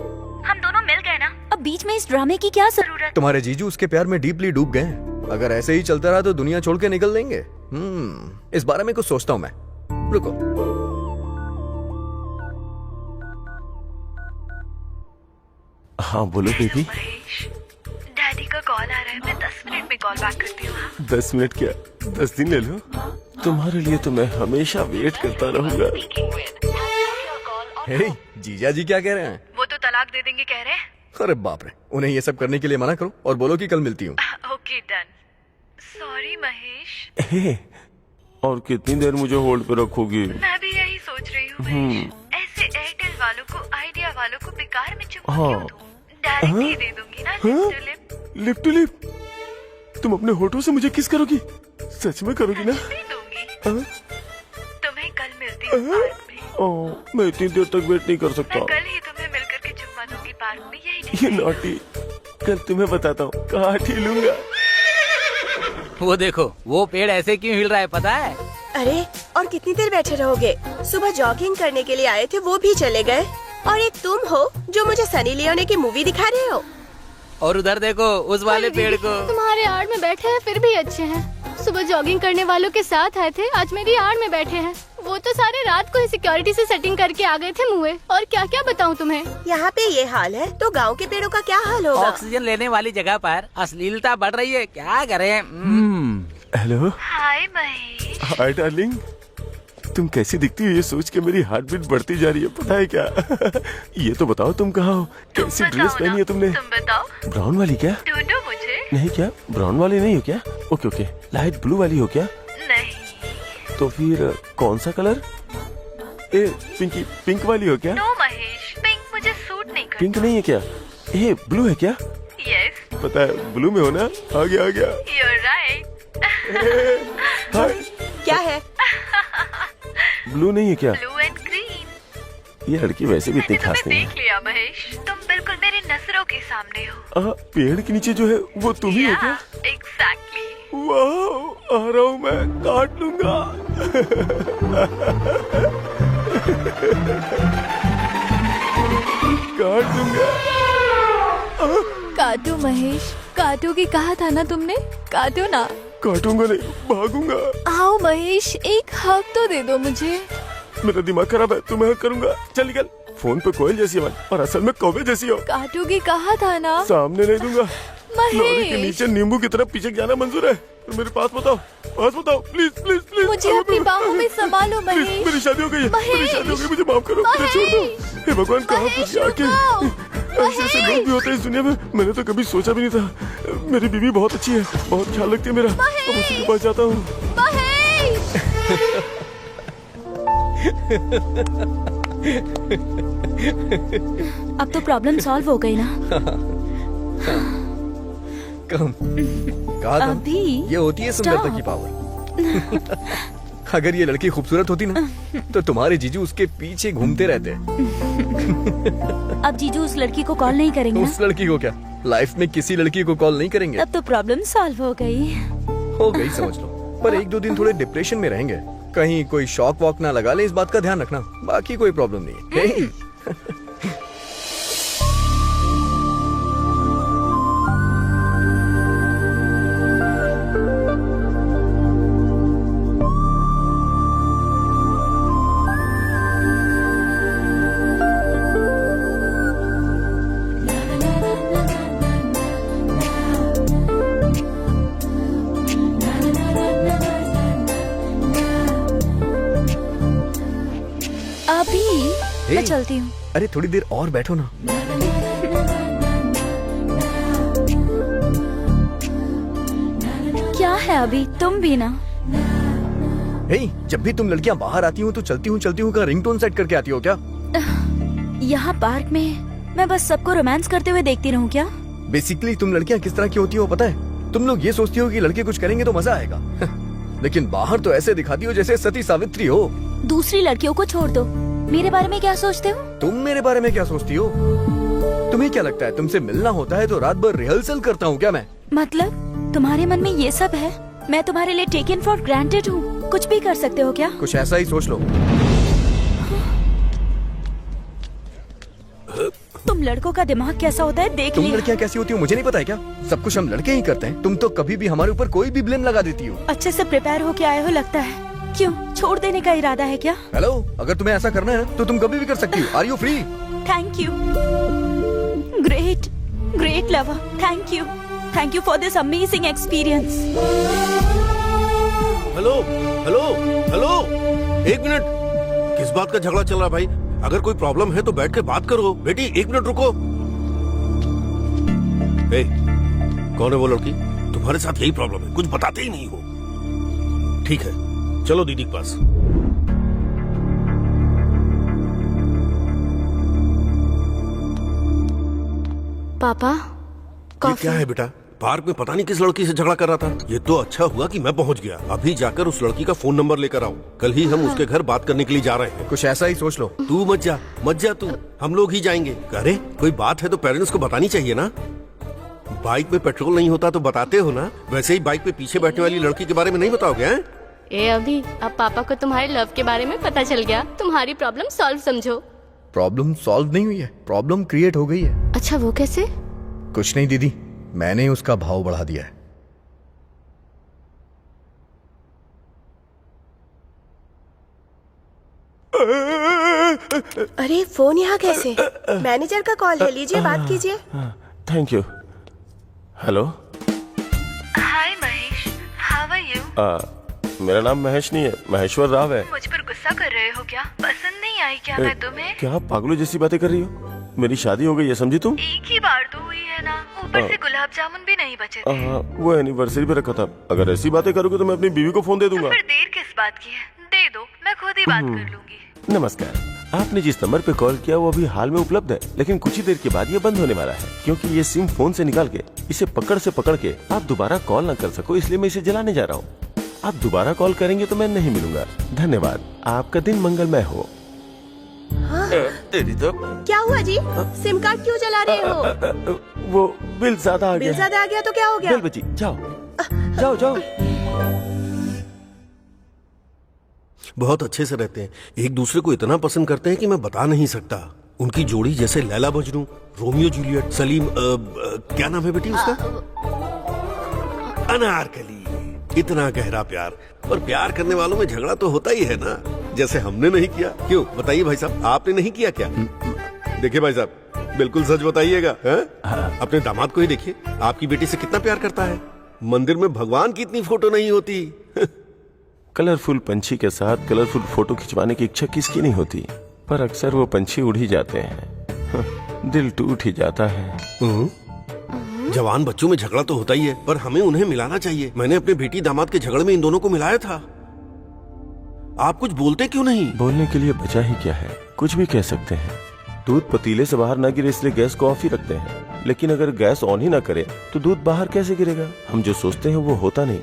हम दोनों मिल गए ना, अब बीच में इस ड्रामे की क्या जरूरत? तुम्हारे जीजू उसके प्यार में डीपली डूब गए हैं। अगर ऐसे ही चलता रहा तो दुनिया छोड़ के निकल देंगे। इस बारे में कुछ सोचता हूँ मैं। रुको। हाँ बोलो बेबी। डैडी का कॉल आ रहा है, मैं 10 मिनट में कॉल बैक करती हूँ। 10 मिनट क्या, 10 दिन ले लो। तुम्हारे लिए तो मैं हमेशा वेट करता रहूंगा। हे, जीजा जी क्या कह रहे हैं? वो तो तलाक दे देंगे कह रहे हैं। अरे बाप रे, उन्हें ये सब करने के लिए मना करो और बोलो कि कल मिलती हूँ। Okay done. सॉरी महेश। हे, और कितनी देर मुझे होल्ड पे रखोगी? मैं भी यही सोच रही हूँ। ऐसे एयरटेल वालों को, आइडिया वालों को बेकार में चुप क्यों दूं? डायरेक्ट ही दे दूंगी ना lip to lip. Lip to lip? तुम अपने होठों से मुझे किस करोगी? सच में करोगी ना? तुम्हें कल मिलती हूँ पार्क में। मैं इतनी देर तक वेट नहीं कर सकता। मैं कल ही तुम्हें मिलकर के चुम्मा दूंगी पार्क में, यही ये नॉटी, कल तुम्हें बताता हूँ कहाँ ठेलूंगा। वो देखो, वो पेड़ ऐसे क्यों हिल रहा है पता है? अरे और कितनी देर बैठे रहोगे? सुबह जॉगिंग करने के लिए आए थे, वो भी चले गए। और एक तुम हो जो मुझे सनी लियोनी की मूवी दिखा रहे हो। और उधर देखो उस वाले पेड़ को। तुम्हारे आड़ में बैठे हैं फिर भी अच्छे हैं। सुबह जॉगिंग करने वालों के साथ आए थे, आज मेरी आड़ में बैठे हैं। वो तो सारे रात को ही सिक्योरिटी से सेटिंग करके आ गए थे मुँह। और क्या क्या बताऊँ तुम्हें। यहाँ पे ये हाल है तो गांव के पेड़ों का क्या हाल होगा? ऑक्सीजन लेने वाली जगह पर अश्लीलता बढ़ रही है, क्या करें? Hello. Hi Mahesh. Hi darling, तुम कैसी दिखती हो ये सोच के मेरी हार्ट बीट बढ़ती जा रही है, पता है क्या? ये तो बताओ तुम कहाँ हो, कैसी ड्रेस पहनी है तुमने? तुम बताओ। ब्राउन वाली क्या? ढूंढो मुझे। नहीं क्या, ब्राउन वाली नहीं हो क्या? ओके ओके, लाइट ब्लू वाली हो क्या? नहीं। तो फिर कौन सा कलर? पिंकी, पिंक वाली हो क्या? नो महेश, पिंक मुझे सूट नहीं करता। पिंक नहीं है क्या? ब्लू है क्या? यस। पता है ब्लू में हो ना? आ गया आ गया। You're right। क्या है? ब्लू नहीं है क्या? Blue and green. ये लड़की वैसे भी इतनी खास नहीं है। देख लिया महेश, तुम बिल्कुल मेरे नजरों के सामने हो। पेड़ के नीचे जो है वो तुम ही हो क्या? एग्जैक्टली। वाह, आ रहा हूँ मैं, काट लूंगा। काट दूंगा। काटो महेश, काटोगी कहा था ना तुमने, काटो ना। काटूंगा नहीं, भागूंगा। आओ महेश, एक हक तो दे दो मुझे। मेरा दिमाग खराब है, तुम्हें हक करूंगा। चल निकल। फोन पे कोयल जैसी आवाज और असल में कौवे जैसी हो। काटोगी कहा था ना। सामने नहीं दूंगा। लौड़ी के महेश, नीचे नींबू की तरफ पीछे जाना मंजूर है? मेरे पास बताओ, प्लीज प्लीज प्लीज। मुझे अपनी बाहों में संभालो महेश। मेरी शादी हो गई है, मेरी शादी हो गई, मुझे माफ करो, मुझे छोड़ दो। हे भगवान, कहाँ फंस गया आके? ऐसे ऐसे लोग भी होते हैं इस दुनिया में, मैंने तो कभी सोचा भी नहीं था। मेरी बीवी बहुत अच्छी है, बहुत ख्याल रखती है मेरा। अब उसी के पास जाता हूँ। अब तो प्रॉब्लम सॉल्व हो गई ना? कम कहा था, अभी ये होती है सुंदरता की पावर। अगर ये लड़की खूबसूरत होती ना तो तुम्हारे जीजू उसके पीछे घूमते रहते। अब जीजू उस लड़की को कॉल नहीं करेंगे ना? उस लड़की को क्या, लाइफ में किसी लड़की को कॉल नहीं करेंगे। अब तो प्रॉब्लम सॉल्व हो गई। हो गई समझ लो, पर एक दो दिन थोड़े डिप्रेशन में रहेंगे। कहीं कोई शॉक वॉक ना लगा ले, इस बात का ध्यान रखना। बाकी कोई प्रॉब्लम नहीं है। मैं चलती हूँ। अरे थोड़ी देर और बैठो ना। है अभी, तुम भी ना। हे, जब भी तुम लड़कियां बाहर आती हो तो चलती हूँ का रिंगटोन सेट करके आती हो क्या? यहाँ पार्क में मैं बस सबको रोमांस करते हुए देखती रहूं क्या? बेसिकली तुम लड़कियां किस तरह की होती हो पता है? तुम लोग ये सोचती हो कि लड़के कुछ करेंगे तो मजा आएगा लेकिन बाहर तो ऐसे दिखाती हो जैसे सती सावित्री हो। दूसरी लड़कियों को छोड़ दो, मेरे बारे में क्या सोचते हो? तुम मेरे बारे में क्या सोचती हो? तुम्हें क्या लगता है तुमसे मिलना होता है तो रात भर रिहर्सल करता हूँ क्या मैं? मतलब तुम्हारे मन में ये सब है? मैं तुम्हारे लिए टेकन फॉर ग्रांटेड हूँ, कुछ भी कर सकते हो क्या? कुछ ऐसा ही सोच लो। तुम लड़कों का दिमाग कैसा होता है देख तुम लिया। लड़कियां कैसी होती हो मुझे नहीं पता है क्या? सब कुछ हम लड़के ही करते हैं। तुम तो कभी भी हमारे ऊपर कोई भी ब्लेम लगा देती हो। अच्छे से प्रिपेयर होके आए हो लगता है। क्यों, छोड़ देने का इरादा है क्या? हेलो, अगर तुम्हें ऐसा करना है तो तुम कभी भी कर सकती हो। Are you free? Thank you, great lover, thank you for this amazing experience. Hello hello hello, एक मिनट, किस बात का झगड़ा चल रहा है भाई? अगर कोई प्रॉब्लम है तो बैठ के बात करो। बेटी एक मिनट रुको। ए, कौन है वो लड़की? तुम्हारे साथ यही प्रॉब्लम है, कुछ बताते ही नहीं हो। ठीक है, चलो दीदी के पास। पापा, ये क्या है बेटा? पार्क में पता नहीं किस लड़की से झगड़ा कर रहा था। ये तो अच्छा हुआ कि मैं पहुंच गया। अभी जाकर उस लड़की का फोन नंबर लेकर आऊं। कल ही हम उसके घर बात करने के लिए जा रहे हैं। कुछ ऐसा ही सोच लो। तू मत जा तू, हम लोग ही जाएंगे। अरे कोई बात है तो पेरेंट्स को बतानी चाहिए ना। बाइक में पेट्रोल नहीं होता तो बताते हो ना। वैसे ही बाइक पे पीछे बैठने वाली लड़की के बारे में नहीं बताओगे? हैं? ए अभी, अब पापा को तुम्हारे लव के बारे में पता चल गया। तुम्हारी प्रॉब्लम सॉल्व समझो। प्रॉब्लम सॉल्व नहीं हुई है, प्रॉब्लम क्रिएट हो गई है। अच्छा, वो कैसे? कुछ नहीं दीदी, मैंने ही उसका भाव बढ़ा दिया है। अरे फोन यहाँ कैसे? मैनेजर का कॉल है, लीजिए बात कीजिए। Thank you. Hello, hi Mahesh, how are you? मेरा नाम महेश नहीं है, महेश्वर राव है। मुझ पर गुस्सा कर रहे हो क्या? पसंद नहीं आई क्या मैं तुम्हें? क्या पागलों जैसी बातें कर रही हो? मेरी शादी हो गई है, समझी तुम? एक ही बार तो हुई है ना, ऊपर से गुलाब जामुन भी नहीं बचे थे। वो एनिवर्सरी पे रखा था। अगर ऐसी बातें करोगे तो मैं अपनी बीवी को फोन दे दूंगा। फिर देर किस बात की है? दे दो, मैं खुद ही बात कर लूंगी। नमस्कार, आपने जिस नंबर पे कॉल किया वो अभी हाल में उपलब्ध है, लेकिन कुछ ही देर के बाद ये बंद होने वाला है, क्योंकि ये सिम फोन से निकाल के इसे पकड़ के आप दोबारा कॉल न कर सको, इसलिए मैं इसे जलाने जा रहा हूँ। आप दोबारा कॉल करेंगे तो मैं नहीं मिलूंगा। धन्यवाद, आपका दिन मंगलमय हो। हाँ? तेरी तो क्या हुआ जी? सिम कार्ड क्यों जला रहे हो? वो बिल ज्यादा आ गया। बिल ज्यादा आ गया तो क्या हो गया? बिल बची, जाओ। बहुत अच्छे से रहते हैं, एक दूसरे को इतना पसंद करते हैं कि मैं बता नहीं सकता। उनकी जोड़ी जैसे लैला मजनू, रोमियो जूलियट, सलीम, क्या नाम है बेटी उसका? अनारकली। इतना गहरा प्यार, और प्यार करने वालों में झगड़ा तो होता ही है ना, जैसे हमने नहीं किया। क्यों बताइए भाई साहब, आपने नहीं किया क्या? देखिए भाई साहब, बिल्कुल सच बताइएगा। अपने दामाद को ही देखिए, आपकी बेटी से कितना प्यार करता है। मंदिर में भगवान की इतनी फोटो नहीं होती। कलरफुल पंछी के साथ कलरफुल फोटो खिंचवाने की इच्छा किसकी नहीं होती, पर अक्सर वो पंछी उड़ ही जाते हैं, दिल टूट ही जाता है। जवान बच्चों में झगड़ा तो होता ही है, पर हमें उन्हें मिलाना चाहिए। मैंने अपने बेटी दामाद के झगड़े में इन दोनों को मिलाया था। आप कुछ बोलते क्यों नहीं? बोलने के लिए बचा ही क्या है, कुछ भी कह सकते हैं। दूध पतीले से बाहर ना गिरे इसलिए गैस को ऑफ ही रखते हैं, लेकिन अगर गैस ऑन ही ना करे तो दूध बाहर कैसे गिरेगा? हम जो सोचते हैं वो होता नहीं,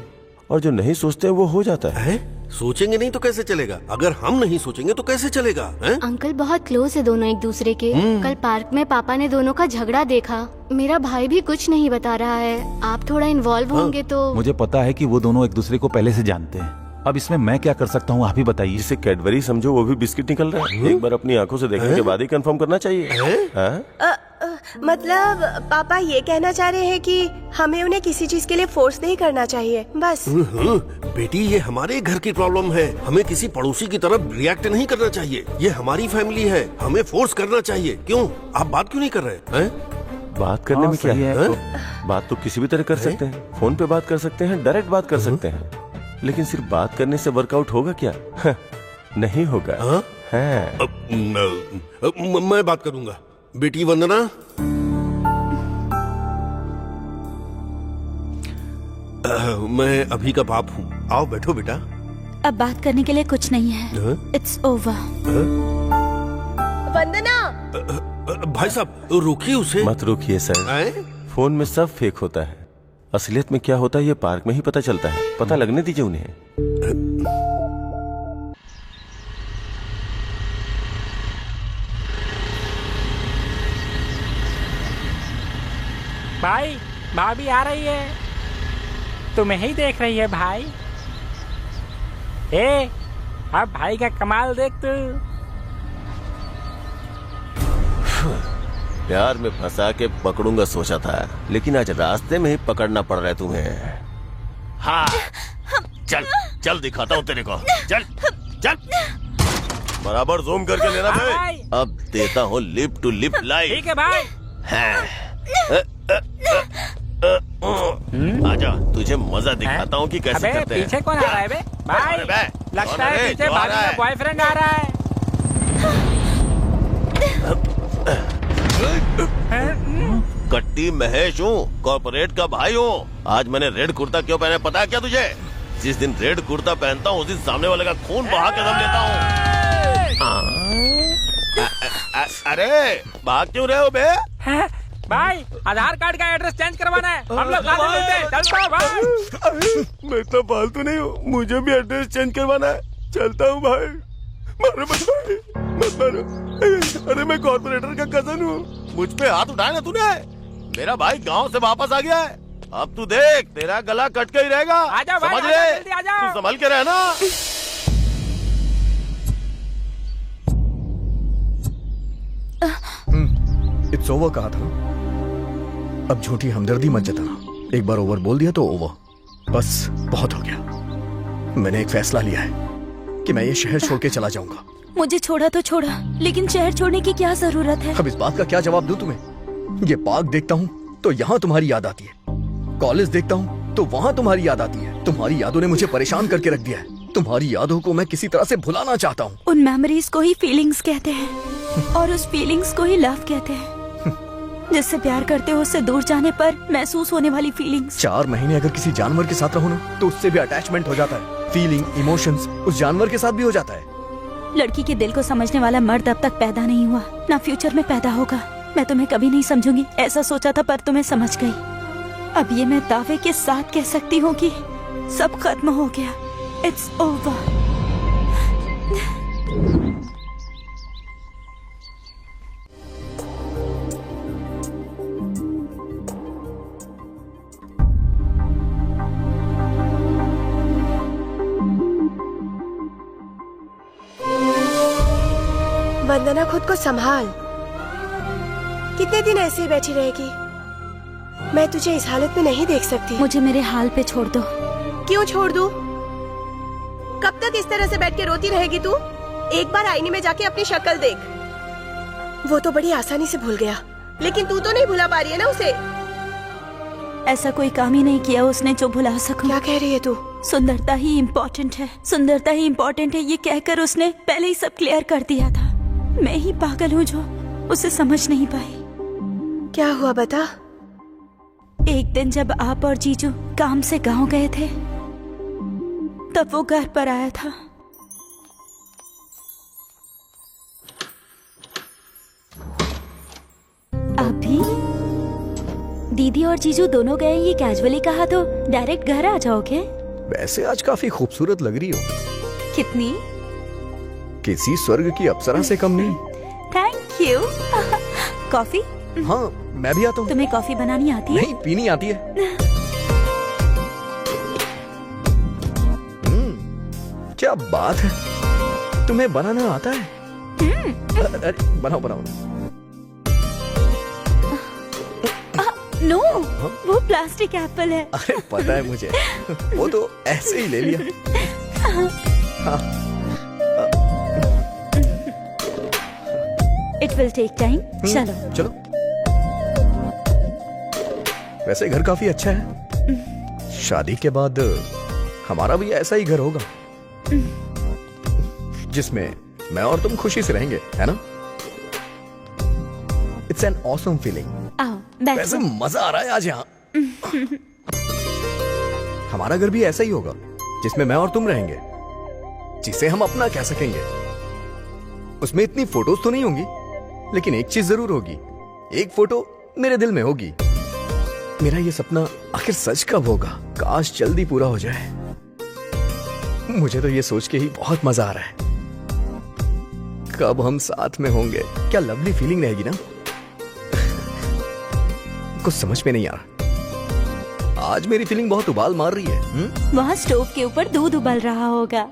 और जो नहीं सोचते हैं वो हो जाता है। सोचेंगे नहीं तो कैसे चलेगा? अगर हम नहीं सोचेंगे तो कैसे चलेगा? अंकल बहुत क्लोज है दोनों एक दूसरे के। कल पार्क में पापा ने दोनों का झगड़ा देखा। मेरा भाई भी कुछ नहीं बता रहा है। आप थोड़ा इन्वॉल्व होंगे तो। मुझे पता है कि वो दोनों एक दूसरे को पहले से जानते हैं। अब इसमें मैं क्या कर सकता हूँ, आप ही बताइए। जिसे कैडबरी समझो वो भी बिस्किट निकल रहा है। एक बार अपनी आंखों से देखने के बाद ही कंफर्म करना चाहिए। मतलब पापा ये कहना चाह रहे हैं कि हमें उन्हें किसी चीज के लिए फोर्स नहीं करना चाहिए, बस। बेटी ये हमारे घर की प्रॉब्लम है, हमें किसी पड़ोसी की तरफ रिएक्ट नहीं करना चाहिए। ये हमारी फैमिली है, हमें फोर्स करना चाहिए। क्यों आप बात क्यों नहीं कर रहे हैं? बात करने में क्या है? बात तो किसी भी तरह कर सकते हैं। फोन पे बात कर सकते हैं, डायरेक्ट बात कर सकते हैं, लेकिन सिर्फ बात करने से वर्कआउट होगा क्या? नहीं होगा। मैं बात करूंगा। बेटी वंदना, मैं अभी का बाप हूँ। आओ बैठो बेटा। अब बात करने के लिए कुछ नहीं है। It's over. वंदना, भाई साहब रोकिए उसे। मत रोकिए सर, फोन में सब फेक होता है। असलियत में क्या होता है ये पार्क में ही पता चलता है। पता लगने दीजिए उन्हें। भाई भाभी आ रही है, तुम्हें ही देख रही है भाई। ए, अब भाई का कमाल देख तू। प्यार में फंसा के पकड़ूंगा सोचा था, लेकिन आज रास्ते में ही पकड़ना पड़ रहा है तुम्हें। हाँ चल चल दिखाता हूँ तेरे को। चल चल, बराबर जूम करके लेना भाई। अब देता हूँ लिप टू लिप लाइव। ठीक है भाई। आजा, तुझे मजा दिखाता हूँ कि कैसे करते हैं। पीछे कौन आ रहा है बे? भाई लगता है पीछे भाभी का बॉयफ्रेंड आ रहा है। कट्टी महेश हूँ, कॉर्पोरेट का भाई हूँ। आज मैंने रेड कुर्ता क्यों पहना पता है क्या तुझे? जिस दिन रेड कुर्ता पहनता हूँ उस दिन सामने वाले का खून बहा के दम लेता हूँ। अरे भाग क्यों रहे हो बे? भाई आधार कार्ड का एड्रेस चेंज करवाना है, हम लोग साथ मिलते हैं। चलता हूँ भाई। मैं तो फालतू नहीं हूँ, मुझे भी एड्रेस चेंज करवाना है। चलता हूँ भाई। मारो मत भाई, मत मारो। अरे मैं कॉर्पोरेटर का कजन हूँ। मुझ पे हाथ उठाया ना तूने। मेरा भाई गांव से वापस आ गया है। अब तू देख, तेरा गला कट के ही रहेगा। आजा भाई, समझ ले, जल्दी आजा। तू संभल के रहना। इट्स ओवर कहा था, अब झूठी हमदर्दी मत जताना। एक बार ओवर बोल दिया तो ओवर, बस बहुत हो गया। मैंने एक फैसला लिया है कि मैं ये शहर छोड़ के चला जाऊंगा। मुझे छोड़ा तो छोड़ा, लेकिन शहर छोड़ने की क्या जरूरत है? अब इस बात का क्या जवाब दूं तुम्हें? ये पार्क देखता हूँ तो यहाँ तुम्हारी याद आती है, कॉलेज देखता हूँ तो वहाँ तुम्हारी याद आती है। तुम्हारी यादों ने मुझे परेशान करके रख दिया है। तुम्हारी यादों को मैं किसी तरह से भुलाना चाहता हूँ। उन मेमोरीज को ही फीलिंग्स कहते हैं और उस फीलिंग्स को ही लव कहते हैं। जिससे प्यार करते हो उससे दूर जाने पर महसूस होने वाली फीलिंग्स। 4 महीने अगर किसी जानवर के साथ रहो ना तो उससे भी अटैचमेंट हो जाता है। फीलिंग, इमोशंस उस जानवर के साथ भी हो जाता है। लड़की के दिल को समझने वाला मर्द अब तक पैदा नहीं हुआ, ना फ्यूचर में पैदा होगा। मैं तुम्हें कभी नहीं समझूंगी ऐसा सोचा था, पर तुम्हें समझ गई। अब ये मैं दावे के साथ कह सकती हूँ कि सब खत्म हो गया। It's over. वंदना, खुद को संभाल। कितने दिन ऐसे ही बैठी रहेगी? मैं तुझे इस हालत में नहीं देख सकती। मुझे मेरे हाल पे छोड़ दो। क्यों छोड़ दूं? कब तक इस तरह से बैठ के रोती रहेगी तू? एक बार आईने में जाके अपनी शक्ल देख। वो तो बड़ी आसानी से भूल गया, लेकिन तू तो नहीं भुला पा रही है ना उसे। ऐसा कोई काम ही नहीं किया उसने जो भुला सकूं। क्या कह रही है तू? सुंदरता ही इम्पोर्टेंट है, सुंदरता ही इम्पोर्टेंट है, ये कहकर उसने पहले ही सब क्लियर कर दिया था। मैं ही पागल हूँ जो उसे समझ नहीं पाई। क्या हुआ बता? एक दिन जब आप और जीजू काम से गांव गए थे, तब वो घर पर आया था। अभी दीदी और जीजू दोनों गए, ये कैजुअली कहा तो डायरेक्ट घर आ जाओगे? वैसे आज काफी खूबसूरत लग रही हो। कितनी? किसी स्वर्ग की अप्सरा से कम नहीं। Thank you. कॉफी? हाँ मैं भी आता हूँ। तुम्हें कॉफी बनानी आती है? नहीं, पीनी आती है। क्या बात है, तुम्हें बनाना आता है? अरे बनाओ बनाओ। नो, वो प्लास्टिक एप्पल है। अरे पता है मुझे, वो तो ऐसे ही ले लिया। हाँ। It will take time. चलो चलो। वैसे घर काफी अच्छा है। शादी के बाद हमारा भी ऐसा ही घर होगा, जिसमें मैं और तुम खुशी से रहेंगे, है ना? It's an awesome feeling. वैसे मजा आ रहा है आज यहाँ। हमारा घर भी ऐसा ही होगा, जिसमें मैं और तुम रहेंगे, जिसे हम अपना कह सकेंगे। उसमें इतनी फोटोज तो नहीं होंगी, लेकिन एक चीज जरूर होगी, एक फोटो मेरे दिल में होगी। मेरा ये सपना आखिर सच कब होगा? काश जल्दी पूरा हो जाए। मुझे तो ये सोच के ही बहुत मजा आ रहा है। कब हम साथ में होंगे? क्या लवली फीलिंग रहेगी ना। कुछ समझ में नहीं आ रहा। आज मेरी फीलिंग बहुत उबाल मार रही है। वहाँ स्टोव के ऊपर दूध उबल रहा होगा।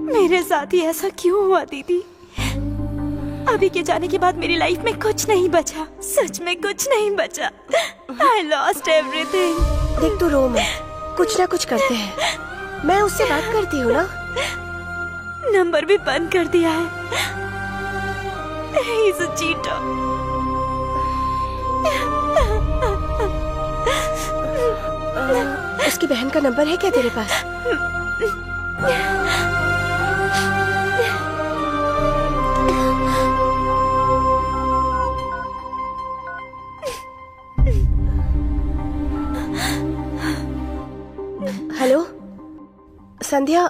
मेरे साथ ही ऐसा क्यों हुआ दीदी? अभी के जाने के बाद मेरी लाइफ में कुछ नहीं बचा, सच में कुछ नहीं बचा। I lost everything। देख तू रो मत, कुछ ना कुछ करते हैं। मैं उससे बात करती हूँ ना। नंबर भी बंद कर दिया है। He's a cheater। उसकी बहन का नंबर है क्या तेरे पास? हेलो संध्या,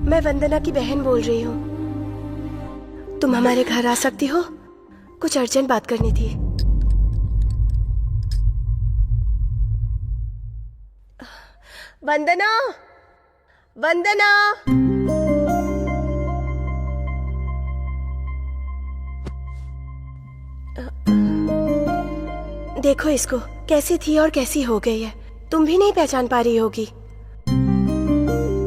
मैं वंदना की बहन बोल रही हूँ। तुम हमारे घर आ सकती हो? कुछ अर्जेंट बात करनी थी। वंदना, वंदना, देखो इसको, कैसी थी और कैसी हो गई है। तुम भी नहीं पहचान पा रही होगी।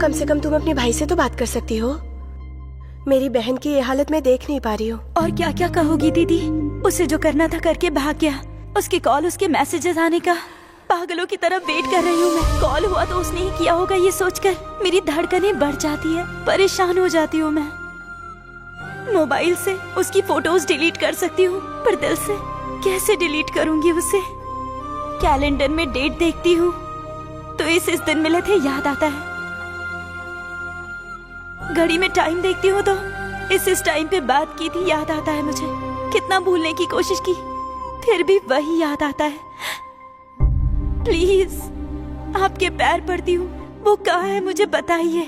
कम से कम तुम अपने भाई से तो बात कर सकती हो। मेरी बहन की ये हालत मैं देख नहीं पा रही हूँ। और क्या क्या कहोगी दीदी? उसे जो करना था करके भाग गया। उसकी कॉल, उसके मैसेजेस आने का पागलों की तरह वेट कर रही हूँ मैं। कॉल हुआ तो उसने ही किया होगा, ये सोचकर मेरी धड़कनें बढ़ जाती है, परेशान हो जाती हूँ मैं। मोबाइल से उसकी फोटोज डिलीट कर सकती हूँ, पर दिल से कैसे डिलीट करूंगी उसे? कैलेंडर में डेट देखती हूँ तो इस दिन मिले थे याद आता है। घड़ी में टाइम देखती हूँ तो इस टाइम पे बात की थी याद आता है मुझे। कितना भूलने की कोशिश की, फिर भी वही याद आता है। प्लीज आपके पैर पड़ती हूँ, वो कहाँ है मुझे बताइए।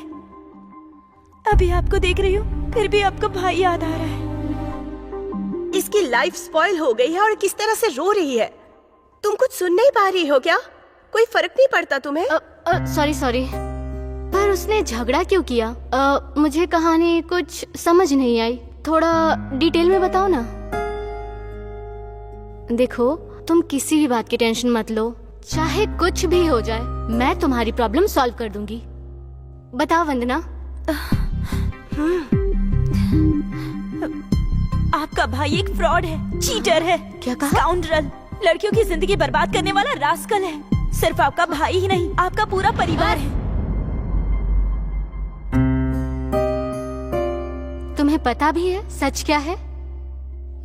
अभी आपको देख रही हूँ, फिर भी आपका भाई याद आ रहा है। इसकी लाइफ स्पॉइल हो गई है और किस तरह से रो रही है। तुम कुछ सुन नहीं पा रही हो क्या? कोई फर्क नहीं पड़ता तुम्हें? सॉरी, पर उसने झगड़ा क्यों किया? मुझे कहानी कुछ समझ नहीं आई, थोड़ा डिटेल में बताओ ना। देखो, तुम किसी भी बात की टेंशन मत लो, चाहे कुछ भी हो जाए, मैं तुम्हारी प्रॉब्लम सॉल्व कर दूंगी। बताओ वंदना। आपका भाई एक फ्रॉड है, चीटर है। क्या कहा? स्काउंड्रल, लड़कियों की जिंदगी बर्बाद करने वाला रास्कल है। सिर्फ आपका भाई ही नहीं, आपका पूरा परिवार है। तुम्हें पता भी है सच क्या है?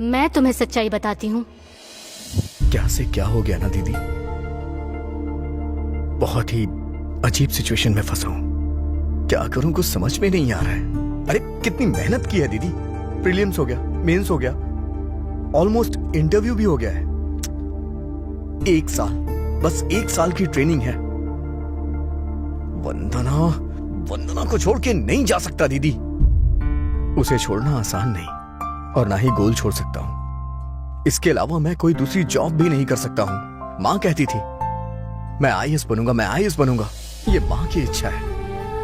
मैं तुम्हें सच्चाई बताती हूँ। क्या से क्या हो गया ना दीदी, बहुत ही अजीब सिचुएशन में फंसा हूँ। क्या करूँ कुछ समझ में नहीं आ रहा है। अरे कितनी मेहनत की है दीदी। प्रीलिम्स हो गया, मेंस हो गया, ऑलमोस्ट इंटरव्यू भी हो गया है। 1 साल, बस 1 साल की ट्रेनिंग है। वंदना को छोड़ के नहीं जा सकता दीदी। उसे छोड़ना आसान नहीं, और ना ही गोल छोड़ सकता हूँ। इसके अलावा मैं कोई दूसरी जॉब भी नहीं कर सकता हूँ। माँ कहती थी मैं आईएएस बनूंगा, मैं आईएएस बनूंगा। ये माँ की इच्छा है।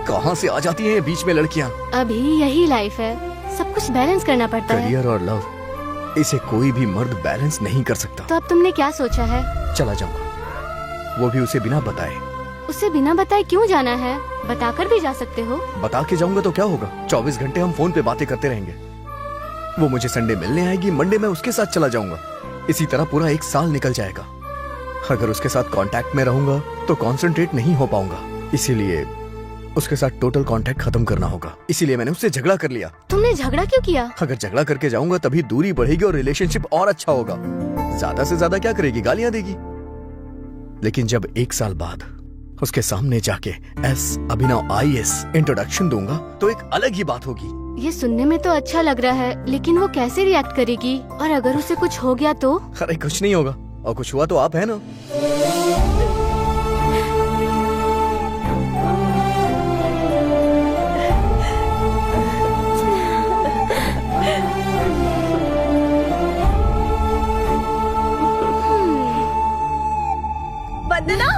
कहाँ से आ जाती हैं बीच में लड़कियाँ? अभी यही लाइफ है, सब कुछ बैलेंस करना पड़ता है। करियर और लव, इसे कोई भी मर्द बैलेंस नहीं कर सकता। तो अब तुमने क्या सोचा है? चला जाऊंगा, वो भी उसे बिना बताए। उसे बिना बताए क्यों जाना है? बताकर भी जा सकते हो। बता के जाऊंगा तो क्या होगा? 24 घंटे हम फोन पे बातें करते रहेंगे। वो मुझे संडे मिलने आएगी, मंडे मैं उसके साथ चला जाऊंगा। इसी तरह पूरा 1 साल निकल जाएगा। अगर उसके साथ कांटेक्ट में रहूंगा तो कंसंट्रेट नहीं हो पाऊंगा, इसीलिए उसके साथ टोटल कांटेक्ट खत्म करना होगा। इसीलिए मैंने उससे झगड़ा कर लिया। तुमने झगड़ा क्यों किया? अगर झगड़ा करके जाऊंगा तभी दूरी बढ़ेगी और रिलेशनशिप और अच्छा होगा। ज्यादा से ज्यादा क्या करेगी? गालियां देगी। लेकिन जब 1 साल बाद उसके सामने जाके एस अभिनव आईएएस इंट्रोडक्शन दूंगा तो एक अलग ही बात होगी। ये सुनने में तो अच्छा लग रहा है, लेकिन वो कैसे रिएक्ट करेगी? और अगर उसे कुछ हो गया तो? अरे कुछ नहीं होगा, और कुछ हुआ तो आप है ना। वंदना,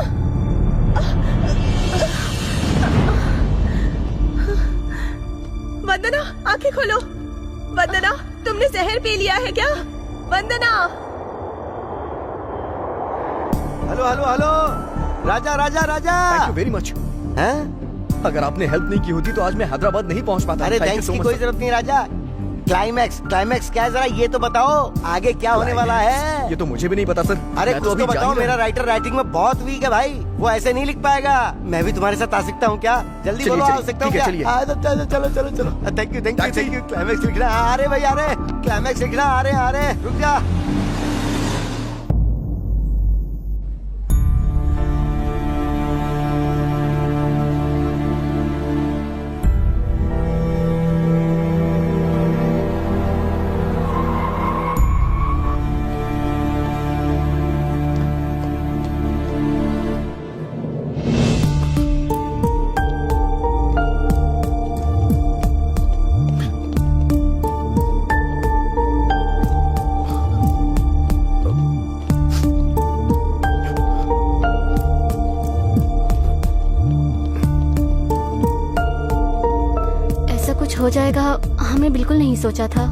वंदना आंखें खोलो। वंदना, तुमने जहर पी लिया है क्या? Vandana. Hello hello hello, Raja Raja Raja. Thank you very much. हैं? अगर आपने हेल्प नहीं की होती तो आज मैं हैदराबाद नहीं पहुंच पाता। अरे थैंक्स की कोई जरूरत नहीं राजा। क्लाइमैक्स क्या है, जरा ये तो बताओ आगे क्या होने वाला है? ये तो मुझे भी नहीं पता सर। अरे कुछ तो बताओ, मेरा राइटर राइटिंग में बहुत वीक है भाई, वो ऐसे नहीं लिख पाएगा। मैं भी तुम्हारे साथ आ सकता हूँ क्या? जल्दी बोलो, आ सकता हूँ क्या? चलो। Thank you. क्लाइमैक्स लिखना आ रहे भाई, आ रहे। क्लाइमैक्स लिखना आ रहे। रुक जा। हो जाएगा, हमें बिल्कुल नहीं सोचा था।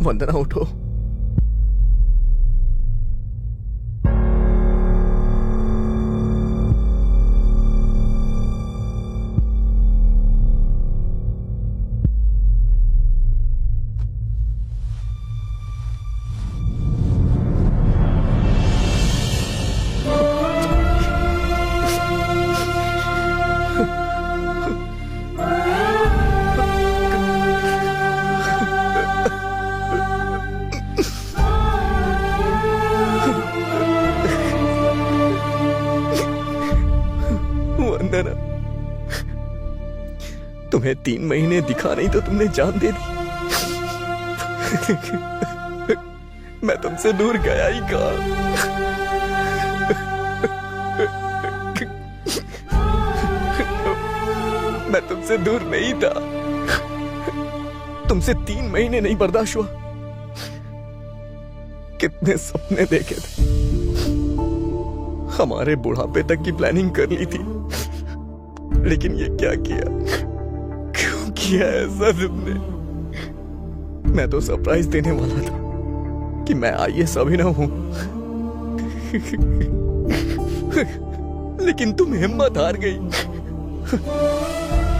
वंदना उठो। तुम्हें 3 महीने दिखा नहीं तो तुमने जान दे दी। मैं तुमसे दूर गया ही कहाँ? मैं तुमसे दूर नहीं था। तुमसे 3 महीने नहीं बर्दाश्त हुआ। कितने सपने देखे थे, हमारे बुढ़ापे तक की प्लानिंग कर ली थी, लेकिन ये क्या किया? क्यों किया ऐसा तुमने? मैं तो सरप्राइज देने वाला था कि मैं आईएएस अभिनव हूं, लेकिन तुम हिम्मत हार गई।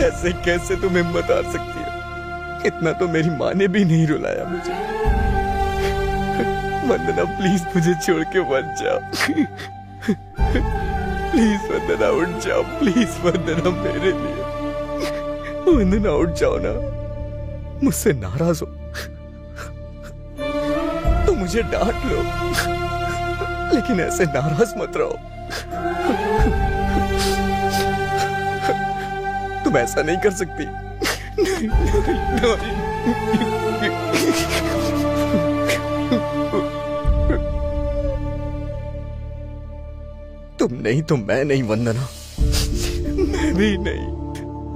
ऐसे कैसे तुम हिम्मत हार सकती हो? इतना तो मेरी माँ ने भी नहीं रुलाया मुझे। वंदना प्लीज मुझे छोड़ के मत जाओ। प्लीज वंदना उठ जाओ, प्लीज वंदना, मेरे लिए वंदना उठ जाओ ना। मुझसे नाराज हो तो मुझे डांट लो, लेकिन ऐसे नाराज मत रहो। तुम ऐसा नहीं कर सकती। तुम नहीं तो मैं नहीं वंदना, मैं भी नहीं।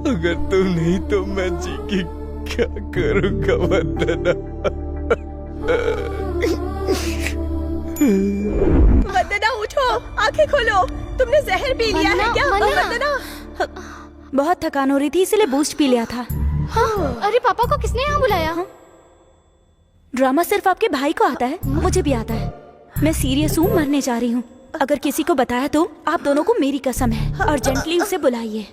अगर तुम नहीं तो मैं जी की क्या करूंगा वंदना? वंदना उठो, आंखें खोलो। तुमने जहर पी लिया है क्या? वंदना बहुत थकान हो रही थी इसलिए बूस्ट पी लिया था। हाँ, अरे पापा को किसने यहाँ बुलाया? ड्रामा सिर्फ आपके भाई को आता है, मुझे भी आता है। मैं सीरियस हूँ, मरने जा रही हूँ। अगर किसी को बताया तो आप दोनों को मेरी कसम है। अर्जेंटली उसे बुलाइए।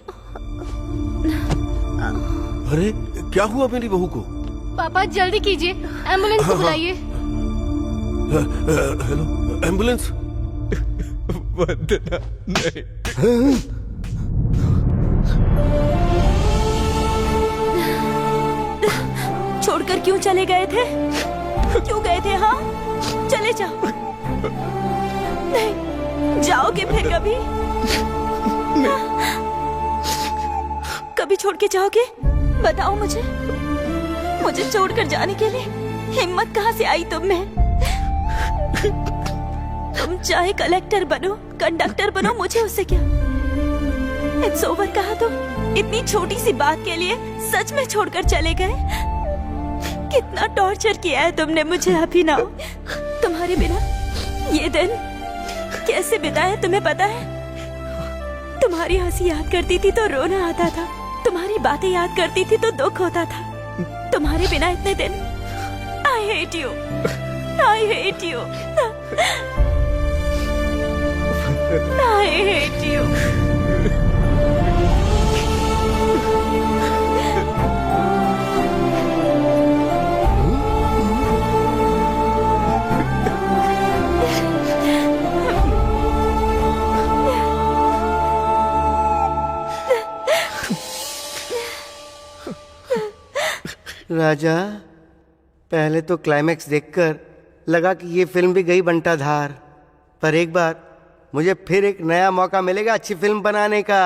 अरे क्या हुआ मेरी बहू को? पापा जल्दी कीजिए, एम्बुलेंस को बुलाइए। Hello, ambulance? वंदना नहीं। छोड़कर क्यों चले गए थे? क्यों गए थे? हाँ, चले जाओ। नहीं, जाओगे फिर कभी? कभी छोड़ के जाओगे? बताओ मुझे। मुझे छोड़कर जाने के लिए हिम्मत कहाँ से आई तुम में? तुम चाहे कलेक्टर बनो, कंडक्टर बनो, मुझे उससे क्या? इट्स ओवर कहा तो इतनी छोटी सी बात के लिए सच में छोड़कर चले गए। कितना टॉर्चर किया है तुमने मुझे अभिनव। तुम्हारे बिना ये दिन कैसे बिताए तुम्हें पता है? तुम्हारी हंसी याद करती थी तो रोना आता था, तुम्हारी बातें याद करती थी तो दुख होता था। तुम्हारे बिना इतने दिन। I hate you, I hate you, I hate you. Raja, पहले तो क्लाइमैक्स देखकर लगा कि ये फिल्म भी गई बंटाधार, पर एक बार मुझे फिर एक नया मौका मिलेगा अच्छी फिल्म बनाने का।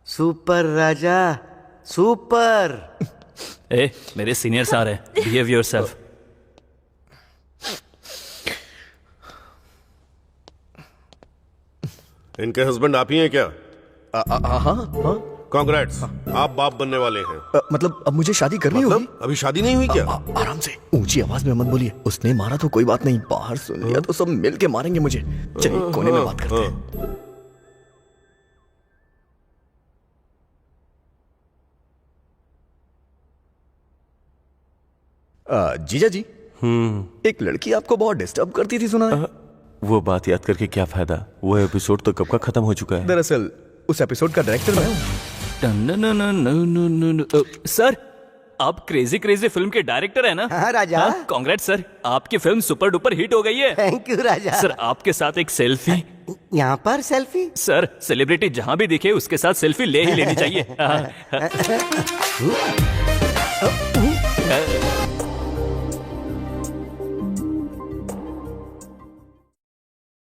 सुपर राजा, सुपर। ए, मेरे सीनियर्स आ रहे हैं, बिहेव योरसेल्फ। इनके हस्बैंड आप ही हैं क्या? हाँ। कांग्रेट्स, आप बाप बनने वाले हैं। मतलब अब मुझे शादी करनी होगी? अभी शादी नहीं हुई क्या? आराम से, ऊंची आवाज में मत बोलिए। उसने मारा तो कोई बात नहीं, बाहर सुन लिया तो सब मिल के मारेंगे मुझे। चलिए कोने में बात करते हैं। जीजा जी, एक लड़की आपको बहुत डिस्टर्ब करती थी सुना है? वो बात याद करके क्या फायदा? वो एपिसोड तो कब का खत्म हो चुका है। दरअसल उस एपिसोड का डायरेक्टर मैं हूँ। सर, आप क्रेजी क्रेजी फिल्म के डायरेक्टर है ना? हाँ राजा। कांग्रेट्स सर, आपकी फिल्म सुपर डुपर हिट हो गई है। Thank you Raja. सर, आपके साथ एक सेल्फी। यहाँ पर सेल्फी? सर, सेलिब्रिटी जहाँ भी दिखे उसके साथ सेल्फी ले ही लेनी चाहिए।